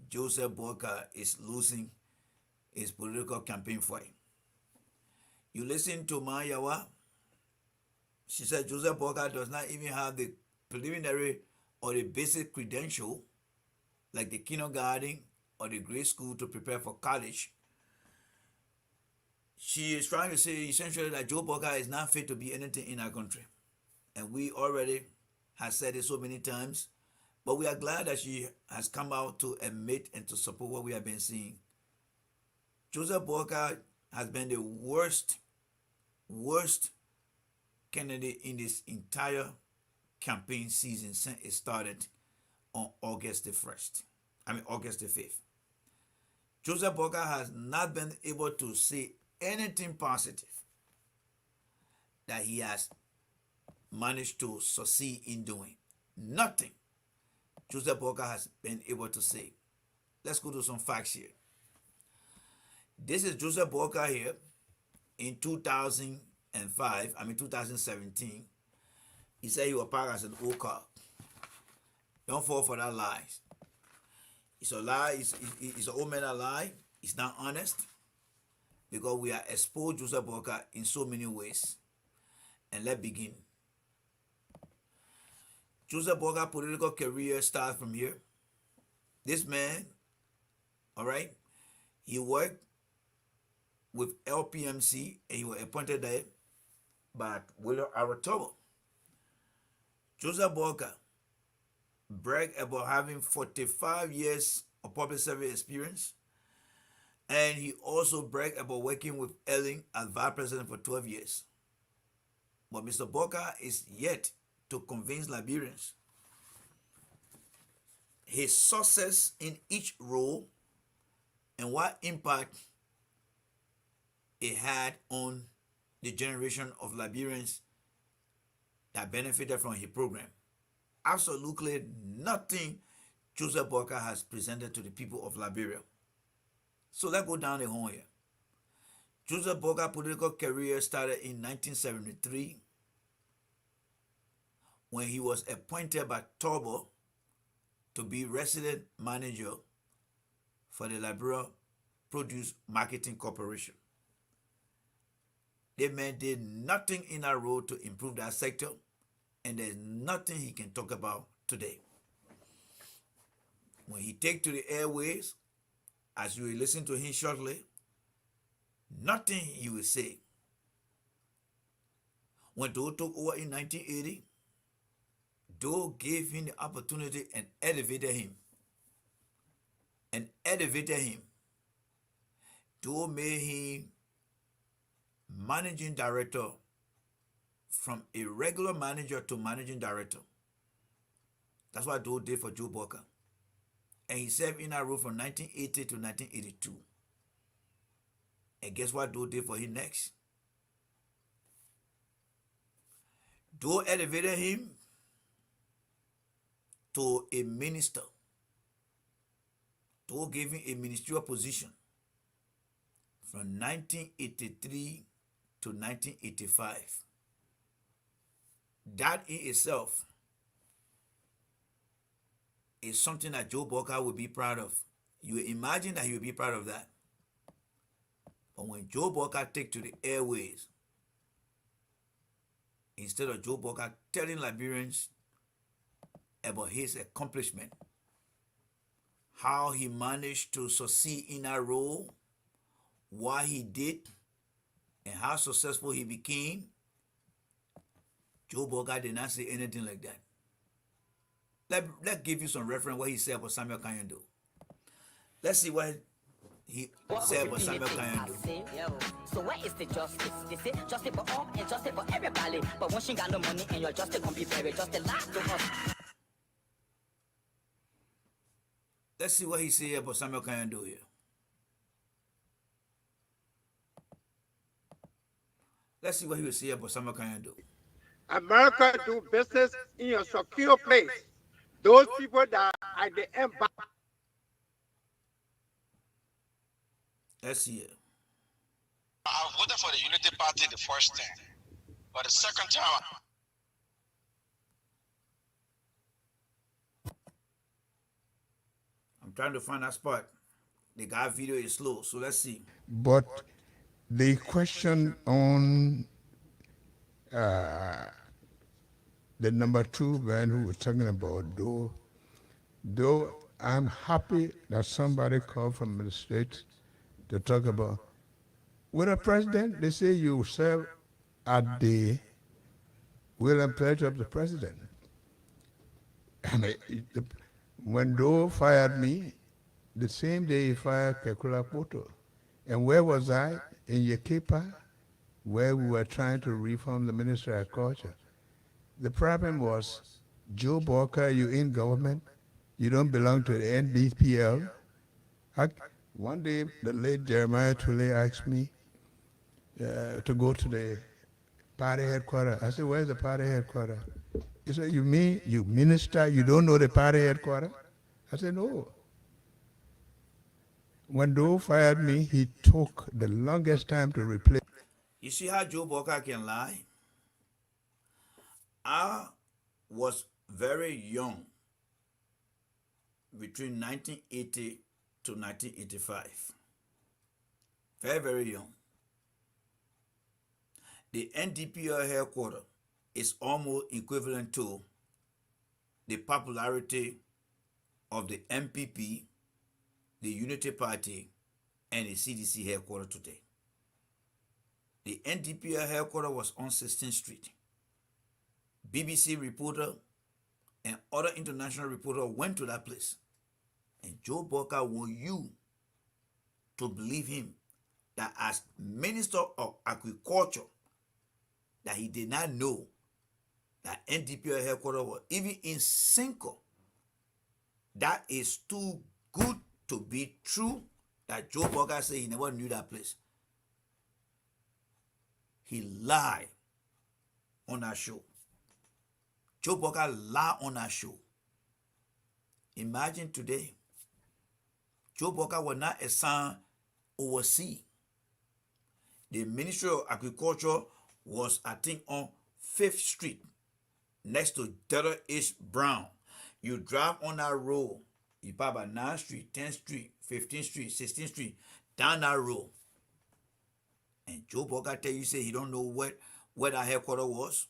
Joseph Boakai is losing his political campaign fight. You listen to Mayawa, she said Joseph Boakai does not even have the preliminary or the basic credential like the kindergarten or the grade school to prepare for college. She is trying to say essentially that Joe Boakai is not fit to be anything in our country. And we already have said it so many times, but we are glad that she has come out to admit and to support what we have been seeing Joseph Boakai has been the worst candidate in this entire campaign season since it started on August the 1st. August the 5th. Joseph Boakai has not been able to say anything positive that he has managed to succeed in doing. Nothing Joseph Boakai has been able to say. Let's go to some facts here. This is Joseph Boakai here in 2017. He said he was parked as an old car. Don't fall for that lie. It's a lie. It's an old man a lie. It's not honest. Because we are exposed Joseph Boakai in so many ways. And let's begin. Joseph Boakai political career starts from here. This man, all right, he worked with LPMC and he was appointed there by William Aratobo. Joseph Boakai bragged about having 45 years of public service experience, and he also bragged about working with Ellen as vice president for 12 years. But Mr. Boakai is yet to convince Liberians his success in each role and what impact it had on the generation of Liberians that benefited from his program. Absolutely nothing Joseph Boakai has presented to the people of Liberia. So let's go down the hole here. Joseph Boakai's political career started in 1973 when he was appointed by Tobo to be resident manager for the Liberia Produce Marketing Corporation. The man did nothing in that role to improve that sector, and there's nothing he can talk about today. When he take to the airways, as you will listen to him shortly, nothing he will say. When Doe took over in 1980, Doe gave him the opportunity and elevated him. Doe made him managing director, from a regular manager to managing director. That's what Doe did for Joe Boakai. And he served in that role from 1980 to 1982. And guess what Doe did for him next? Doe elevated him to a minister. Doe gave him a ministerial position from 1983 to 1985. That in itself is something that Joe Boakai would be proud of. You imagine that he would be proud of that. But when Joe Boakai take to the airways, instead of Joe Boakai telling Liberians about his accomplishment, how he managed to succeed in that role, what he did, and how successful he became, Joe Boakai did not say anything like that. Let's give you some reference what he said about Samuel Kanyando. Let's see what he said about Samuel Kanyando.
So where is the justice? They say justice for all and justice for everybody. But once you got no money and your justice can be very just a lot to us.
Let's see what he said about Samuel Kanyando here. Let's see what he will say about Samuel Kanyando.
America do business in a secure place. Those people that are at the empire.
Let's see it.
I voted for the Unity Party the first time, but the second time.
I'm trying to find that spot. The guy video is slow, so let's see.
But the question on the number two man who was talking about though I'm happy that somebody called from the States to talk about, with a president, they say you serve at the will and pleasure of the president. And when Doe fired me, the same day he fired Kekula Poto. And where was I? In Yakipa, where we were trying to reform the Ministry of Culture. The problem was, Joe Boakai, you in government, you don't belong to the NDPL. One day, the late Jeremiah Tule asked me to go to the party headquarters. I said, where's the party headquarters? He said, you mean you minister, you don't know the party headquarters? I said, no. When Doe fired me, he took the longest time to replace.
You see how Joe Boakai can lie? I was very young between 1980 to 1985. Very, very young. The NDPL headquarters is almost equivalent to the popularity of the MPP, the Unity Party, and the CDC headquarters today. The NDPL headquarters was on 16th Street. BBC reporter and other international reporters went to that place. And Joe Boakai want you to believe him that as Minister of Agriculture, that he did not know that NDPL headquarters was even in Cinco. That is too good to be true that Joe Boakai said he never knew that place. He lied on that show. Joe Boakai lied on that show. Imagine today, Joe Boakai was not assigned overseas. The Ministry of Agriculture was, I think, on 5th Street, next to Delta H. Brown. You drive on that road, you pass by 9th Street, 10th Street, 15th Street, 16th Street, down that road. And Joe Boakai tell you, say he don't know where that headquarters was.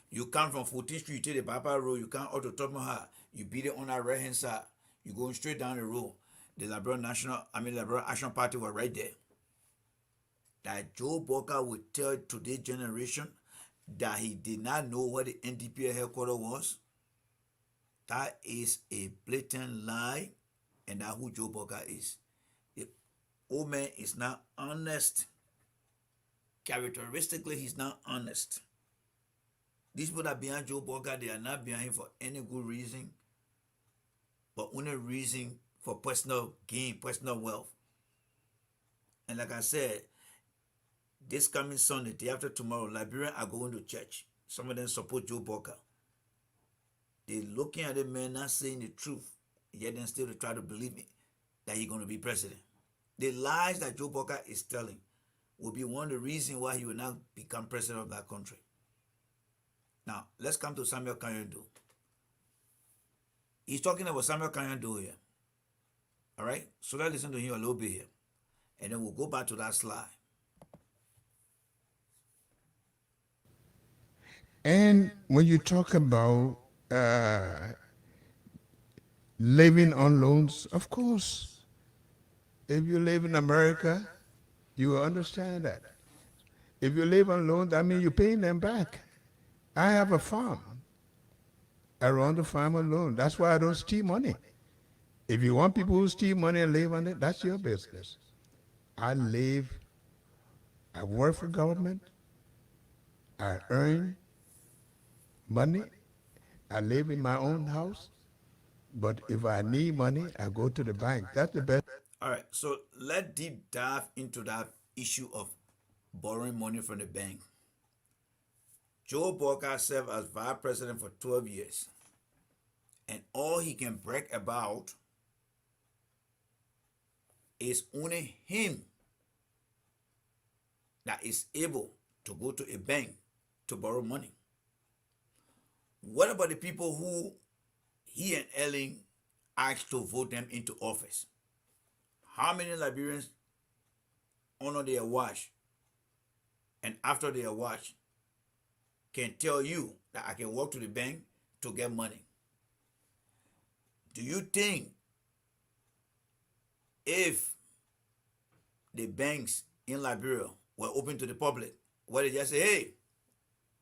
You come from 14th Street, you take the bypass road, you come out to Tottenham, you beat it on that right hand side, you going straight down the road. The Liberian Liberian Action Party was right there. That Joe Boakai would tell today's generation that he did not know where the NDPL headquarters was. That is a blatant lie, and that's who Joe Boakai is. The old man is not honest. Characteristically, he's not honest. These people that are behind Joe Boakai, they are not behind him for any good reason, but only reason for personal gain, personal wealth. And like I said, this coming Sunday, day after tomorrow, Liberians are going to church. Some of them support Joe Boakai. They're looking at the man not saying the truth, yet then still to try to believe me that he's going to be president. The lies that Joe Boakai is telling will be one of the reasons why he will not become president of that country. Now, let's come to Samuel Kanyando. He's talking about Samuel Kanyando here. All right? So let's listen to him a little bit here. And then we'll go back to that slide.
And when you talk about living on loans, of course, if you live in America, you will understand that. If you live on loans, that means you're paying them back. I have a farm. I run the farm alone. That's why I don't steal money. If you want people who steal money and live on it, that's your business. I work for government. I earn money. I live in my own house. But if I need money, I go to the bank. That's the best.
All right, so let's deep dive into that issue of borrowing money from the bank. Joe Boakai served as vice president for 12 years. And all he can brag about is only him that is able to go to a bank to borrow money. What about the people who he and Ellen asked to vote them into office? How many Liberians honor their watch and after their watch can tell you that I can walk to the bank to get money? Do you think if the banks in Liberia were open to the public, where they just say, hey,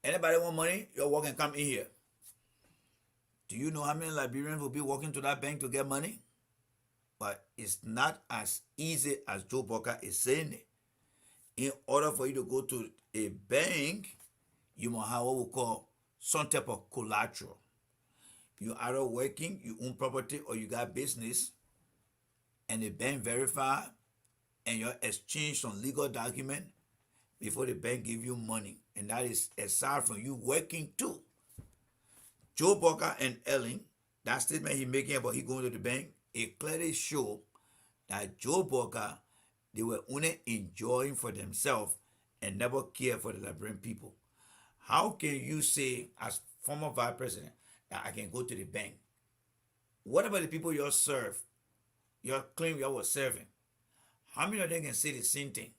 anybody want money, you're walking, come in here. Do you know how many Liberians will be walking to that bank to get money? But it's not as easy as Joe Boakai is saying it. In order for you to go to a bank, you must have what we call some type of collateral. You either working, you own property, or you got business, and the bank verify, and you exchange some legal document before the bank give you money. And that is aside from you working too. Joe Boakai and Ellen, that statement he making about he going to the bank, it clearly show that Joe Boakai, they were only enjoying for themselves and never care for the Liberian people. How can you say, as former vice president, that I can go to the bank? What about the people you serve? You claim you were serving. How many of them can say the same thing?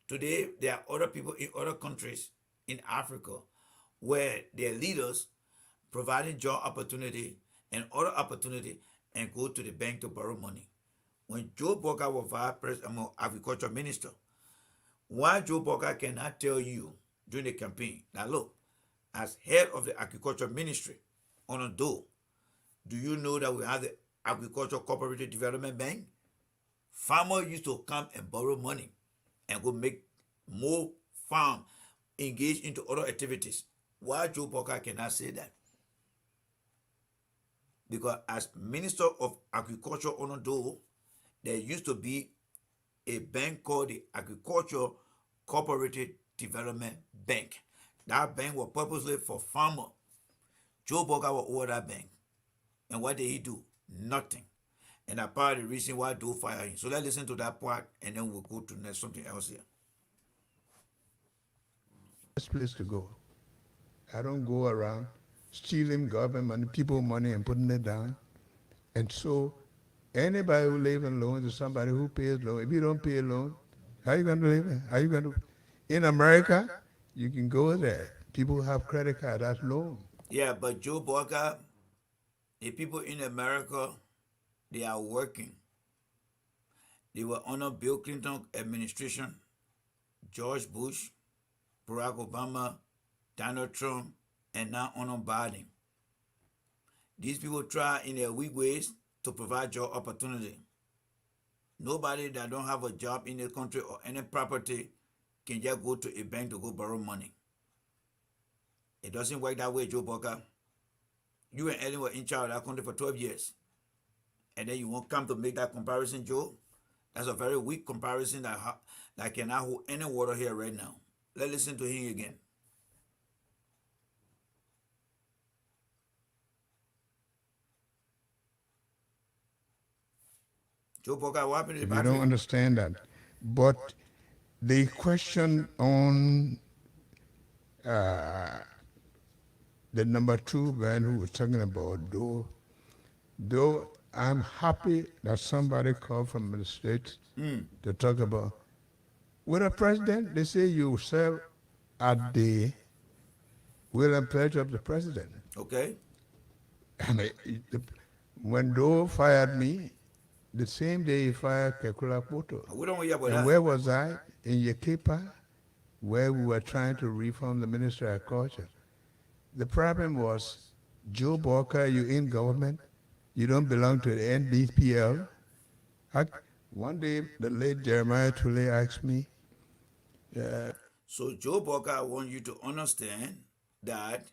Today, there are other people in other countries in Africa where their leaders providing job opportunity and other opportunity and go to the bank to borrow money. When Joe Boakai was vice president, agriculture minister, why Joe Boakai cannot tell you during the campaign that look, as head of the agriculture ministry on a door, do you know that we have the agriculture cooperative development bank? Farmers used to come and borrow money and go make more farm, engage into other activities. Why Joe Boakai cannot say that? Because as Minister of Agriculture on a door, there used to be a bank called the Agriculture Cooperative Development Bank. That bank was purposely for farmers. Joe Boakai was over that bank. And what did he do? Nothing. And that's part of the reason why do fire him. So let's listen to that part and then we'll go to next something else here.
Best place to go. I don't go around stealing government money, people money and putting it down. And so anybody who lives on loans is somebody who pays loan. If you don't pay a loan, how are you going to live? How you going to? In America, you can go there. People have credit card, that's loan.
Yeah, but Joe Boakai, the people in America, they are working. They were under Bill Clinton administration, George Bush, Barack Obama, Donald Trump, and now under Biden. These people try in their weak ways to provide job opportunity. Nobody that don't have a job in the country or any property can just go to a bank to go borrow money. It doesn't work that way, Joe Boakai. You and Ellen were in charge of that country for 12 years. And then you won't come to make that comparison, Joe? That's a very weak comparison that cannot hold any water here right now. Let's listen to him again. Joe Boakai, what happened to the
If
battery?
you don't understand that. But the question on the number 2 man who was talking about, though I'm happy that somebody called from the States to talk about, with a president, they say you serve at the will and pleasure of the president.
Okay.
And when Doe fired me, the same day he fired Kekula Poto.
We don't hear about
And
that.
where was I? In Yekepa, where we were trying to reform the Ministry of Agriculture. The problem was, Joe Boakai, you in government, you don't belong to the NDPL. One day, the late Jeremiah Tule asked me,
So Joe Boakai, I want you to understand that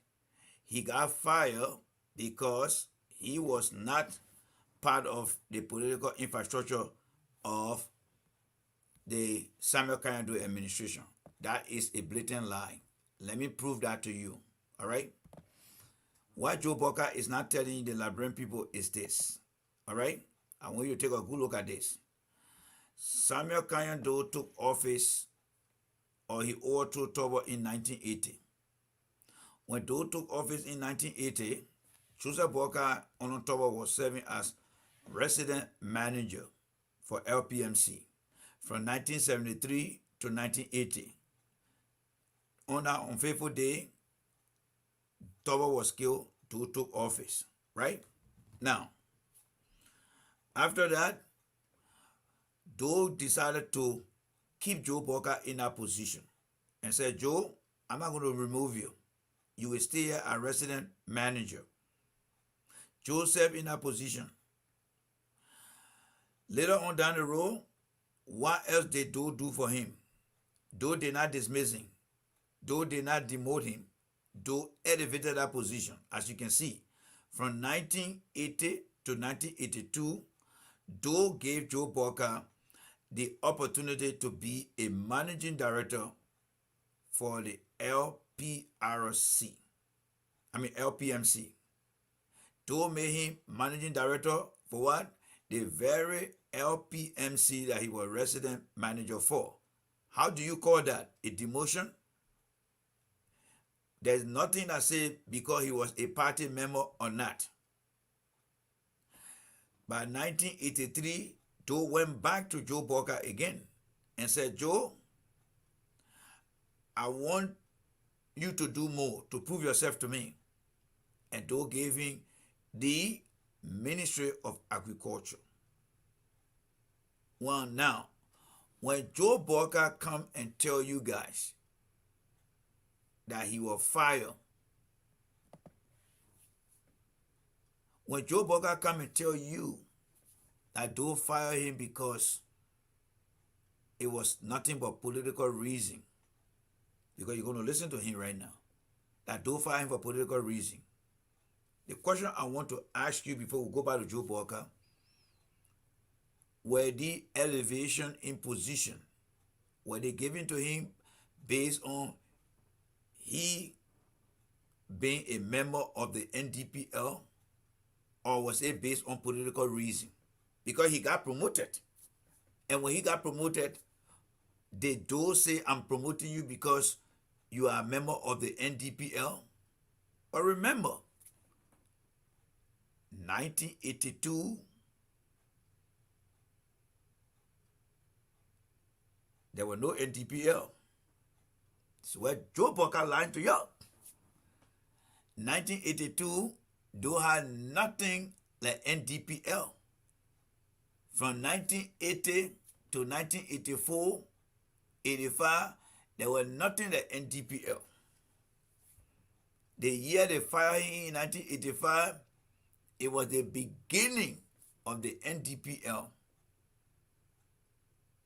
he got fired because he was not part of the political infrastructure of the Samuel Kanyadu administration. That is a blatant lie. Let me prove that to you. All right? What Joe Boakai is not telling the Liberian people is this. All right? I want you to take a good look at this. Samuel Kanyadu took office, or he overthrew Tobo in 1980. When Doe took office in 1980, Joseph Boakai on Tobo was serving as resident manager for LPMC from 1973 to 1980. On that unfaithful day, Tobo was killed, Doe took office, right? Now, after that, Doe decided to keep Joe Boakai in that position and said, Joe, I'm not going to remove you. You will stay here as resident manager. Joe served in that position. Later on down the road, what else did Doe do for him? Doe did not dismiss him. Doe did not demote him. Doe elevated that position. As you can see, from 1980 to 1982, Doe gave Joe Boakai the opportunity to be a managing director for the LPMC. Doe made him managing director for what? The very LPMC that he was resident manager for. How do you call that? A demotion? There's nothing that says because he was a party member or not. By 1983, Doe went back to Joe Boakai again and said, Joe, I want you to do more to prove yourself to me. And Doe gave him the Ministry of Agriculture. Well, now, when Joe Boakai come and tell you guys that he will fire, when Joe Boakai come and tell you that Doe fire him because it was nothing but political reason, because you're going to listen to him right now, that Doe fire him for political reason. The question I want to ask you before we go back to Joe Boakai, were the elevation in position, were they given to him based on he being a member of the NDPL, or was it based on political reason? Because he got promoted. And when he got promoted, did Doe say, I'm promoting you because you are a member of the NDPL? But remember, 1982, there were no NDPL. That's where Joe Boakai lying to you. 1982, Doe had nothing like NDPL. From 1980 to 1984, 85, there was nothing like NDPL. The year they fired him in 1985, it was the beginning of the NDPL.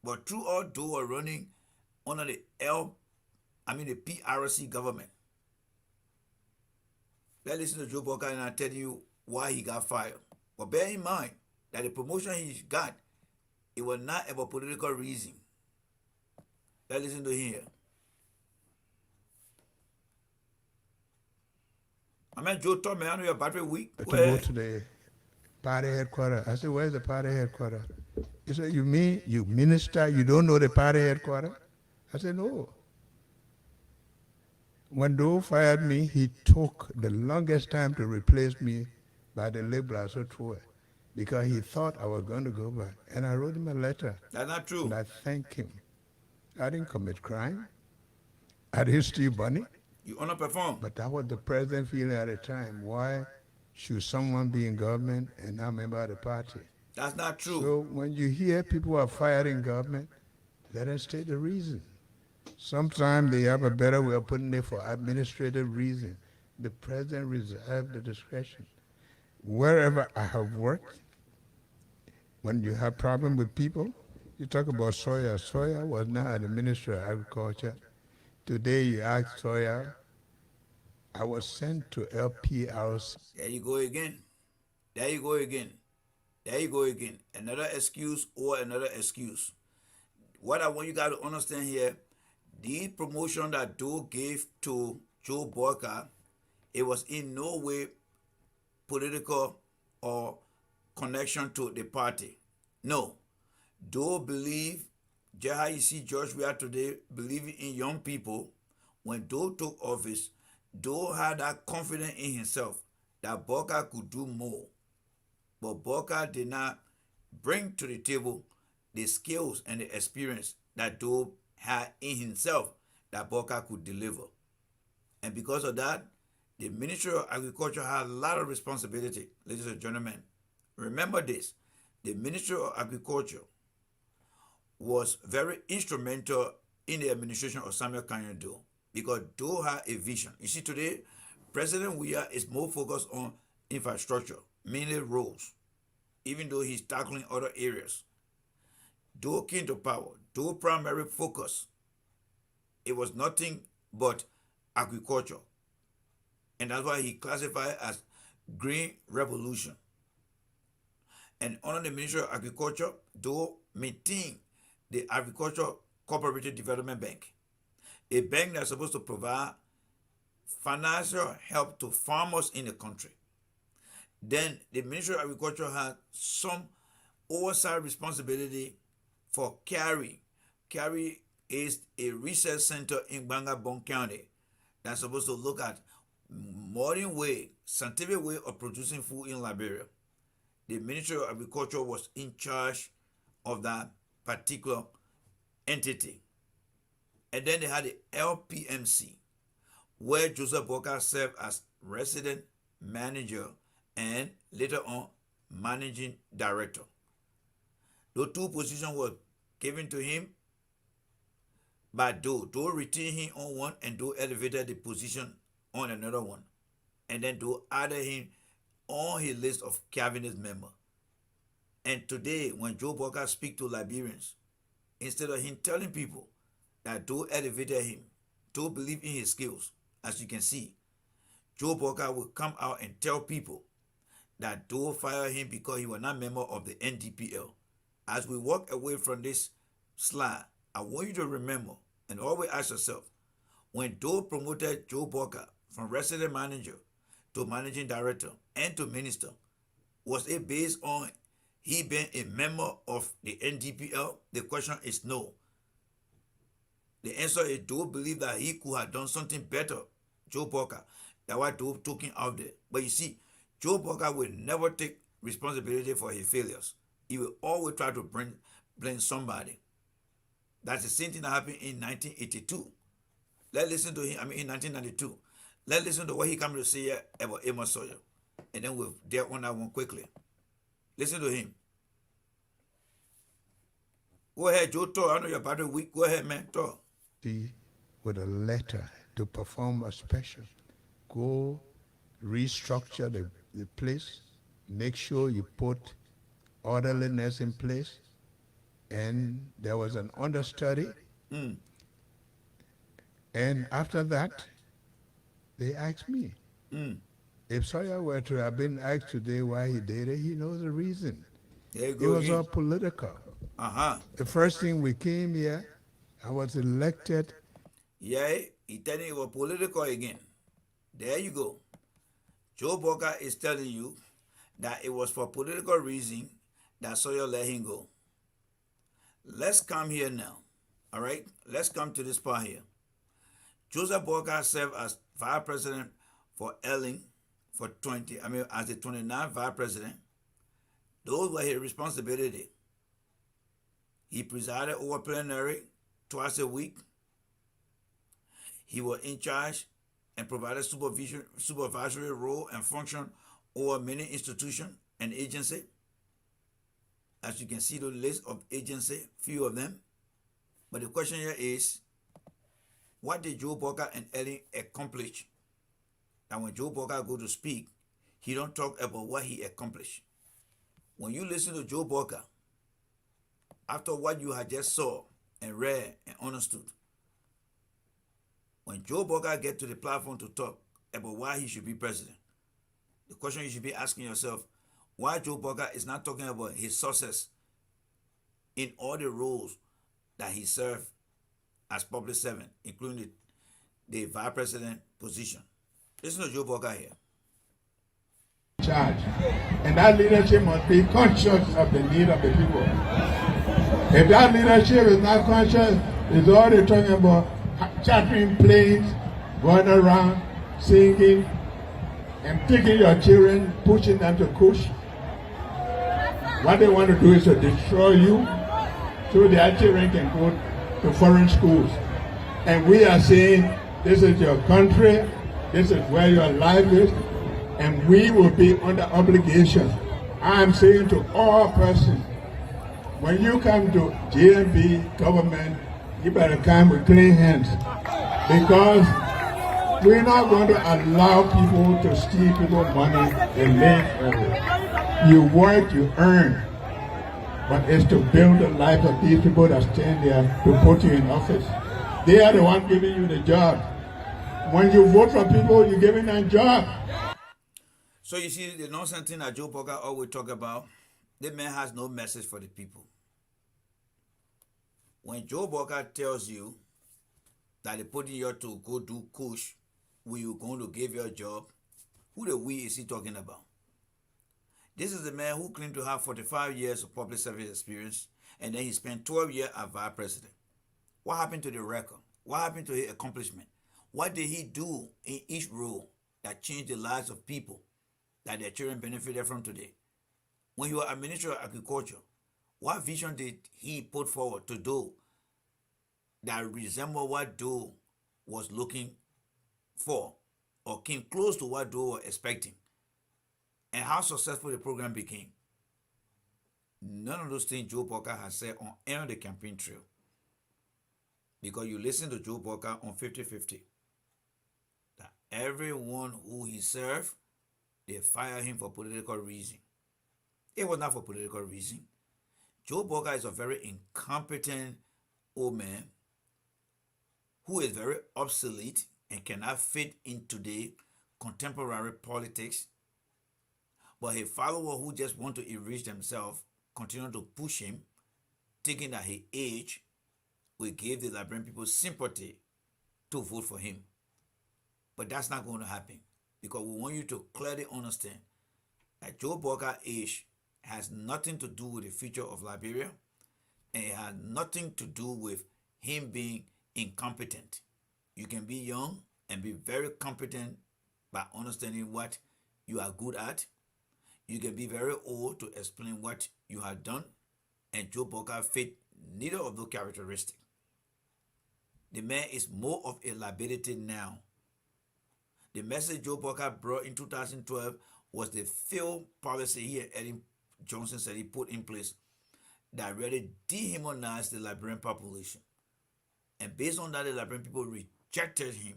But throughout, Doe were running under the PRC government. Let's listen to Joe Boakai and I'll tell you why he got fired. But bear in mind that the promotion he got, it was not about political reason. Let's listen to him here. I mean, Joe told me, I know your battery weak.
To go to the party headquarters. I said, where's the party headquarters? He said, you mean you minister, you don't know the party headquarters? I said, no. When Doe fired me, he took the longest time to replace me by the liberals, because he thought I was going to go back. And I wrote him a letter.
That's not true.
And I thanked him. I didn't commit crime. I didn't steal money.
You underperformed.
But that was the president feeling at the time. Why should someone be in government and not a member of the party?
That's not true.
So when you hear people are fired in government, let us state the reason. Sometimes they have a better way of putting it for administrative reason. The president reserves the discretion. Wherever I have worked, when you have problem with people, you talk about Sawyer. Sawyer was not the Minister of Agriculture. Today you ask Sawyer, I was sent to LPRC.
There you go again. There you go again. There you go again. Another excuse or another excuse. What I want you guys to understand here, the promotion that Doe gave to Joe Boakai, it was in no way political or connection to the party. No. Doe believed, just how you see George we are today, believing in young people. When Doe took office, Doe had that confidence in himself that Boakai could do more. But Boakai did not bring to the table the skills and the experience that Doe had in himself that Boakai could deliver. And because of that, the Ministry of Agriculture had a lot of responsibility, ladies and gentlemen. Remember this, the Ministry of Agriculture was very instrumental in the administration of Samuel Kanyon Doe, because Doe had a vision. You see, today, President Weah is more focused on infrastructure, mainly roads, even though he's tackling other areas. Though came to power, though primary focus, it was nothing but agriculture. And that's why he classified as Green Revolution. And under the Ministry of Agriculture, though maintain the Agriculture Cooperative Development Bank, a bank that's supposed to provide financial help to farmers in the country. Then the Ministry of Agriculture had some oversight responsibility for Cary. Cary is a research center in Bangabong County that's supposed to look at modern way, scientific way of producing food in Liberia. The Ministry of Agriculture was in charge of that particular entity. And then they had the LPMC, where Joseph Boakai served as resident manager and later on managing director. Those two positions were given to him by Doe. Doe retained him on one and Doe elevated the position on another one. And then Doe added him on his list of cabinet members. And today, when Joe Boakai speaks to Liberians, instead of him telling people that Doe elevated him, Doe believe in his skills, as you can see, Joe Boakai will come out and tell people that Doe fired him because he was not a member of the NDPL. As we walk away from this slide, I want you to remember and always ask yourself, when Doe promoted Joe Boakai from resident manager to managing director and to minister, was it based on he being a member of the NDPL? The question is no. The answer is Doe believed that he could have done something better, Joe Boakai. That's why Doe took him out there. But you see, Joe Boakai will never take responsibility for his failures. He will always try to blame somebody. That's the same thing that happened in 1982. Let's listen to him, in 1992. Let's listen to what he comes to say here about Amos Sawyer. And then we'll deal on that one quickly. Listen to him. Go ahead, Joe, talk. I know you're about a week. Go ahead, man, talk.
With a letter to perform a special. Go restructure the place. Make sure you put orderliness in place. And there was an understudy. And after that, they asked me. If Sawyer were to have been asked today why he did it, he knows the reason. It was all political. The first thing we came here, I was elected.
Yeah, he telling you it was political again. There you go. Joe Boakai is telling you that it was for political reason that Sawyer let him go. Let's come here now. All right? Let's come to this part here. Joseph Boakai served as vice president for Elling for as the 29th vice president. Those were his responsibility. He presided over plenary twice a week. He was in charge and provided supervisory role and function over many institutions and agencies. As you can see the list of agencies, few of them. But the question here is, what did Joe Boakai and Elling accomplish? And when Joe Boakai go to speak, he don't talk about what he accomplished. When you listen to Joe Boakai, after what you had just saw and read and understood, when Joe Boakai get to the platform to talk about why he should be president, the question you should be asking yourself, why Joe Boakai is not talking about his success in all the roles that he served as public servant, including the vice president position. Listen to Joe Boakai here.
Charge. And that leadership must be conscious of the need of the people. If that leadership is not conscious, it's already talking about chartering planes, going around, singing, and taking your children, pushing them to kush. What they want to do is to destroy you so their children can go to foreign schools. And we are saying, this is your country, this is where your life is, and we will be under obligation. I am saying to all persons, when you come to GMB government, you better come with clean hands, because we're not going to allow people to steal people's money and live. You work, you earn. but it's to build the lives of these people that stand there to put you in office. They are the ones giving you the job. When you vote for people, you're giving them a job.
So you see, the nonsense thing that Joe Boakai always talk about, the man has no message for the people. When Joe Boakai tells you that they put you to go do kush, when you're going to give your job, who the we is he talking about? This is the man who claimed to have 45 years of public service experience, and then he spent 12 years as vice president. What happened to the record? What happened to his accomplishment? What did he do in each role that changed the lives of people that their children benefited from today? When he was a Minister of Agriculture, what vision did he put forward to do that resembled what Doe was looking for or came close to what Doe was expecting? And how successful the program became? None of those things Joe Boakai has said on any of the campaign trail. Because you listen to Joe Boakai on 50-50. That everyone who he served, they fire him for political reason. It was not for political reason. Joe Boakai is a very incompetent old man who is very obsolete and cannot fit in today contemporary politics. But his followers who just want to enrich themselves continue to push him, thinking that his age will give the Liberian people sympathy to vote for him. But that's not going to happen, because we want you to clearly understand that Joe Boakai's age has nothing to do with the future of Liberia, and it has nothing to do with him being incompetent. You can be young and be very competent by understanding what you are good at. You can be very old to explain what you have done, and Joe Boakai fit neither of those characteristics. The man is more of a liability now. The message Joe Boakai brought in 2012 was the failed policy he and Eddie Johnson said he put in place that really dehumanized the Liberian population. And based on that, the Liberian people rejected him.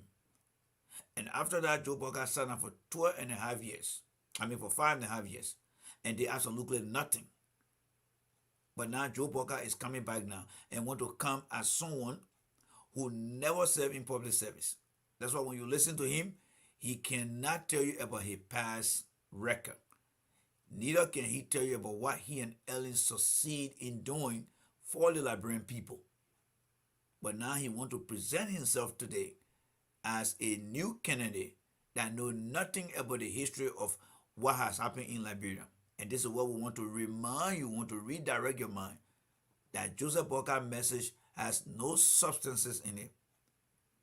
And after that, Joe Boakai sat down for 12.5 years. For 5.5 years. And did absolutely nothing. But now Joe Boakai is coming back now and want to come as someone who never served in public service. That's why when you listen to him, he cannot tell you about his past record. Neither can he tell you about what he and Ellen succeed in doing for the Liberian people. But now he wants to present himself today as a new candidate that knows nothing about the history of what has happened in Liberia. And this is what we want to remind you, want to redirect your mind, that Joseph Boakai's message has no substances in it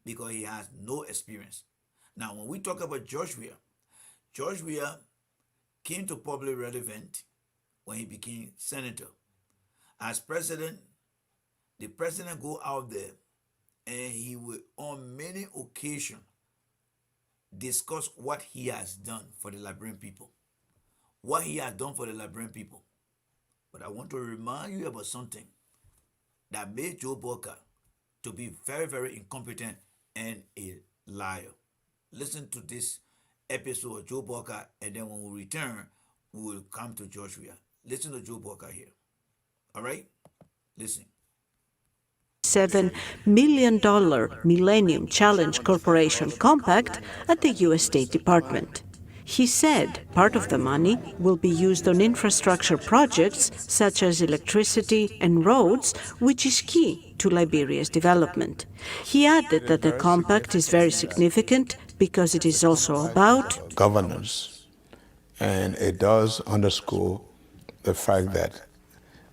because he has no experience. Now, when we talk about George Weah came to public relevance when he became senator. As president, the president go out there and he will on many occasions discuss what he has done for the Liberian people. What he has done for the Liberian people. But I want to remind you about something that made Joe Boakai to be very, very incompetent and a liar. Listen to this episode of Joe Boakai, and then when we return, we will come to George Weah. Listen to Joe Boakai here. All right? Listen.
$7 million Millennium Challenge Corporation compact at the U.S. State Department. He said part of the money will be used on infrastructure projects such as electricity and roads, which is key to Liberia's development. He added that the compact is very significant because it is also about
governance, and it does underscore the fact that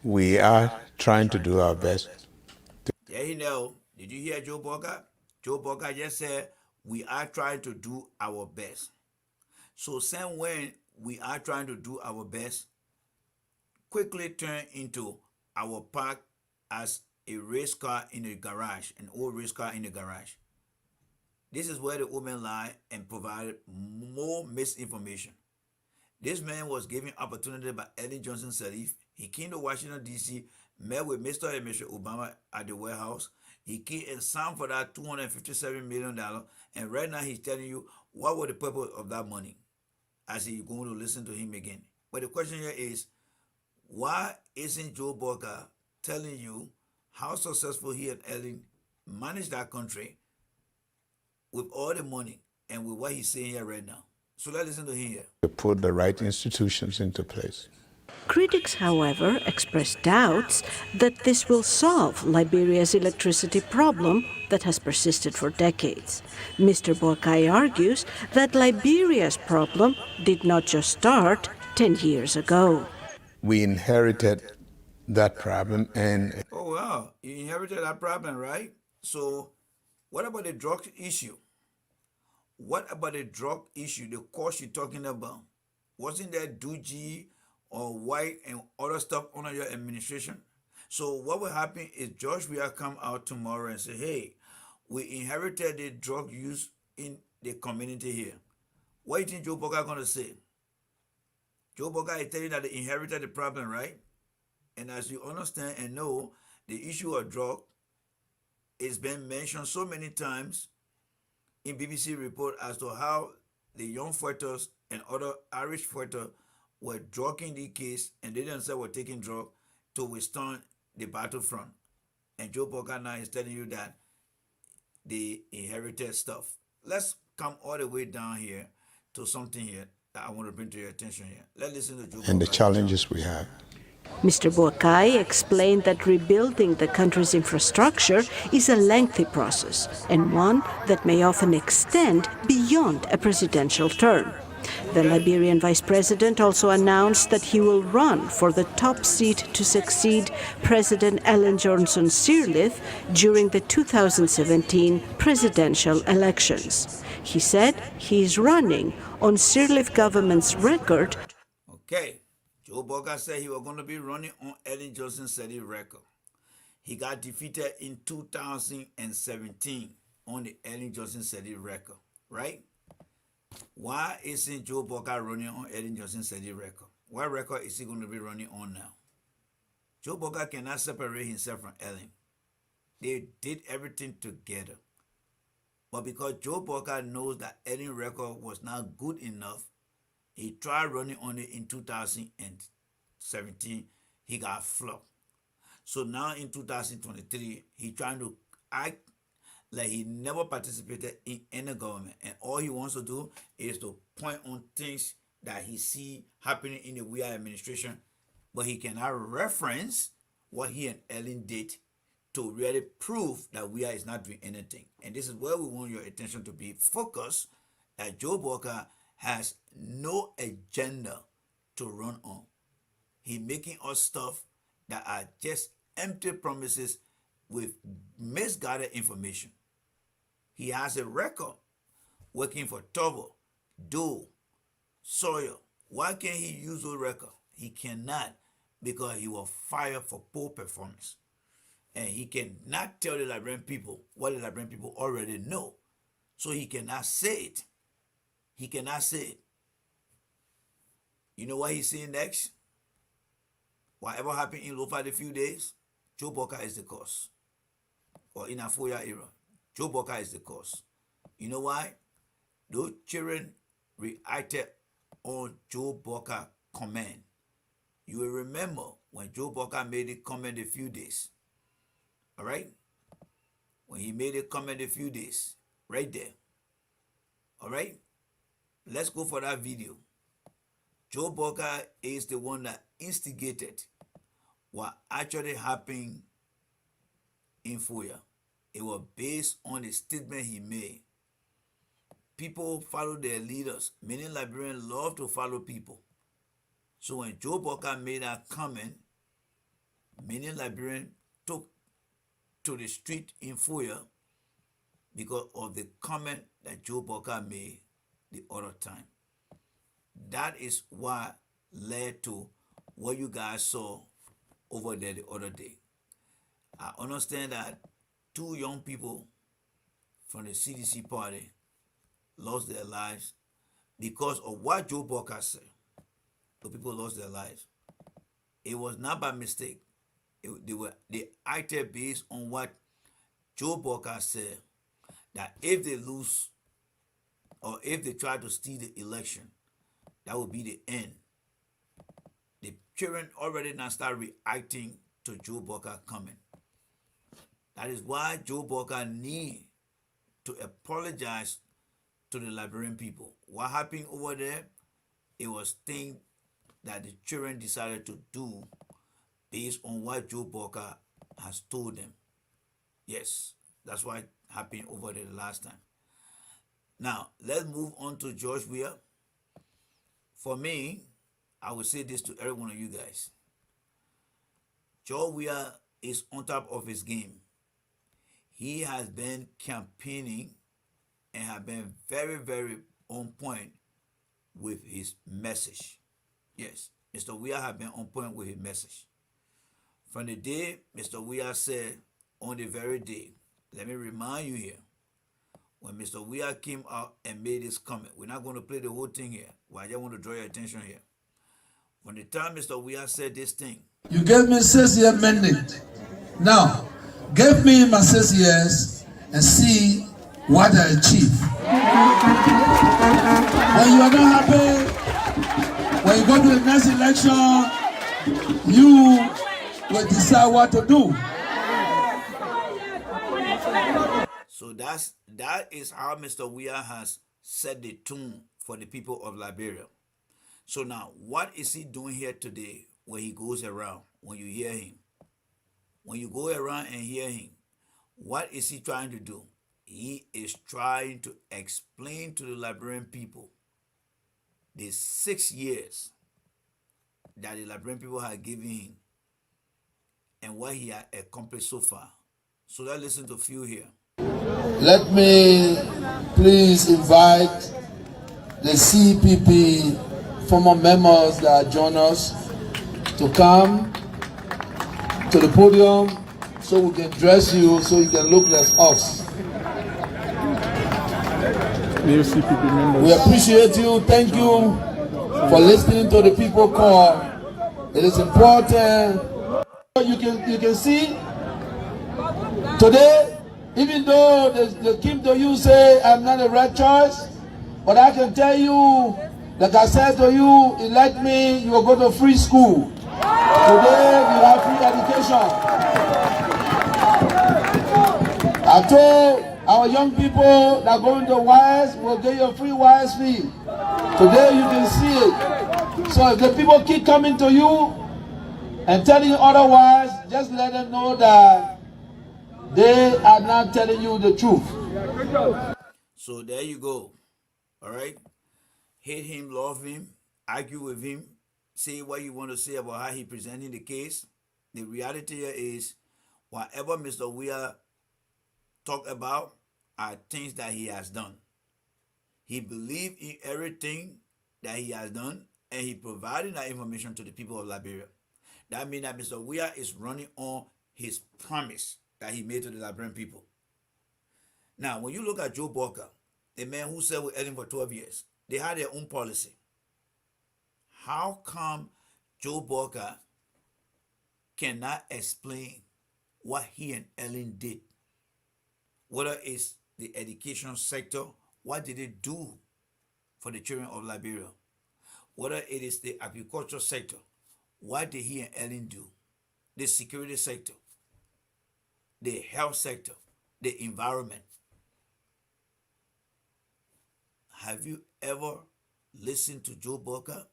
we are trying to do our best.
Yeah, you know, did you hear Joe Boakai? Joe Boakai just said, we are trying to do our best. So same when we are trying to do our best, quickly turn into our park as a race car in a garage, an old race car in the garage. This is where the woman lied and provided more misinformation. This man was given opportunity by Ellen Johnson Sirleaf. He came to Washington, D.C., met with Mr. and Mr. Obama at the White House. He came and signed for that $257 million. And right now he's telling you what was the purpose of that money as you're going to listen to him again. But the question here is, Why isn't Joe Boakai telling you how successful he and Ellen managed that country with all the money and with what he's saying here right now? So let's listen to him here.
To put the right institutions into place.
Critics, however, express doubts that this will solve Liberia's electricity problem that has persisted for decades. Mr. Boakai argues that Liberia's problem did not just start 10 years ago.
We inherited that problem and...
Oh, wow. You inherited that problem, right? So what about the drug issue? What about the drug issue, the course you're talking about? Wasn't there Doogie or White and other stuff under your administration? So what will happen is George will come out tomorrow and say, hey, we inherited the drug use in the community here. What do you think Joe Boakai going to say? Joe Boakai is telling you that they inherited the problem, right? And as you understand and know, the issue of drug is been mentioned so many times in BBC report as to how the young fighters and other Irish fighters were drugging the case and they themselves were taking drugs to withstand the battlefront. And Joe Boakai now is telling you that they inherited stuff. Let's come all the way down here to something here that I want to bring to your attention here. Let's listen to Joe
and the
Boakai.
challenges we have.
Mr. Boakai explained that rebuilding the country's infrastructure is a lengthy process and one that may often extend beyond a presidential term. The Liberian vice president also announced that he will run for the top seat to succeed President Ellen Johnson Sirleaf during the 2017 presidential elections. He said he is running on Sirleaf government's record.
Okay. Joe Boakai said he was going to be running on Ellen Johnson Sirleaf record. He got defeated in 2017 on the Ellen Johnson Sirleaf record, right? Why isn't Joe Boakai running on Ellen Johnson Sirleaf record? What record is he going to be running on now? Joe Boakai cannot separate himself from Ellen. They did everything together. But because Joe Boakai knows that Ellen record was not good enough, he tried running on it in 2017. He got flopped. So now in 2023, he's trying to act like he never participated in any government. And all he wants to do is to point on things that he see happening in the WIA administration. But he cannot reference what he and Ellen did to really prove that WIA is not doing anything. And this is where we want your attention to be focused, that Joe Boakai has no agenda to run on. He making us stuff that are just empty promises with misguided information. He has a record working for Tobo, Doe, Sawyer. Why can't he use those records? He cannot, because he was fired for poor performance. And he cannot tell the Liberian people what the Liberian people already know. So he cannot say it. He cannot say it. You know what he's saying next? Whatever happened in Lofa the few days, Joe Boakai is the cause. Or in a 4-year era, Joe Boakai is the cause. You know why? Those children reacted on Joe Boakai comment. You will remember when Joe Boakai made a comment a few days. All right? When he made a comment a few days, right there. All right? Let's go for that video. Joe Boakai is the one that instigated what actually happened in Foya. It was based on the statement he made. People follow their leaders. Many Liberians love to follow people. So when Joe Boakai made that comment, many Liberians took to the street in Foya because of the comment that Joe Boakai made the other time. That is what led to what you guys saw over there the other day. I understand that 2 young people from the CDC party lost their lives because of what Joe Boakai said. The people lost their lives. It was not by mistake. They acted based on what Joe Boakai said, that if they lose or if they try to steal the election, that will be the end. The children already now start reacting to Joe Boakai coming. That is why Joe Boakai need to apologize to the Liberian people. What happened over there, it was things that the children decided to do based on what Joe Boakai has told them. Yes, that's what happened over there the last time. Now, let's move on to George Weah. For me, I will say this to every one of you guys. George Weah is on top of his game. He has been campaigning and have been very, very on point with his message. Yes, Mr. Weah have been on point with his message. From the day Mr. Weah said, on the very day, let me remind you here, when Mr. Weah came out and made his comment, we're not going to play the whole thing here, but I just want to draw your attention here. When the time Mr. Weah said this thing,
you gave me 6-year mandate. Now, give me my 6 years and see what I achieve. When you are not happy, when you go to the next election, you will decide what to do.
So that is how Mr. Weah has set the tone for the people of Liberia. So now, what is he doing here today when he goes around, when you hear him? When you go around and hear him, what is he trying to do? He is trying to explain to the Liberian people the 6 years that the Liberian people have given him and what he has accomplished so far. So let's listen to a few here.
Let me please invite the CPP former members that join us to come to the podium so we can dress you so you can look like us. We appreciate you. Thank you for listening to the people call. It is important. You can see today, even though they came to you say I'm not a right choice, but I can tell you, like I said to you, elect me, you will go to free school. Today you have free education. I told our young people that go into YS will get you a free YS fee. Today you can see it. So if the people keep coming to you and telling you otherwise, just let them know that they are not telling you the truth.
So there you go. All right? Hate him, love him, argue with him, say what you want to say about how he presenting the case. The reality here is whatever Mr. Weah talk about are things that he has done. He believed in everything that he has done and he provided that information to the people of Liberia. That means that Mr. Weah is running on his promise that he made to the Liberian people. Now, when you look at Joe Boakai, the man who served with Ellen for 12 years, they had their own policy. How come Joe Boakai cannot explain what he and Ellen did? Whether it's the education sector, what did they do for the children of Liberia? Whether it is the agricultural sector, what did he and Ellen do? The security sector, the health sector, the environment. Have you ever listened to Joe Boakai?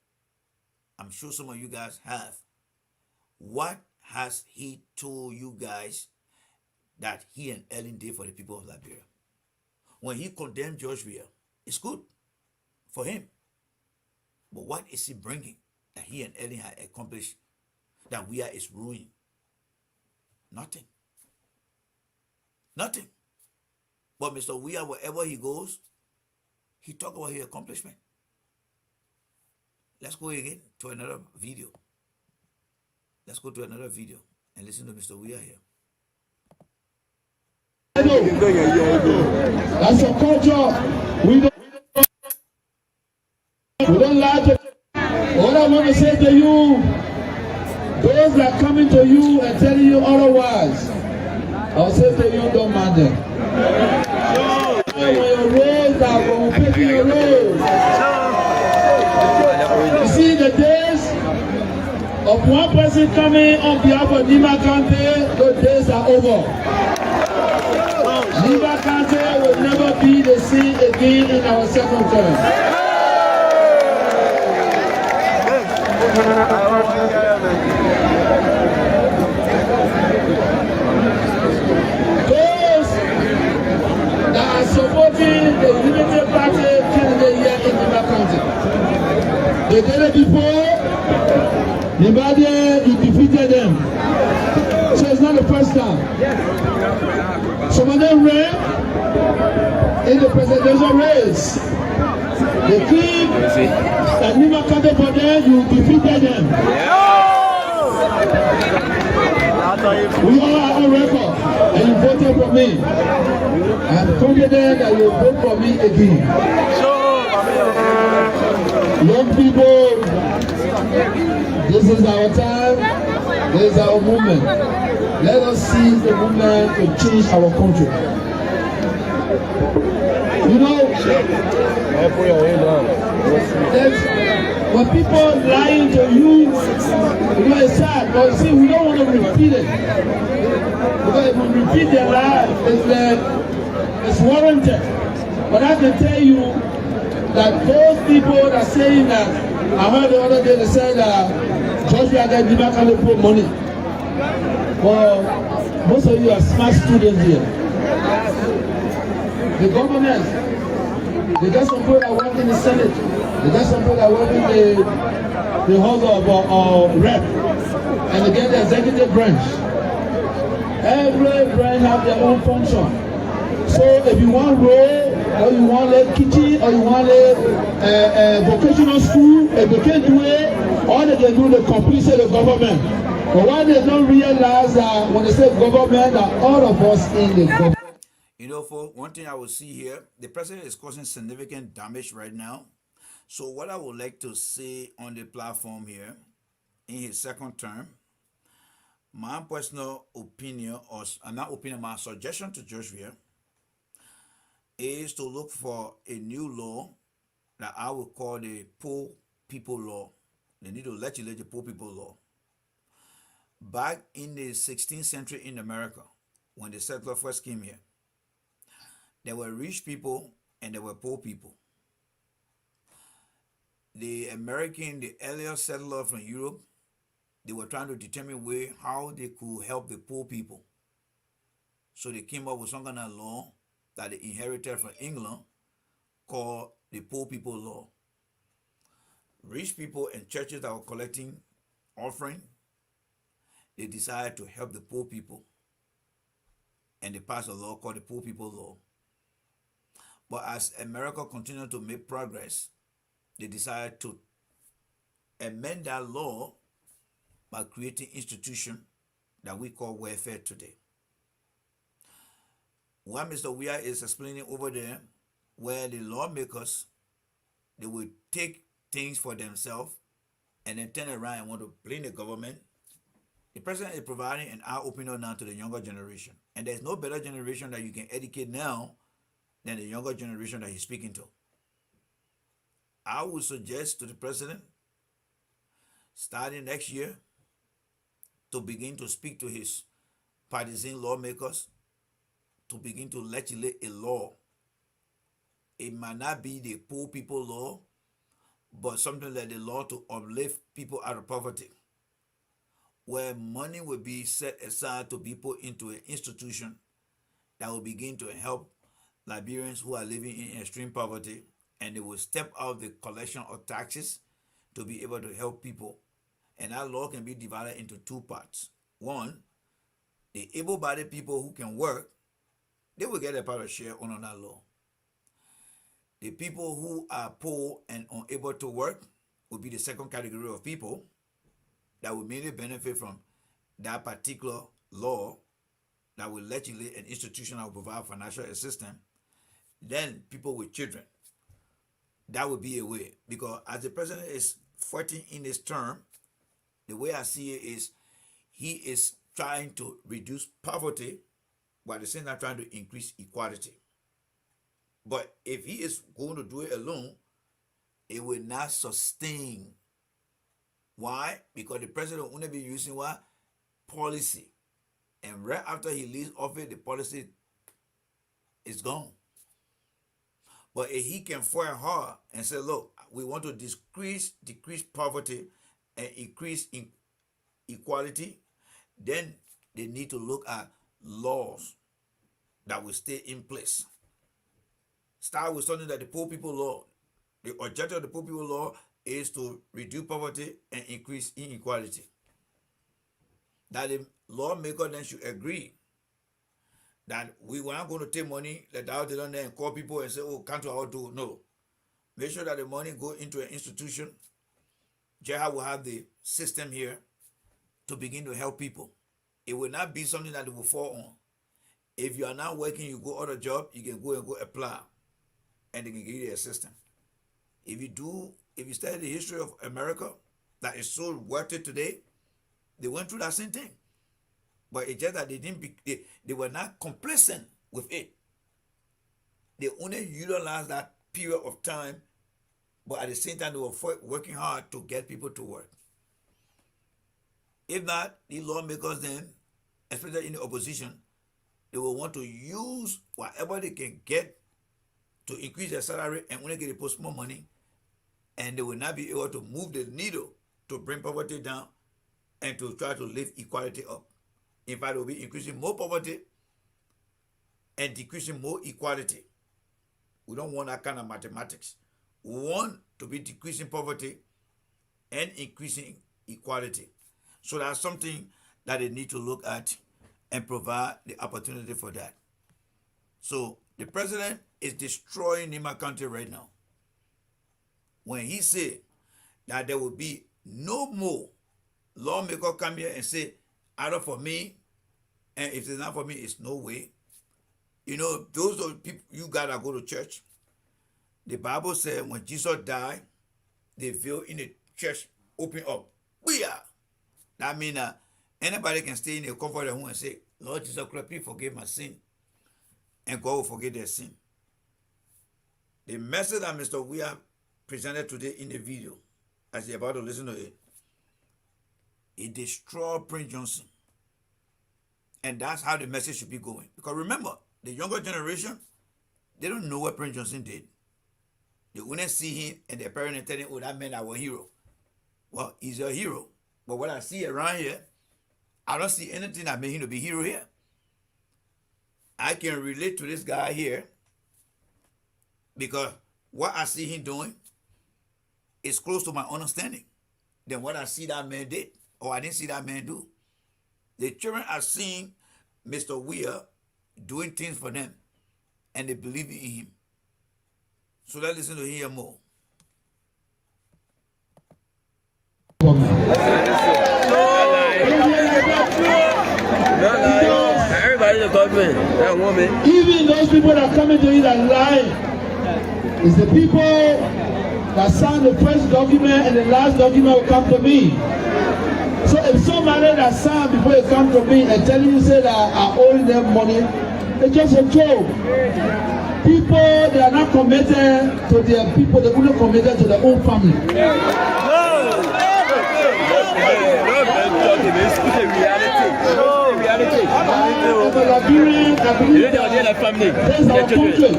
I'm sure some of you guys have. What has he told you guys that he and Ellen did for the people of Liberia? When he condemned George Weah, it's good for him. But what is he bringing that he and Ellen had accomplished that Weah is ruining? Nothing. Nothing. But Mr. Weah, wherever he goes, he talk about his accomplishment. Let's go again to another video. Let's go to another video and listen to Mr. Weah here.
That's a culture. We don't like it. All I want to say to you, those that are coming to you and telling you otherwise, I'll say to you, don't mind them. When your roads are going to pick your roads. You see, the days of
But one person coming on behalf of Nima Kante, those days are over. Nima Kante will never be the same again in our second term. Those that are supporting the Unity Party candidate here in Nima County, they did it before. Liberian, you defeated them. So it's not the first time. Some of them ran in the presidential race. They keep that Nima Kante for them, you defeated them. We all are on record, and you voted for me. I'm confident that you vote for me again. Young people, this is our time, this is our movement. Let us seize the movement to change our country. You know, when people lying to you, it's sad, but see, we don't want to repeat it. Because if we repeat their lie, it's warranted. But I can tell you that those people that are saying that, I heard the other day they said that Joshua got Nima Kante put money. Well, most of you are smart students here. The government, they got some people that work in the Senate, they got some people that work in the House of Rep, and they get the executive branch. Every branch have their own function. So if you want role, or you want a kitchen, or you want a vocational school, if they can't do it, all they can do, they compete the government. But why they don't realize that when they say government, that all of us in the government.
You know, for one thing I will see here, the president is causing significant damage right now. So what I would like to say on the platform here, in his second term, my personal opinion, or not opinion, my suggestion to Joshua is to look for a new law that I would call the Poor People Law. They need to legislate the Poor People Law. Back in the 16th century in America, when the settlers first came here, there were rich people and there were poor people. The earlier settlers from Europe, they were trying to determine how they could help the poor people. So they came up with some kind of law that they inherited from England called the Poor People Law. Rich people and churches that were collecting offering, they decided to help the poor people. And they passed a law called the Poor People Law. But as America continued to make progress, they decided to amend that law by creating institutions that we call welfare today. What Mr. Weir is explaining over there, where the lawmakers, they will take things for themselves and then turn around and want to blame the government. The president is providing an eye-opener now to the younger generation. And there's no better generation that you can educate now than the younger generation that he's speaking to. I would suggest to the president, starting next year, to begin to speak to his partisan lawmakers, to begin to legislate a law. It might not be the Poor People Law, but something like the law to uplift people out of poverty, where money will be set aside to be put into an institution that will begin to help Liberians who are living in extreme poverty, and they will step out the collection of taxes to be able to help people. And that law can be divided into two parts. One, the able-bodied people who can work, they will get a part of share on that law. The people who are poor and unable to work will be the second category of people that will mainly benefit from that particular law that will legislate an institution that will provide financial assistance. Then people with children, that would be a way. Because as the president is fighting in his term, the way I see it is he is trying to reduce poverty while at the same time trying to increase equality. But if he is going to do it alone, it will not sustain Why? Because the president will only be using what? Policy. And right after he leaves office, the policy is gone. But if he can fight hard and say, look, we want to decrease poverty and increase equality, then they need to look at laws that will stay in place. Start with something that the Poor People Law. The objective of the Poor People Law is to reduce poverty and increase inequality. That the lawmaker then should agree that we were not going to take money, let out there and call people and say, oh, can't you all do? No. Make sure that the money go into an institution. JHA will have the system here to begin to help people. It will not be something that they will fall on. If you are not working, you go out of job, you can go and go apply and they can give you the assistance. If you study the history of America that is so worth it today, they went through that same thing. But it's just that they were not complacent with it. They only utilized that period of time, but at the same time they were working hard to get people to work. If not, the lawmakers then, especially in the opposition, they will want to use whatever they can get to increase their salary and only get to post more money, and they will not be able to move the needle to bring poverty down and to try to lift equality up. In fact, it will be increasing more poverty and decreasing more equality. We don't want that kind of mathematics. We want to be decreasing poverty and increasing equality. So that's something that they need to look at and provide the opportunity for that. So the president is destroying Nima County right now. When he said that there will be no more lawmaker come here and say, either for me, and if it's not for me, it's no way. You know, those are the people, you gotta go to church. The Bible said when Jesus died, the veil in the church opened up. Booyah! That means anybody can stay in the comfort of their home and say, Lord Jesus Christ, please forgive my sin. And God will forgive their sin. The message that Mr. Weah presented today in the video, as you're about to listen to it, it destroyed Prince Johnson. And that's how the message should be going. Because remember, the younger generation, they don't know what Prince Johnson did. They wouldn't see him and their parents tell him, oh, that man our hero. Well, he's a hero. But what I see around here, I don't see anything that made him to be a hero here. I can relate to this guy here because what I see him doing is close to my understanding than what I see that man did or I didn't see that man do. The children are seeing Mr. Weah doing things for them and they believe in him. So let's listen to him more.
Everybody's a government. That woman.
Even those people that come into it and lie, it's the people that signed the first document and the last document will come to me. So if somebody that signed before you come to me and tell you say that I owe them money, it's just a joke. People, they are not committed to their people, they're only committed to their own family. As a Liberian, I believe that is our country.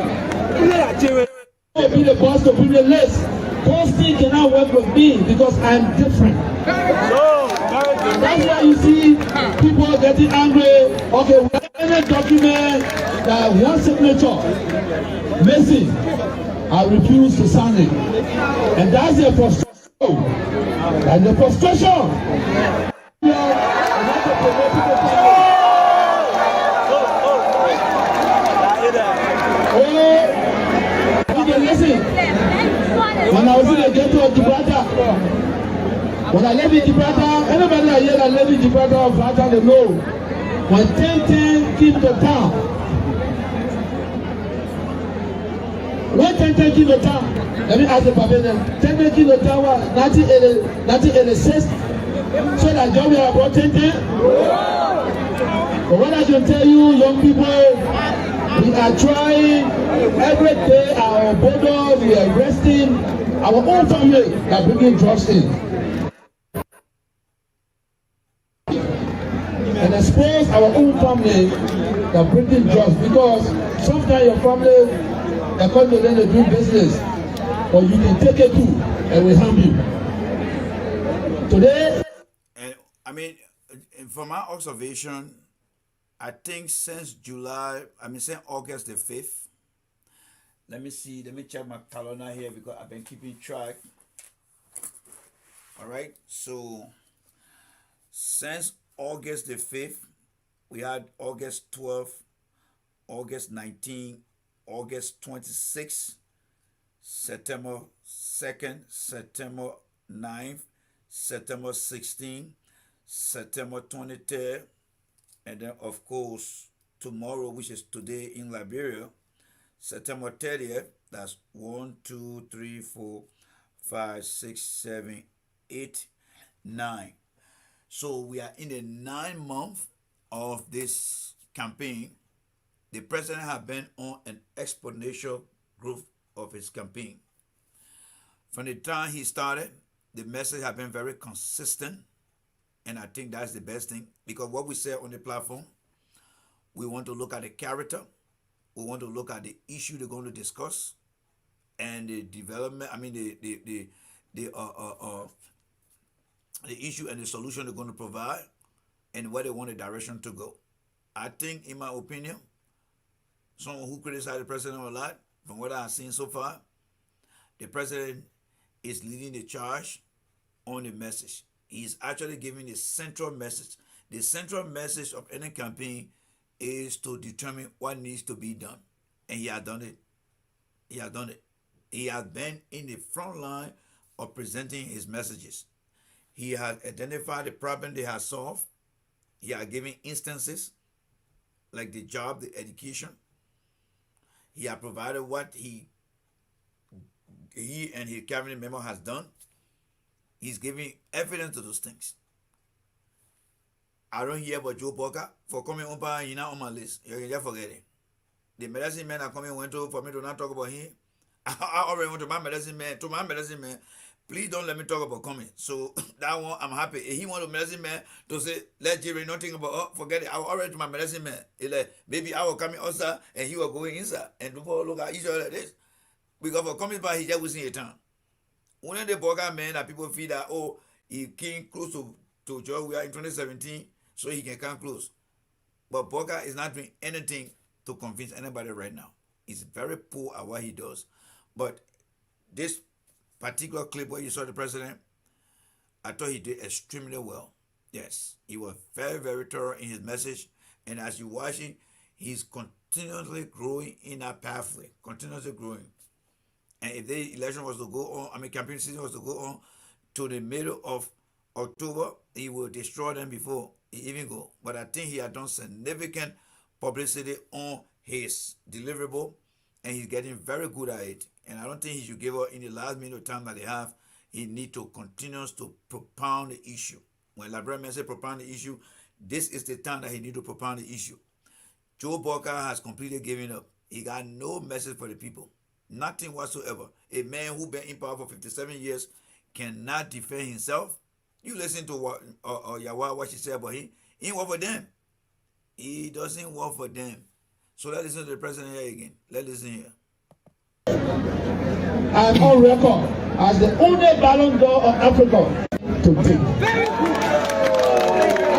Be the boss to bring the list. Those things cannot work with me because I'm different. That's why you see people getting angry. Okay, we have any document that one signature missing, I refuse to sign it. And that's the frustration. That's the frustration. Listen, when I was in the ghetto of Gibraltar, when I lived in Gibraltar, anybody that here that lived in Gibraltar or Gibraltar, they know. When 1010 came to town, when 1010 came to town, let me ask the Barbadian, 1010 came to town was 1986, so that job we are about 1010. But what I can tell you, young people, we are trying every day our borders, we are arresting our own family that bringing drugs in.
expose our own family that pretty just because sometimes your family they come to them to do business, but you can take it too and will harm you. Today,
and I mean, from my observation, I think since since August the 5th. Let me see. Let me check my calendar here because I've been keeping track. All right. So since August the 5th, we had August 12th, August 19th, August 26th, September 2nd, September 9th, September 16th, September 23rd, and then of course tomorrow, which is today in Liberia, September 30th. That's 1, 2, 3, 4, 5, 6, 7, 8, 9. So we are in the 9th month of this campaign. The president has been on an exponential growth of his campaign. From the time he started, the message has been very consistent, and I think that's the best thing, because what we say on the platform, we want to look at the character, we want to look at the issue they're going to discuss, and the development, I mean the issue and the solution they're going to provide, and where they want the direction to go. I think, in my opinion, someone who criticized the president a lot, from what I've seen so far, the president is leading the charge on the message. He's actually giving the central message. The central message of any campaign is to determine what needs to be done. And he has done it. He has done it. He has been in the front line of presenting his messages. He has identified the problem they have solved. He has given instances like the job, the education. He has provided what he and his cabinet member has done. He's giving evidence to those things. I don't hear about Joe Boakai for coming on my list. You can just forget it. The medicine man are coming went to for me to not talk about him. I already went to my medicine man. To my medicine man, please don't let me talk about coming. So that one, I'm happy. If he want the medicine man to say, let Jerry not think about, forget it. I will already to my medicine man. He like, maybe I will come in outside and he will go inside. And people look at each other like this. Because for coming by, he just wasting your time. One of the Boakai men that people feel that, oh, he came close to Joe. We are in 2017, so he can come close. But Boakai is not doing anything to convince anybody right now. He's very poor at what he does. But this particular clip where you saw the president, I thought he did extremely well. Yes, he was very, very thorough in his message. And as you're watching, he's continuously growing in that pathway, continuously growing. And if the election was to go on, campaign season was to go on to the middle of October, he will destroy them before he even go. But I think he had done significant publicity on his deliverable, and he's getting very good at it. And I don't think he should give up in the last minute of time that they have. He needs to continue to propound the issue. When Liberian men say propound the issue, this is the time that he needs to propound the issue. Joe Boakai has completely given up. He got no message for the people. Nothing whatsoever. A man who been in power for 57 years cannot defend himself. You listen to what what she said about him. He ain't work for them. He doesn't work for them. So let's listen to the president here again. Let's listen here.
I'm on record as the only Ballon d'Or of Africa to take.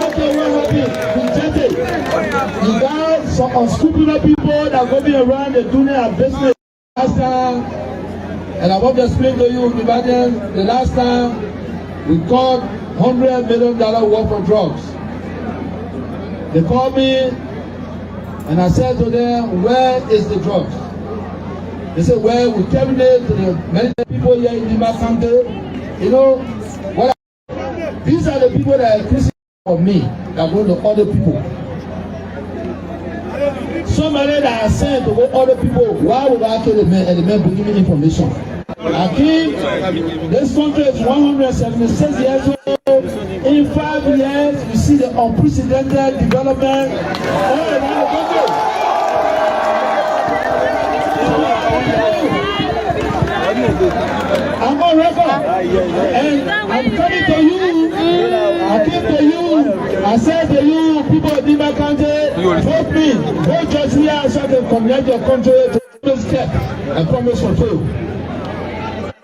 After what happened, rejected. You got some unscrupulous people that are going around the doing their business. Last time, and I want to explain to you, Liberian, the last time we caught $100 million worth of drugs. They called me and I said to them, where is the drugs? They said, well, we terminate to the many people here in Lima County. You know, these are the people that are Christian for me, that go to other people. Somebody that has sent to other people, why would I kill the man and the man bring me information? Akeem, this country is 176 years old. In 5 years, we see the unprecedented development all around the country.
I'm on record. And I'm coming to you. I came to you. I said to you, people of Dima County, vote me. Vote just here so I can connect your country to this step and promise fulfill.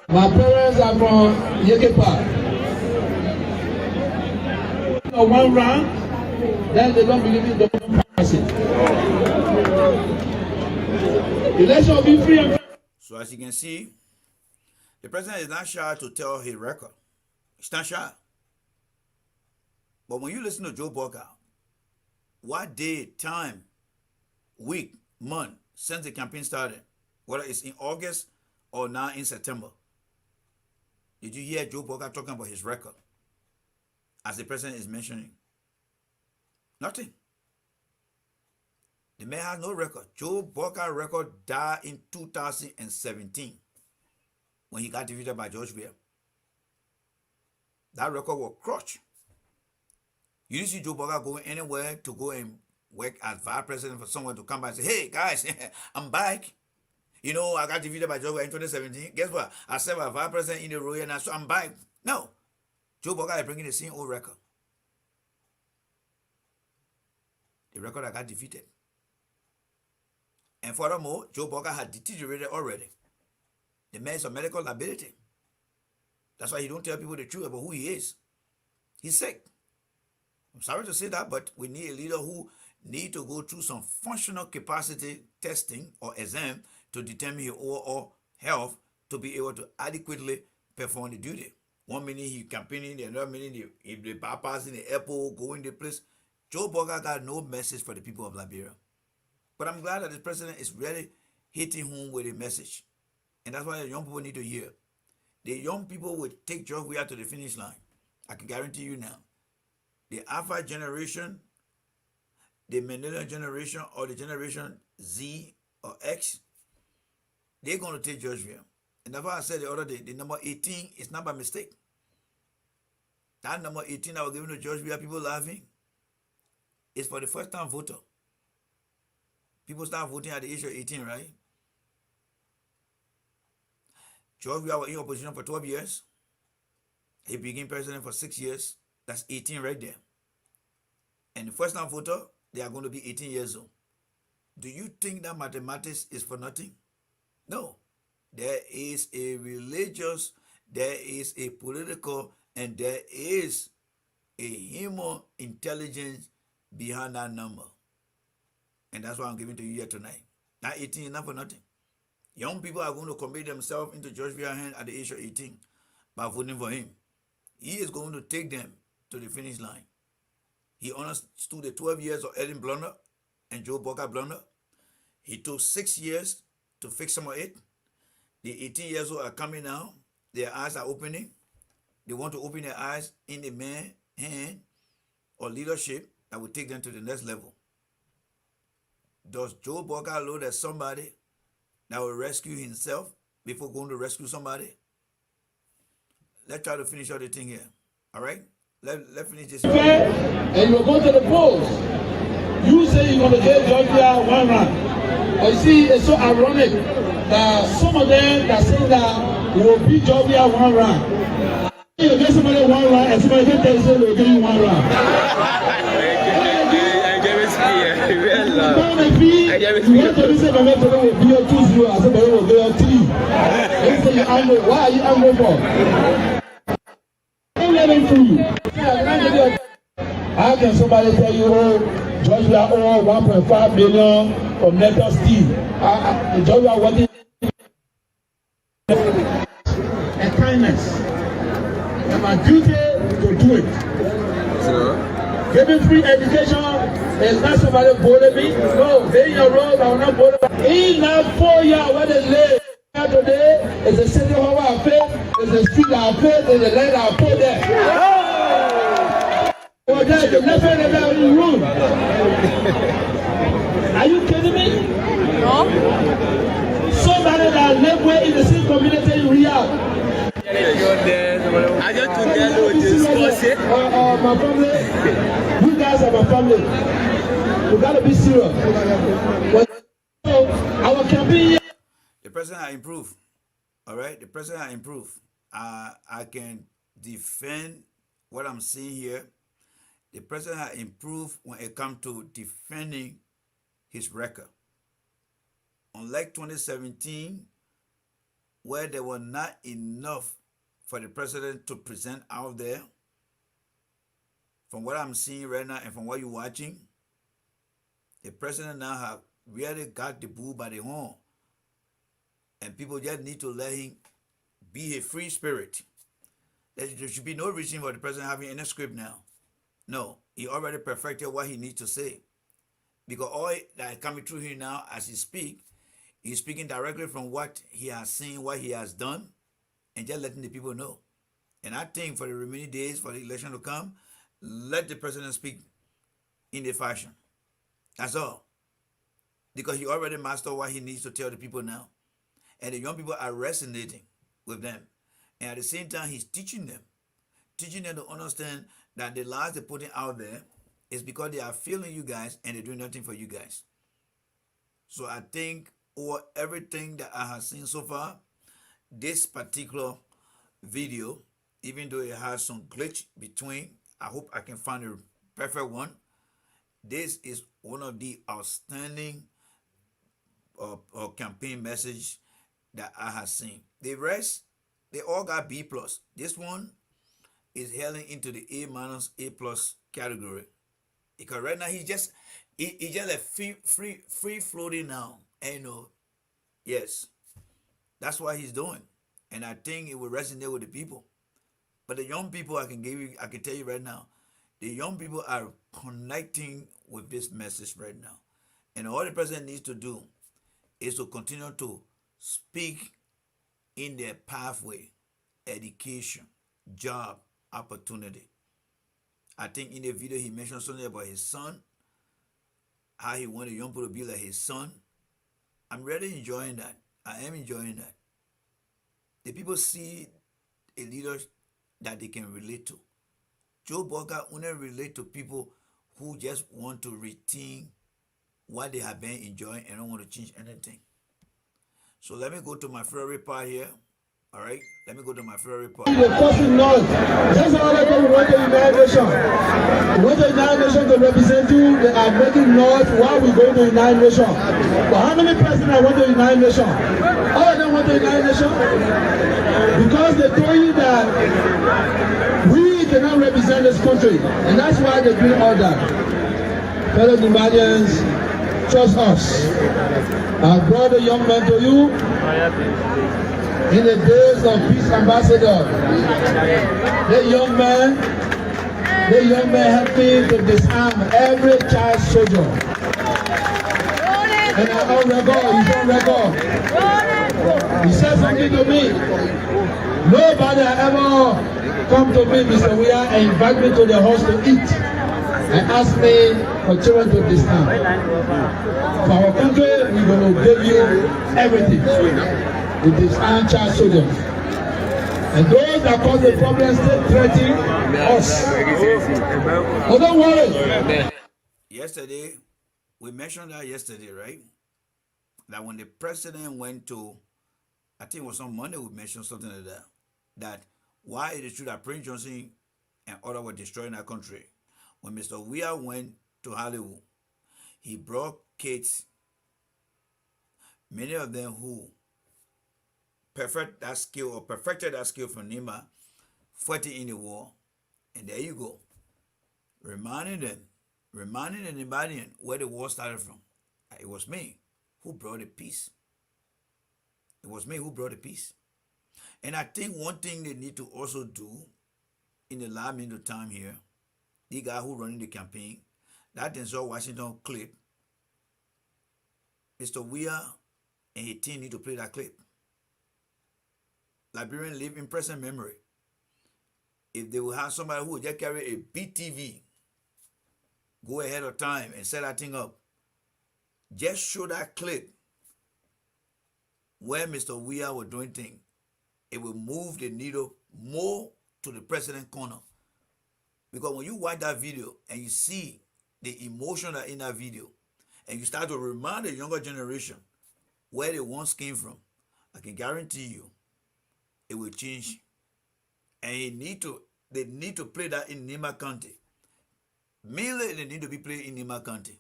My parents are from Yekepa. One round, then they don't believe in the democracy. Election will be free and fair.
So as you can see, the president is not shy to tell his record. He's not shy. But when you listen to Joe Boakai, what day, time, week, month since the campaign started, whether it's in August or now in September, did you hear Joe Boakai talking about his record? As the president is mentioning. Nothing. The man has no record. Joe Boakai record died in 2017 when he got defeated by George Weah. That record was crushed. You didn't see Joe Boakai going anywhere to go and work as vice president for someone to come back and say, hey guys, I'm back. You know, I got defeated by George Weah in 2017. Guess what? I served as vice president in the Royal and so I'm back. No. Joe Boakai is bringing the same old record. The record that got defeated. And furthermore, Joe Boakai had deteriorated already. The man is a medical liability. That's why he don't tell people the truth about who he is. He's sick. I'm sorry to say that, but we need a leader who need to go through some functional capacity testing or exam to determine his overall health to be able to adequately perform the duty. 1 minute he campaigning, the another minute he bypassing the airport, going the place. Joe Boakai got no message for the people of Liberia. But I'm glad that the president is really hitting home with a message. And that's why the young people need to hear. The young people will take George Weah to the finish line. I can guarantee you now. The Alpha generation, the millennial generation, or the generation Z or X, they're going to take George Weah. And that's why I said the other day, the number 18 is not by mistake. That number 18 I was giving to George Weah, people laughing, is for the first time voter. People start voting at the age of 18, right? George Weah was in opposition for 12 years. He became president for 6 years. That's 18 right there. And the first time voter, they are going to be 18 years old. Do you think that mathematics is for nothing? No. There is a religious, there is a political, and there is a human intelligence behind that number. And that's what I'm giving to you here tonight. That 18 is not for nothing. Young people are going to commit themselves into George Weah's hand at the age of 18 by voting for him. He is going to take them to the finish line. He understood the 12 years of Ellen blunder and Joe Boakai blunder. He took 6 years to fix some of it. The 18 years old are coming now. Their eyes are opening. They want to open their eyes in a man's hand or leadership that will take them to the next level. Does Joe Boakai know that somebody that will rescue himself before going to rescue somebody? Let's try to finish all the thing here. All right? Let's finish this.
And you go to the polls. You say you're going to get George Weah 1 round. But you see, it's so ironic that some of them that say that we will beat George Weah 1 round. You get somebody 1 round and somebody can tell you they will give you 1 round. Why are you angry for? Let him to you. How can somebody tell you, oh, George Weah owe 1.5 million from Network Steel? George Weah working and kindness. And my duty to do it. Giving free education is not somebody bullying me. No, being your role, I will not bully you. In that 4 years, what they live today is the city hall I pay, is the street I pay, is the land I put there. Oh, that you never in the room. Are you kidding me? No. Somebody that live where in the same community in Riyadh. I just took that with this my family, you guys are my family. You gotta be serious. Our campaign.
The president has improved All right, the president has improved. I can defend what I'm seeing here. The president has improved when it comes to defending his record. Unlike 2017, where there were not enough for the president to present out there, from what I'm seeing right now and from what you're watching, the president now have really got the bull by the horn. And people just need to let him be a free spirit. There should be no reason for the president having any script now. No, he already perfected what he needs to say. Because all that is coming through here now as he speaks, he's speaking directly from what he has seen, what he has done, and just letting the people know. And I think for the remaining days, for the election to come, let the president speak in the fashion. That's all. Because he already mastered what he needs to tell the people now. And the young people are resonating with them. And at the same time, he's teaching them to understand that the lies they're putting out there is because they are failing you guys and they're doing nothing for you guys. So I think over everything that I have seen so far, this particular video, even though it has some glitch between, I hope I can find a perfect one. This is one of the outstanding campaign message that I have seen. The rest, they all got B+. This one is hailing into the A-, A+ category. Because right now he just like free floating now. And yes, that's what he's doing. And I think it will resonate with the people. But the young people, I can tell you right now, the young people are connecting with this message right now. And all the president needs to do is to continue to speak in their pathway, education, job, opportunity. I think in the video he mentioned something about his son, how he wanted young people to be like his son. I'm really enjoying that. I am enjoying that. The people see a leader that they can relate to. Joe Boakai only relate to people who just want to retain what they have been enjoying and don't want to change anything. So let me go to my favorite part here. All right, let me go to my favorite part.
The person knows. That's how other people want the United Nations. We want the United Nations to represent you. They are making noise while we go to the United Nations. But how many presidents want the United Nations? All of them want the United Nations. Because they told you that we cannot represent this country. And that's why they do all that. Fellow Liberians, trust us. I brought a young man to you. In the days of peace ambassador, that young man helped me to disarm every child soldier. And I on record, he's on record. He said something to me. Nobody ever come to me, Mr. Weir, and invite me to the house to eat and ask me for children to disarm. For our country, we're going to give you everything. With these child soldiers. And those that cause the problem still threatening us. Oh, don't worry.
Yesterday, we mentioned that yesterday, right? That when the president went to, I think it was on Monday, we mentioned something like that. That why it is true that Prince Johnson and others were destroying our country. When Mr. Weir went to Hollywood, he brought kids, many of them who perfected that skill from Nima, fighting in the war. And there you go. Reminding the Liberian where the war started from. It was me who brought the peace. It was me who brought the peace. And I think one thing they need to also do in the last minute of time here, the guy who running the campaign, that Denzel Washington clip, Mr. Weir and his team need to play that clip. Liberian live in present memory. If they will have somebody who will just carry a BTV, go ahead of time and set that thing up, just show that clip where Mr. Weir was doing things. It will move the needle more to the president corner. Because when you watch that video and you see the emotion that in that video, and you start to remind the younger generation where they once came from, I can guarantee you, it will change. And they need to play that in Nima County. Mainly they need to be played in Nima County.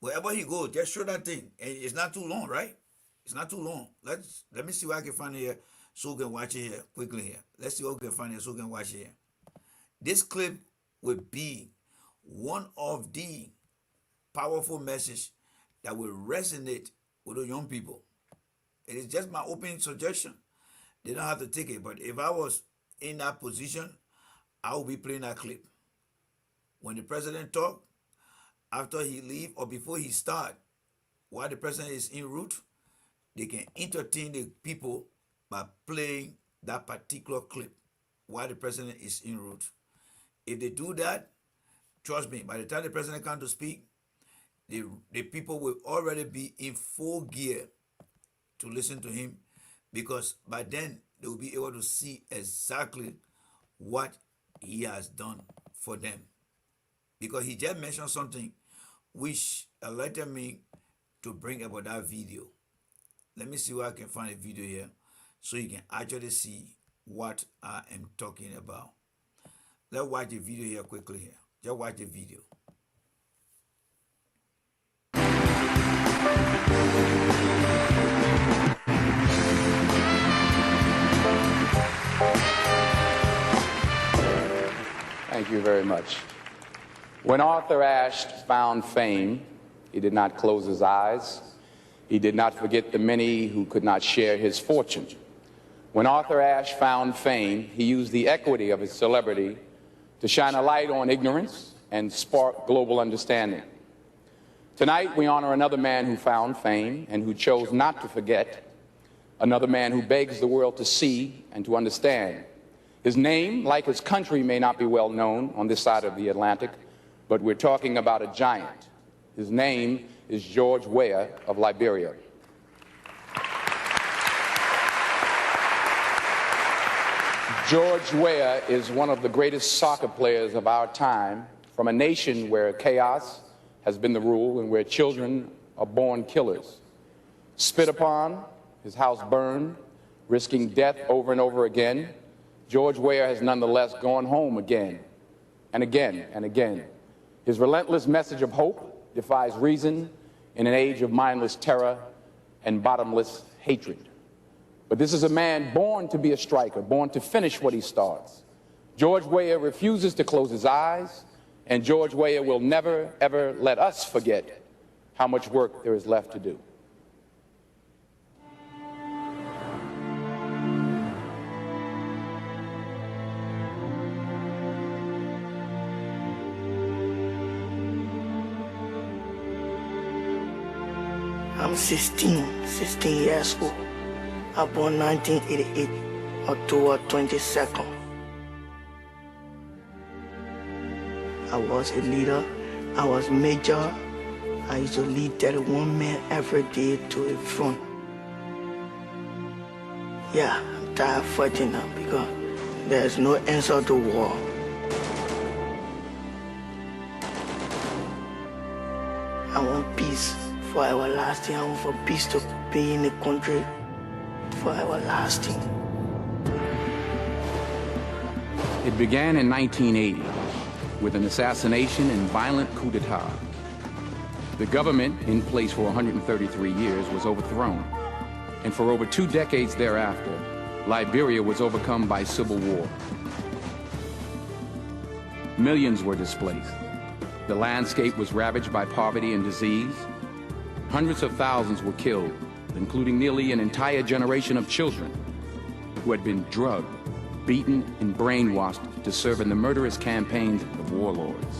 Wherever he goes, just show that thing. And it's not too long, right? It's not too long. Let me see what I can find here so we can watch it here quickly here. Let's see what we can find here so we can watch it here. This clip will be one of the powerful messages that will resonate with the young people. It is just my open suggestion. They don't have to take it. But if I was in that position, I would be playing that clip. When the president talk, after he leave or before he start, while the president is en route, they can entertain the people by playing that particular clip while the president is en route. If they do that, trust me, by the time the president comes to speak, the people will already be in full gear to listen to him, because by then they will be able to see exactly what he has done for them. Because he just mentioned something which alerted me to bring about that video. Let me see where I can find a video here so you can actually see what I am talking about. Let's watch the video here quickly here. Just watch the video.
Thank you very much. When Arthur Ashe found fame, he did not close his eyes. He did not forget the many who could not share his fortune. When Arthur Ashe found fame, he used the equity of his celebrity to shine a light on ignorance and spark global understanding. Tonight, we honor another man who found fame and who chose not to forget, another man who begs the world to see and to understand. His name, like his country, may not be well known on this side of the Atlantic, but we're talking about a giant. His name is George Weah of Liberia. George Weah is one of the greatest soccer players of our time, from a nation where chaos has been the rule and where children are born killers. Spit upon, his house burned, risking death over and over again, George Weah has nonetheless gone home again and again and again. His relentless message of hope defies reason in an age of mindless terror and bottomless hatred. But this is a man born to be a striker, born to finish what he starts. George Weah refuses to close his eyes, and George Weah will never, ever let us forget how much work there is left to do.
I'm 16 years old. I was born 1988, October 22nd. I was a leader. I was major. I used to lead 31 men every day to the front. Yeah, I'm tired of fighting now because there's no answer to war. I want peace for everlasting. I want for peace to be in the country for everlasting.
It began in 1980 with an assassination and violent coup d'etat. The government, in place for 133 years, was overthrown. And for over 2 decades thereafter, Liberia was overcome by civil war. Millions were displaced. The landscape was ravaged by poverty and disease. Hundreds of thousands were killed, including nearly an entire generation of children who had been drugged, beaten, and brainwashed to serve in the murderous campaigns of warlords.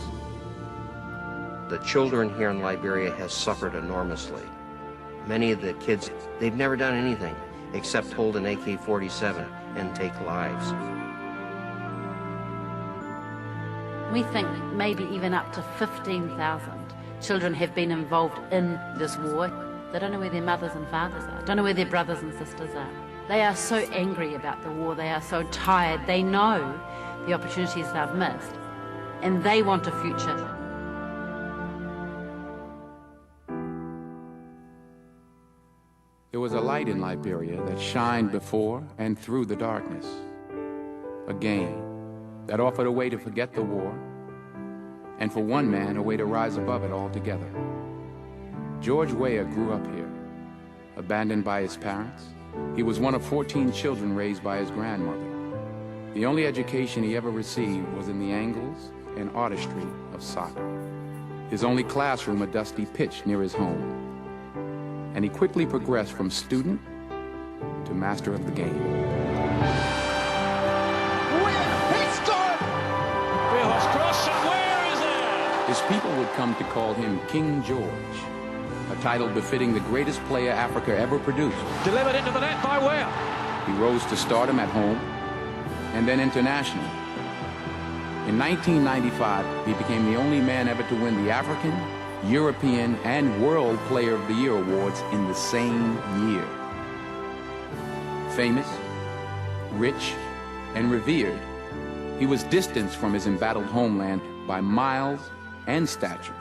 The children here in Liberia have suffered enormously. Many of the kids, they've never done anything except hold an AK-47 and take lives.
We think maybe even up to 15,000 children have been involved in this war. They don't know where their mothers and fathers are, don't know where their brothers and sisters are. They are so angry about the war, they are so tired, they know the opportunities they've missed, and they want a future.
There was a light in Liberia that shined before and through the darkness. A game that offered a way to forget the war, and for one man, a way to rise above it altogether. George Weah grew up here, abandoned by his parents. He was one of 14 children raised by his grandmother. The only education he ever received was in the angles and artistry of soccer. His only classroom a dusty pitch near his home. And he quickly progressed from student to master of the game. His people would come to call him King George, a title befitting the greatest player Africa ever produced.
Delivered into the net by Weah.
He rose to stardom at home and then internationally. In 1995, he became the only man ever to win the African, European, and World Player of the Year awards in the same year. Famous, rich, and revered, he was distanced from his embattled homeland by miles and stature.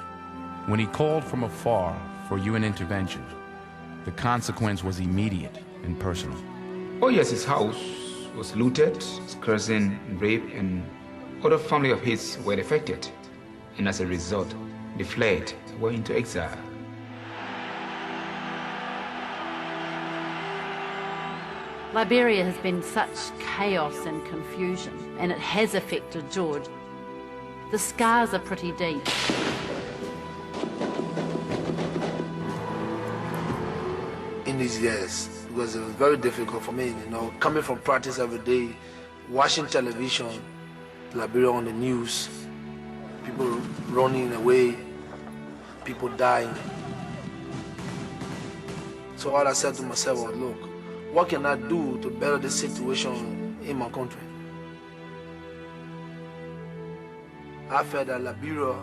When he called from afar for UN intervention, the consequence was immediate and personal.
Oh yes, his house was looted, his cousin raped, and other family of his were affected. And as a result, they fled, went into exile.
Liberia has been such chaos and confusion, and it has affected George. The scars are pretty deep.
In these years, because it was very difficult for me, coming from practice every day, watching television, Liberia on the news, people running away, people dying. So all I said to myself was, look, what can I do to better the situation in my country? I felt that Liberia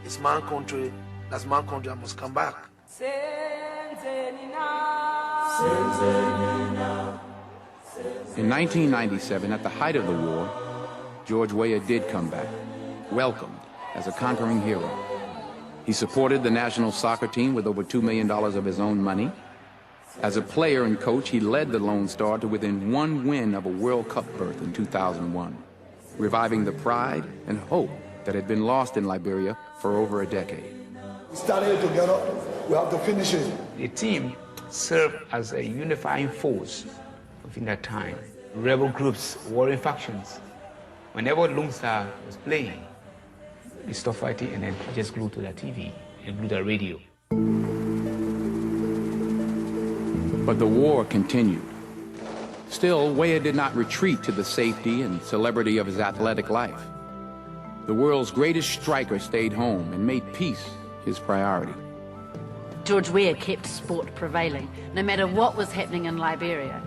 is my country, that's my country, I must come back.
In 1997, at the height of the war, George Weah did come back, welcomed as a conquering hero. He supported the national soccer team with over $2 million of his own money. As a player and coach, he led the Lone Star to within one win of a World Cup berth in 2001, reviving the pride and hope that had been lost in Liberia for over a decade.
We started together, we have to finish it.
The team served as a unifying force within that time. Rebel groups, warring factions. Whenever Lone Star was playing, they stopped fighting and then just glued to the TV and glued to the radio.
But the war continued. Still, Weah did not retreat to the safety and celebrity of his athletic life. The world's greatest striker stayed home and made peace his priority.
George Weah kept sport prevailing, no matter what was happening in Liberia.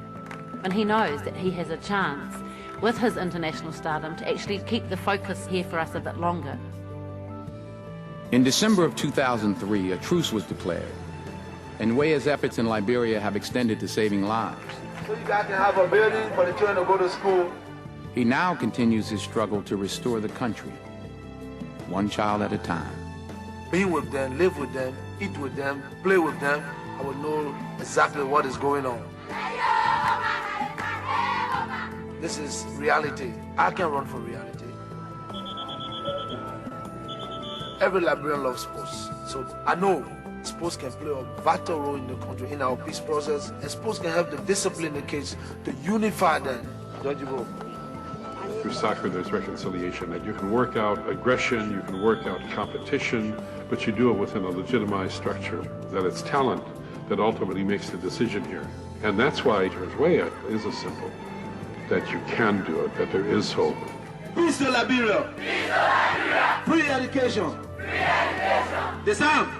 And he knows that he has a chance, with his international stardom, to actually keep the focus here for us a bit longer.
In December of 2003, a truce was declared, and Weah's efforts in Liberia have extended to saving lives.
So you guys can have a building for the children to go to school.
He now continues his struggle to restore the country, one child at a time.
Being with them, live with them, eat with them, play with them, I will know exactly what is going on. This is reality. I can run for reality. Every Liberian loves sports. So I know sports can play a vital role in the country, in our peace process, and sports can help to discipline the kids, to unify them. Don't you go?
Through soccer, there's reconciliation, that you can work out aggression, you can work out competition, but you do it within a legitimized structure, that it's talent that ultimately makes the decision here. And that's why George Weah is a symbol, that you can do it, that there is hope.
Peace to Liberia! Peace to Liberia! Free education! Free education! The sound!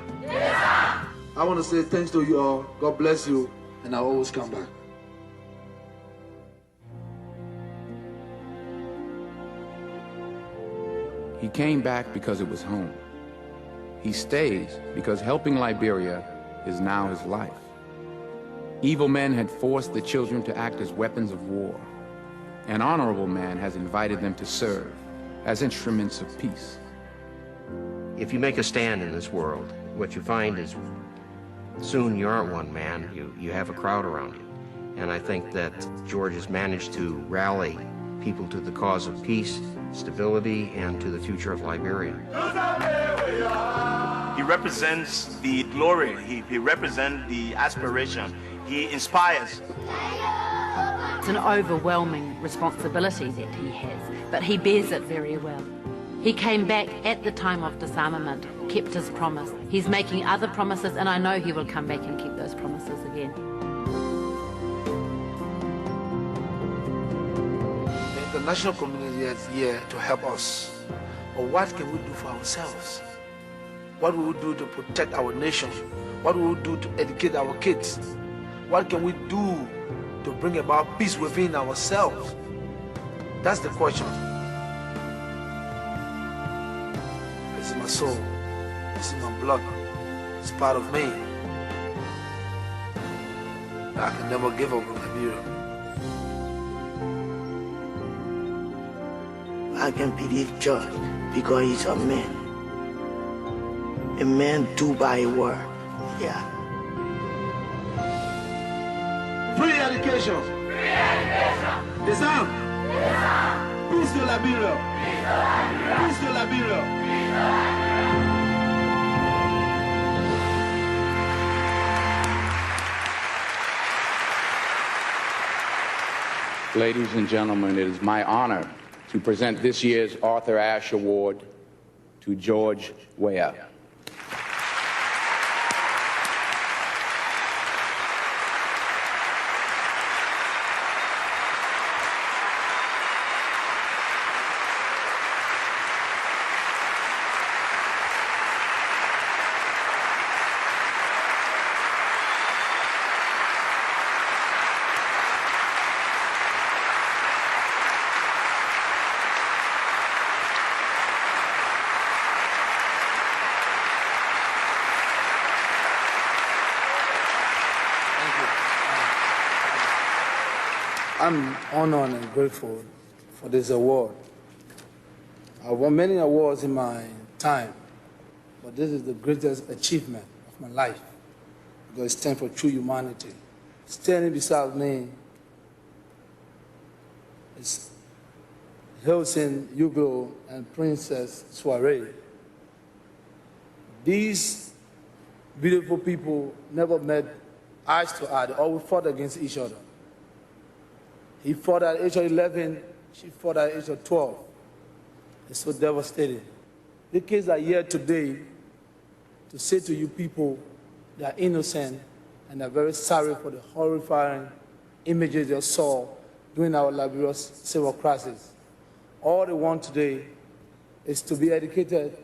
I want to say thanks to you all. God bless you, and I'll always come back.
He came back because it was home. He stays because helping Liberia is now his life. Evil men had forced the children to act as weapons of war. An honorable man has invited them to serve as instruments of peace.
If you make a stand in this world, what you find is Soon you aren't one man, you have a crowd around you. And I think that George has managed to rally people to the cause of peace, stability, and to the future of Liberia.
He represents the glory, he represents the aspiration, he inspires.
It's an overwhelming responsibility that he has, but he bears it very well. He came back at the time of disarmament, kept his promise. He's making other promises, and I know he will come back and keep those promises again.
The international community is here to help us. But what can we do for ourselves? What will we do to protect our nation? What will we do to educate our kids? What can we do to bring about peace within ourselves? That's the question. It's in my soul. It's in my blood. It's part of me. I can never give up on Liberia.
I can believe George because he's a man. A man do by a word. Yeah.
Free education. Free education. Disarm. Disarm. Peace to Liberia. Peace to Liberia. Peace to Liberia.
Ladies and gentlemen, it is my honor to present this year's Arthur Ashe Award to George Weah.
I'm honored and grateful for this award. I've won many awards in my time, but this is the greatest achievement of my life because it stands for true humanity. Standing beside me is Hilton Hugo and Princess Soiree. These beautiful people never met eyes to eye. They always fought against each other. He fought at the age of 11, she fought at the age of 12. It's so devastating. The kids are here today to say to you people they are innocent and are very sorry for the horrifying images they saw during our Liberia civil crisis. All they want today is to be educated,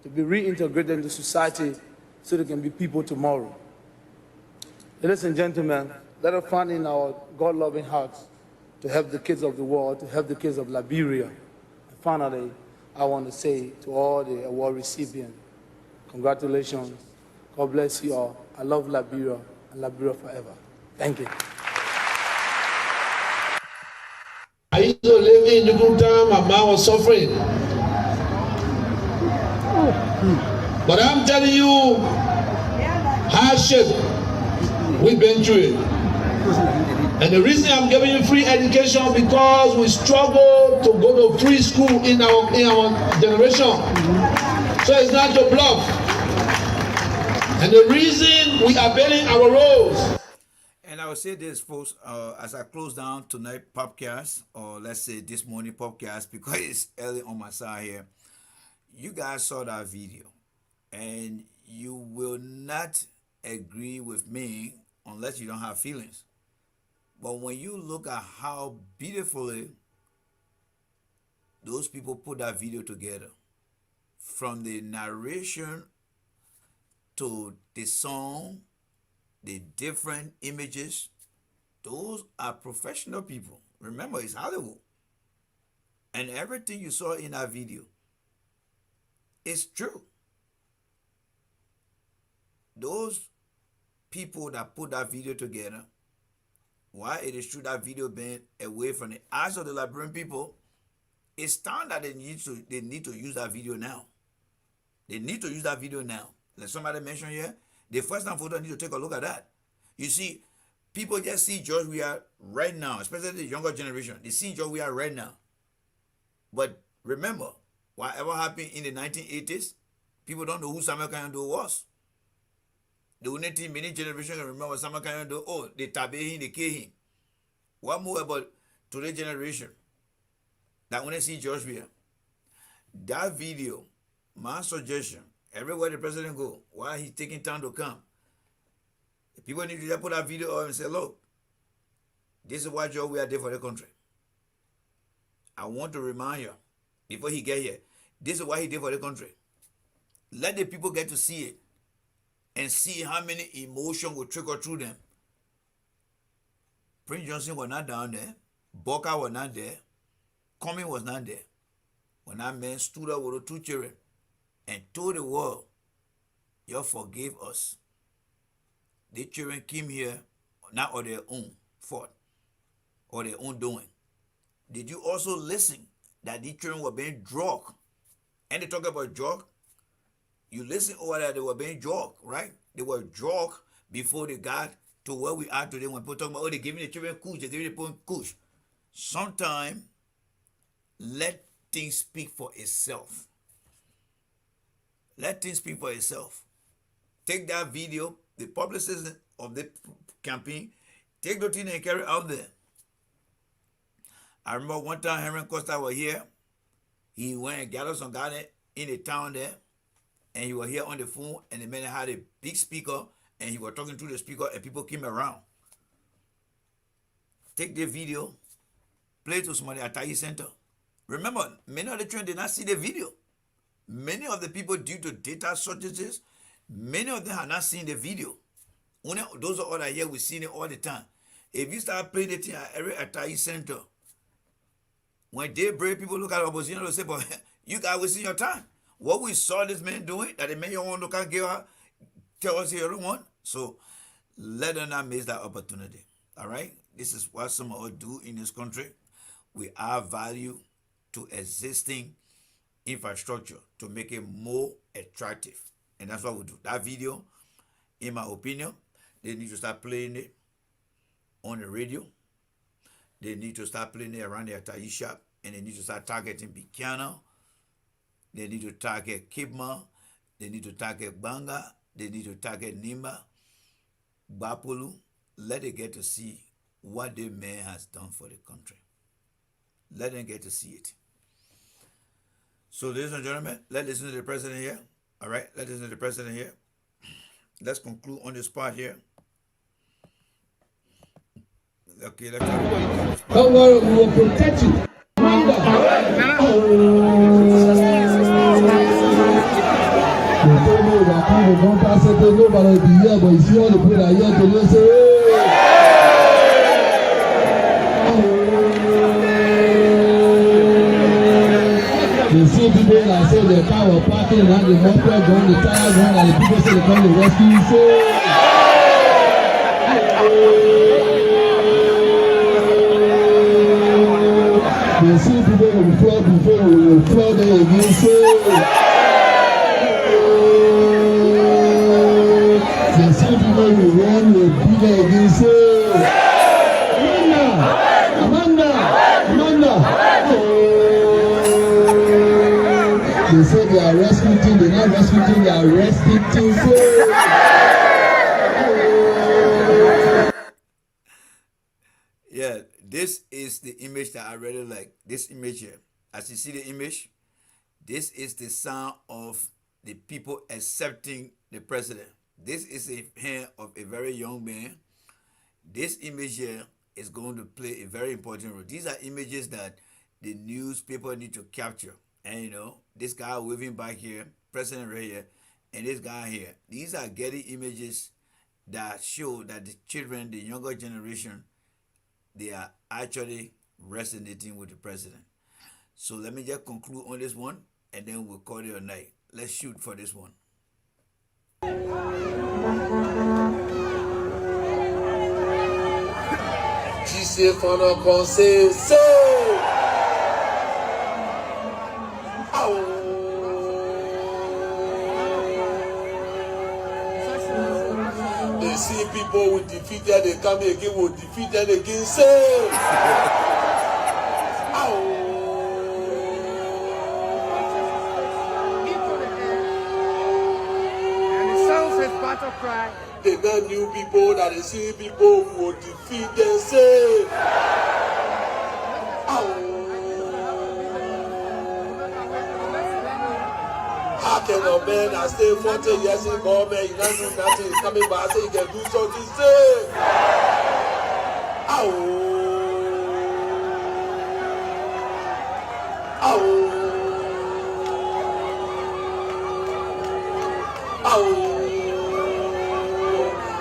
to be reintegrated into society so they can be people tomorrow. Ladies and gentlemen, let us find in our God-loving hearts to help the kids of the world, to help the kids of Liberia. And finally, I want to say to all the award recipients, congratulations, God bless you all. I love Liberia and Liberia forever. Thank you.
I used to live in the good time, my mom was suffering. But I'm telling you, hardship, we've been through it. And the reason I'm giving you free education because we struggle to go to free school in our generation. So it's not to bluff. And the reason we are building our roads.
And I will say this, folks, as I close down tonight podcast, or let's say this morning podcast, because it's early on my side here. You guys saw that video, and you will not agree with me unless you don't have feelings. But when you look at how beautifully those people put that video together, from the narration to the song, the different images, those are professional people. Remember, it's Hollywood. And everything you saw in that video is true. Those people that put that video together, why it is true that video being away from the eyes of the Liberian people, it's time that they need to use that video now. They need to use that video now. Like somebody mentioned here, The first time photo need to take a look at that. You see, people just see George Weah right now, especially the younger generation. They see George Weah right now. But remember, whatever happened in the 1980s, people don't know who Samuel Kanyando was. The only thing many generations can remember Samuel Kanyando, oh, they tabe him, they kill him. What more about today's generation that when they see George Weah? That video, my suggestion, everywhere the president go, while he's taking time to come, people need to just put that video up and say, look, this is what George Weah did for the country. I want to remind you, before he get here, this is what he did for the country. Let the people get to see it and see how many emotions will trickle through them. Prince Johnson was not down there. Boakai was not there. Cumming was not there. When that man stood up with the two children and told the world, you forgave us. The children came here not on their own fault or their own doing. Did you also listen that these children were being drugged? And they talk about drug. You listen over that they were being drugged, right? They were drugged before they got to where we are today. When people talk about, oh, they're giving the children kush, they're giving the kush. Sometimes, let things speak for itself. Let things speak for itself. Take that video, the publicist of the campaign, take the thing and carry it out there. I remember one time Henry Costa was here. He went and gathered some guy in the town there, and he was here on the phone, and the man had a big speaker, and he was talking through the speaker, and people came around. Take the video, play it to somebody at Tayi Center. Remember, many of the children did not see the video. Many of the people, due to data shortages, many of them have not seen the video. Only those are all that here, we see it all the time. If you start playing the thing at Tayi Center, when they brave people look at opposition, they'll say, but you guys wasting your time. What we saw this man doing, that the man you want to come give her, tell us here everyone. So let them not miss that opportunity. All right? This is what some of us do in this country. We add value to existing infrastructure to make it more attractive. And that's what we do. That video, in my opinion, they need to start playing it on the radio. They need to start playing it around their Tayi shop, and they need to start targeting Buchanan. They need to target Kipma. They need to target Banga. They need to target Nimba, Bapolu. Let them get to see what the man has done for the country. Let them get to see it. So, ladies and gentlemen, let's listen to the president here. All right, let's listen to the president here. Let's conclude on this part here. Okay, let's
don't worry, we will protect you. You see people that say the car was parking and the motor going, the tire going, and the people say they come to rescue you. You see people who flood before we flood them again. You see people who run with bigger again. They say they are rescuing, they're not rescuing, they are rescuing.
Yeah, this is the image that I really like. This image here. As you see the image, this is the sound of the people accepting the president. This is a hand of a very young man. This image here is going to play a very important role. These are images that the newspaper need to capture. And you know, this guy waving back here, president right here, and this guy here. These are getting images that show that the children, the younger generation, they are actually resonating with the president. So let me just conclude on this one, and then we'll call it a night. Let's shoot for this one.
JC Fana Conseil, so oh.
they see people we defeated, they come again, we defeat them again, say.
And the song says battle cry.
They not new people that they see people who will defeat them, say. How can a man that stay 40 years in government, you don't do nothing, coming back, say you can do something, say.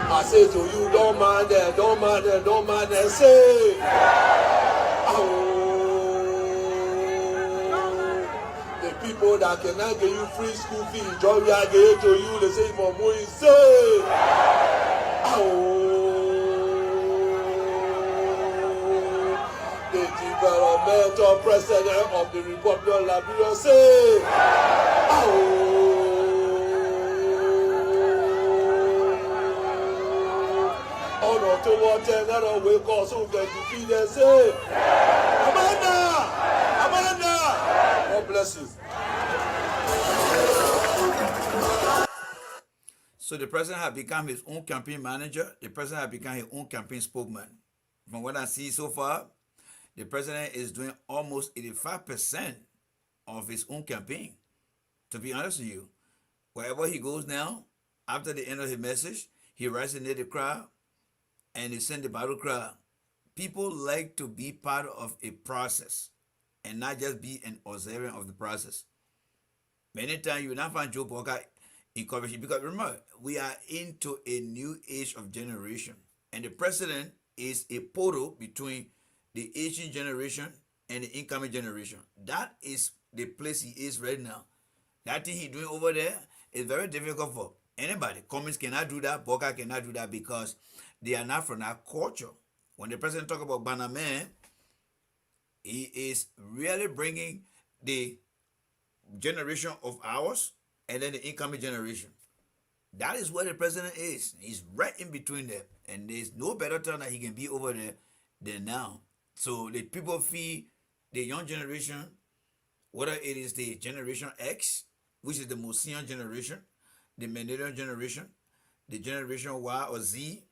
I say to you, don't mind them, don't mind them, don't mind them, say. The people that cannot give you free school fee, joy we are giving to you, they say for money, say. The developmental president of the Republic of Liberia, say. On October 10, that will wake us so we can defeat them, say. Amanda! Amanda! God bless you.
So the president has become his own campaign manager. The president has become his own campaign spokesman. From what I see so far, the president is doing almost 85% of his own campaign. To be honest with you, wherever he goes now, after the end of his message, he resonates the crowd and he sends the battle cry. People like to be part of a process and not just be an observer of the process. Many times you will not find Joe Boakai encouraging, because remember, we are into a new age of generation, and the president is a portal between the aging generation and the incoming generation. That is the place he is right now. That thing he's doing over there is very difficult for anybody. Cummins cannot do that, Boakai cannot do that, because they are not from that culture. When the president talk about Bannerman, he is really bringing the generation of ours and then the incoming generation. That is where the president is. He's right in between them. And there's no better time that he can be over there than now. So the people feel the young generation, whether it is the generation X, which is the most senior generation, the millennial generation, the generation Y or Z,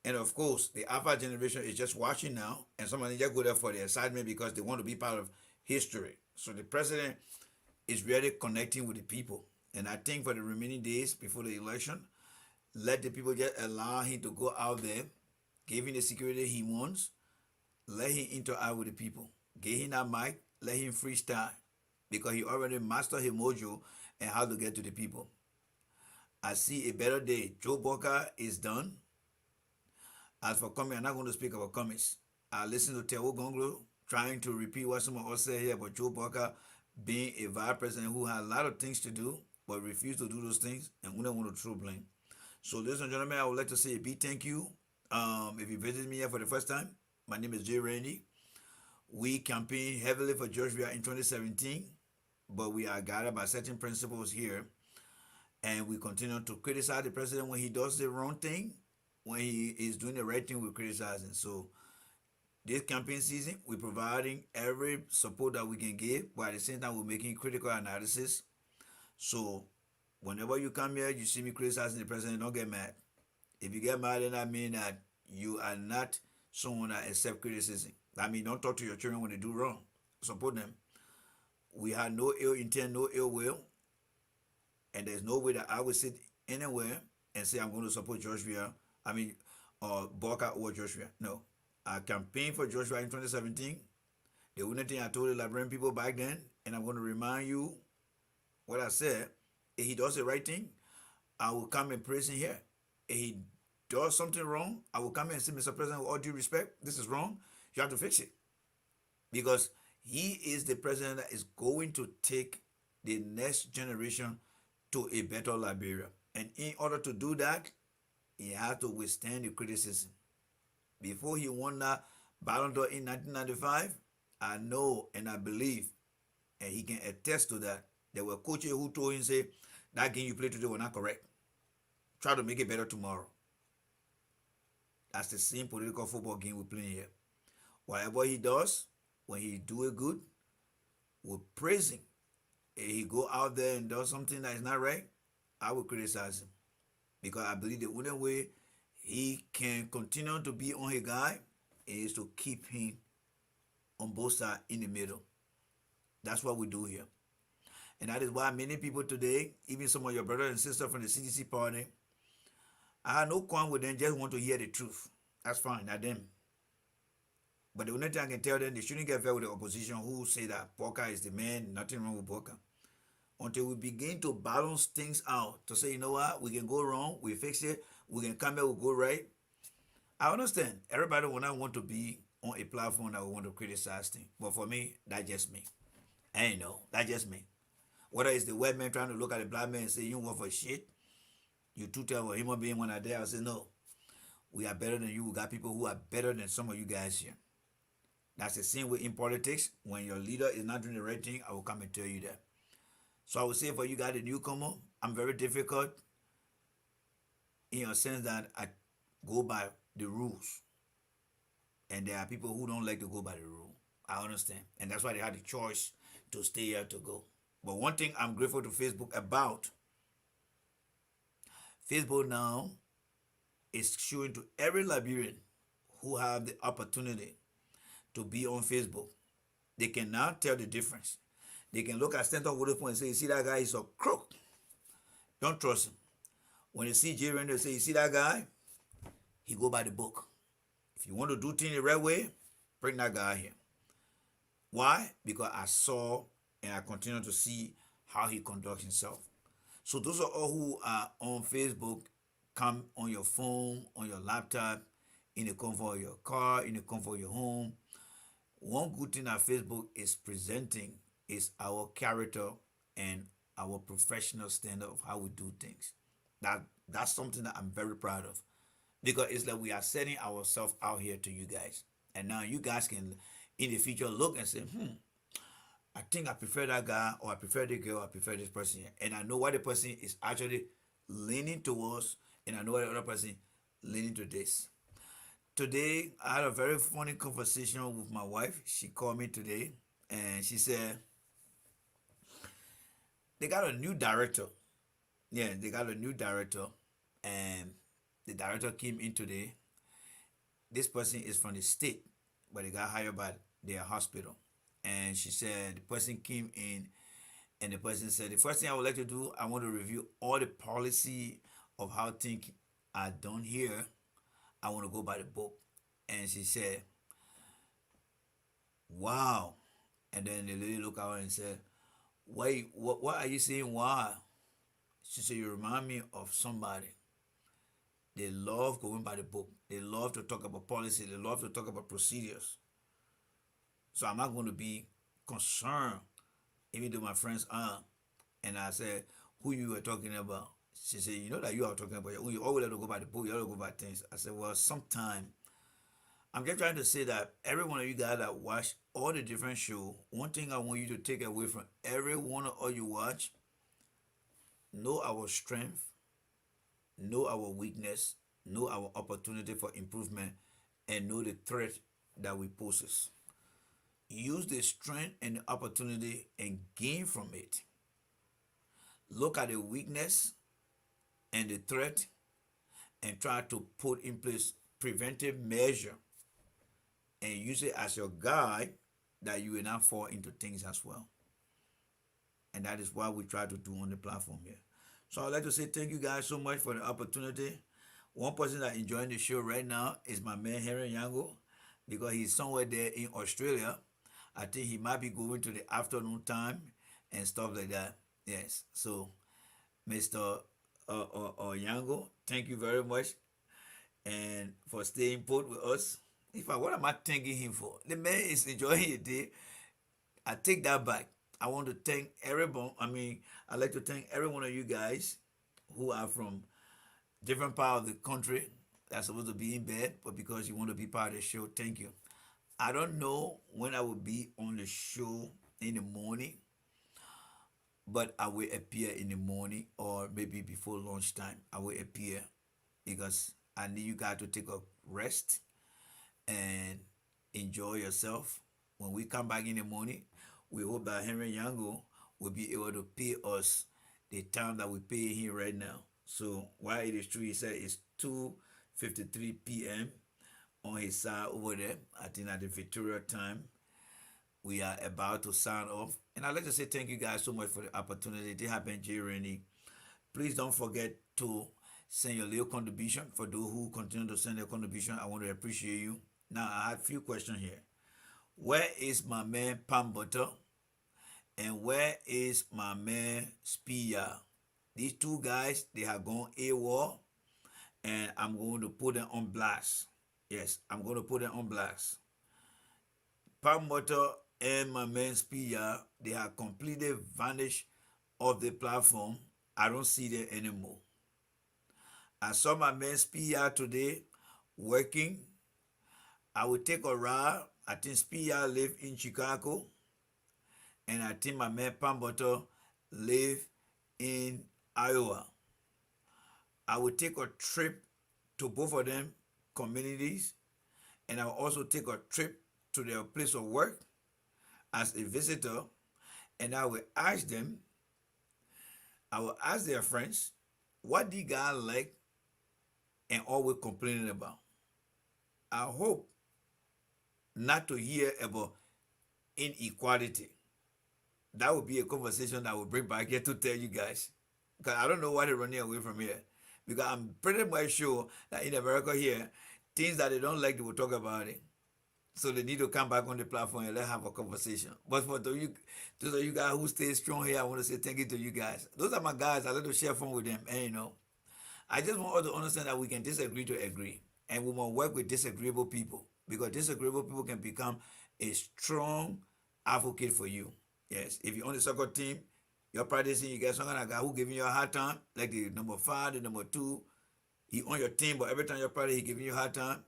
and of course, the Alpha generation is just watching now, and some of them just go there for the excitement because they want to be part of history. So the president is really connecting with the people. And I think for the remaining days before the election, let the people just allow him to go out there, give him the security he wants, let him interact with the people. Give him that mic, let him freestyle, because he already mastered his mojo and how to get to the people. I see a better day. Joe Boakai is done. As for Cummins, I'm not going to speak about Cummins. I listened to Teo Gonglo trying to repeat what some of us said here about Joe Boakai being a vice president who had a lot of things to do, but refused to do those things, and we don't want to throw blame. So, ladies and gentlemen, I would like to say a big thank you. If you visited me here for the first time, my name is Jay Randy. We campaigned heavily for Georgia in 2017, but we are guided by certain principles here, and we continue to criticize the president when he does the wrong thing. When he is doing the right thing, we're criticizing. So, this campaign season, we're providing every support that we can give, but at the same time, we're making critical analysis. So, whenever you come here, you see me criticizing the president, don't get mad. If you get mad, then that means that you are not someone that accepts criticism. That means don't talk to your children when they do wrong. Support them. We have no ill intent, no ill will, and there's no way that I would sit anywhere and say I'm going to support Joshua. Boakai or Joshua. No. I campaigned for Joshua in 2017. The only thing I told the Liberian people back then, and I'm going to remind you what I said, if he does the right thing, I will come and praise him here. If he does something wrong, I will come and say, Mr. President, with all due respect, this is wrong. You have to fix it. Because he is the president that is going to take the next generation to a better Liberia. And in order to do that, he has to withstand the criticism. Before he won that Ballon d'Or in 1995, I know and I believe, and he can attest to that, there were coaches who told him, say, that game you played today was not correct. Try to make it better tomorrow. That's the same political football game we're playing here. Whatever he does, when he do it good, we praise him. If he go out there and does something that is not right, I will criticize him. Because I believe the only way he can continue to be on his guy is to keep him on both sides in the middle. That's what we do here. And that is why many people today, even some of your brothers and sisters from the CDC party, I have no quarrel with them, just want to hear the truth. That's fine, not them. But the only thing I can tell them, they shouldn't get fed with the opposition who say that Boakai is the man, nothing wrong with Boakai. Until we begin to balance things out, to say, you know what, we can go wrong, we fix it, we can come here, we go right. I understand. Everybody will not want to be on a platform that will want to criticize things. But for me, that's just me. I ain't know. That's just me. Whether it's the white man trying to look at the black man and say, you want for shit, you two tell a human being when I there, I say, no. We are better than you. We got people who are better than some of you guys here. That's the same way in politics. When your leader is not doing the right thing, I will come and tell you that. So I would say for you guys, the newcomer, I'm very difficult in a sense that I go by the rules. And there are people who don't like to go by the rule. I understand. And that's why they had the choice to stay here to go. But one thing I'm grateful to Facebook about, Facebook now is showing to every Liberian who have the opportunity to be on Facebook. They can now tell the difference. They can look at Stanton Witherspoon and say, you see that guy is a crook. Don't trust him. When you see Jay Render say, you see that guy, he go by the book. If you want to do things the right way, bring that guy here. Why? Because I saw and I continue to see how he conducts himself. So those are all who are on Facebook, come on your phone, on your laptop, in the comfort of your car, in the comfort of your home. One good thing that Facebook is presenting is our character and our professional standard of how we do things. That's something that I'm very proud of. Because it's like we are setting ourselves out here to you guys. And now you guys can, in the future, look and say, I think I prefer that guy, or I prefer the girl, or I prefer this person here. And I know what the person is actually leaning towards, and I know what the other person leaning to this. Today, I had a very funny conversation with my wife. She called me today, and she said, they got a new director. Yeah, they got a new director, and the director came in today. This person is from the state, but they got hired by their hospital. And she said the person came in, and the person said, the first thing I would like to do, I want to review all the policy of how things are done here. I want to go by the book. And she said, wow. And then the lady looked at her and said, wait, what are you saying? Why? She said, you remind me of somebody. They love going by the book. They love to talk about policy. They love to talk about procedures. So I'm not going to be concerned, even though my friends are. And I said, who you were talking about? She said, you know that you are talking about, you always have to go by the book, you have to go by things. I said, well, sometime. I'm just trying to say that every one of you guys that watch all the different shows, one thing I want you to take away from every one of all you watch, know our strength, know our weakness, know our opportunity for improvement, and know the threat that we poses. Use the strength and the opportunity and gain from it. Look at the weakness and the threat and try to put in place preventive measure and use it as your guide that you will not fall into things as well. And that is what we try to do on the platform here. So I'd like to say thank you guys so much for the opportunity. One person that enjoying the show right now is my man Henry Yango, because he's somewhere there in Australia. I think he might be going to the afternoon time and stuff like that. Yes. So, Mr. Yango, thank you very much, and for staying put with us. In fact, what am I thanking him for? The man is enjoying his day. I take that back. I want to thank everyone. I'd like to thank every one of you guys who are from different part of the country that's supposed to be in bed, but because you want to be part of the show, thank you. I don't know when I will be on the show in the morning, but I will appear in the morning, or maybe before lunchtime I will appear, because I need you guys to take a rest and enjoy yourself. When we come back in the morning, we hope that Henry Yango will be able to pay us the time that we pay him right now. So while it is true, he said it's 2:53 p.m. on his side over there. I think at the Victoria time, we are about to sign off. And I'd like to say thank you guys so much for the opportunity. This happened, J. Rennie. Please don't forget to send your little contribution. For those who continue to send their contribution, I want to appreciate you. Now, I have a few questions here. Where is my man Palm Butter? And where is my man Spear? These two guys, they have gone AWOL, and I'm going to put them on blast. Yes, I'm going to put them on blast. Palm Butter and my man Spear, they have completely vanished off the platform. I don't see them anymore. I saw my man Spear today working. I will take a ride. I think Spear live in Chicago. And I think my man Palm Butter live in Iowa. I will take a trip to both of them communities. And I will also take a trip to their place of work as a visitor. And I will ask them, I will ask their friends, what do you guys like and always complaining about? I hope not to hear about inequality. That would be a conversation that I will bring back here to tell you guys. Because I don't know why they're running away from here. Because I'm pretty much sure that in America here, things that they don't like, they will talk about it. So they need to come back on the platform and let's have a conversation. But for those of you guys who stay strong here, I want to say thank you to you guys. Those are my guys. I like to share fun with them. And you know, I just want us to understand that we can disagree to agree. And we must work with disagreeable people. Because disagreeable people can become a strong advocate for you. Yes, if you're on the soccer team, you're practicing, you get some kind of guy who giving you a hard time, like the number 5, the number 2, he on your team, but every time you're practicing, he giving you a hard time.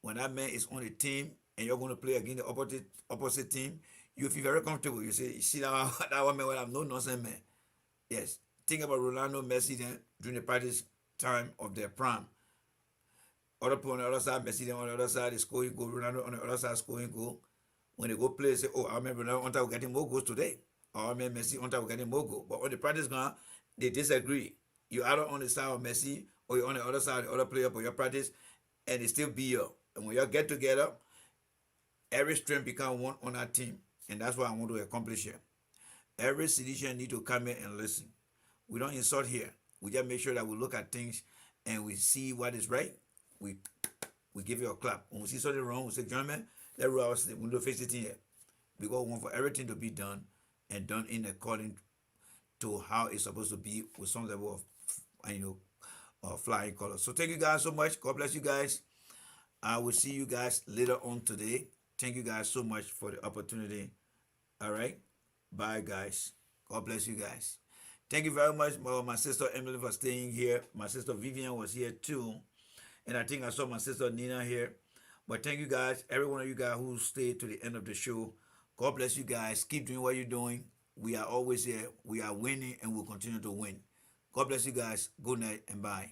When that man is on the team and you're going to play against the opposite team, you feel very comfortable. You say, you see that one man, well, I'm no nonsense man. Yes, think about Ronaldo, Messi then during the practice time of their prime. Other people on the other side, Messi then on the other side is scoring goal, Ronaldo on the other side scoring goal. When they go play, they say, oh, I remember Ronaldo on top getting more goals today. Or I remember Messi on top getting more goals. But on the practice ground, they disagree. You're either on the side of Messi or you're on the other side of the other player for your practice, and they still be you. And when you get together, every strength becomes one on that team. And that's what I want to accomplish here. Every citizen need to come in and listen. We don't insult here. We just make sure that we look at things and we see what is right. We give you a clap. When we see something wrong, we say, gentlemen, let's roll our sleep. We don't face it in here. Because we want for everything to be done and done in according to how it's supposed to be with some level of flying colors. So thank you guys so much. God bless you guys. I will see you guys later on today. Thank you guys so much for the opportunity. All right. Bye, guys. God bless you guys. Thank you very much, my sister Emily, for staying here. My sister Vivian was here too. And I think I saw my sister Nina here. But thank you guys, every one of you guys who stayed to the end of the show. God bless you guys. Keep doing what you're doing. We are always here. We are winning and we'll continue to win. God bless you guys. Good night and bye.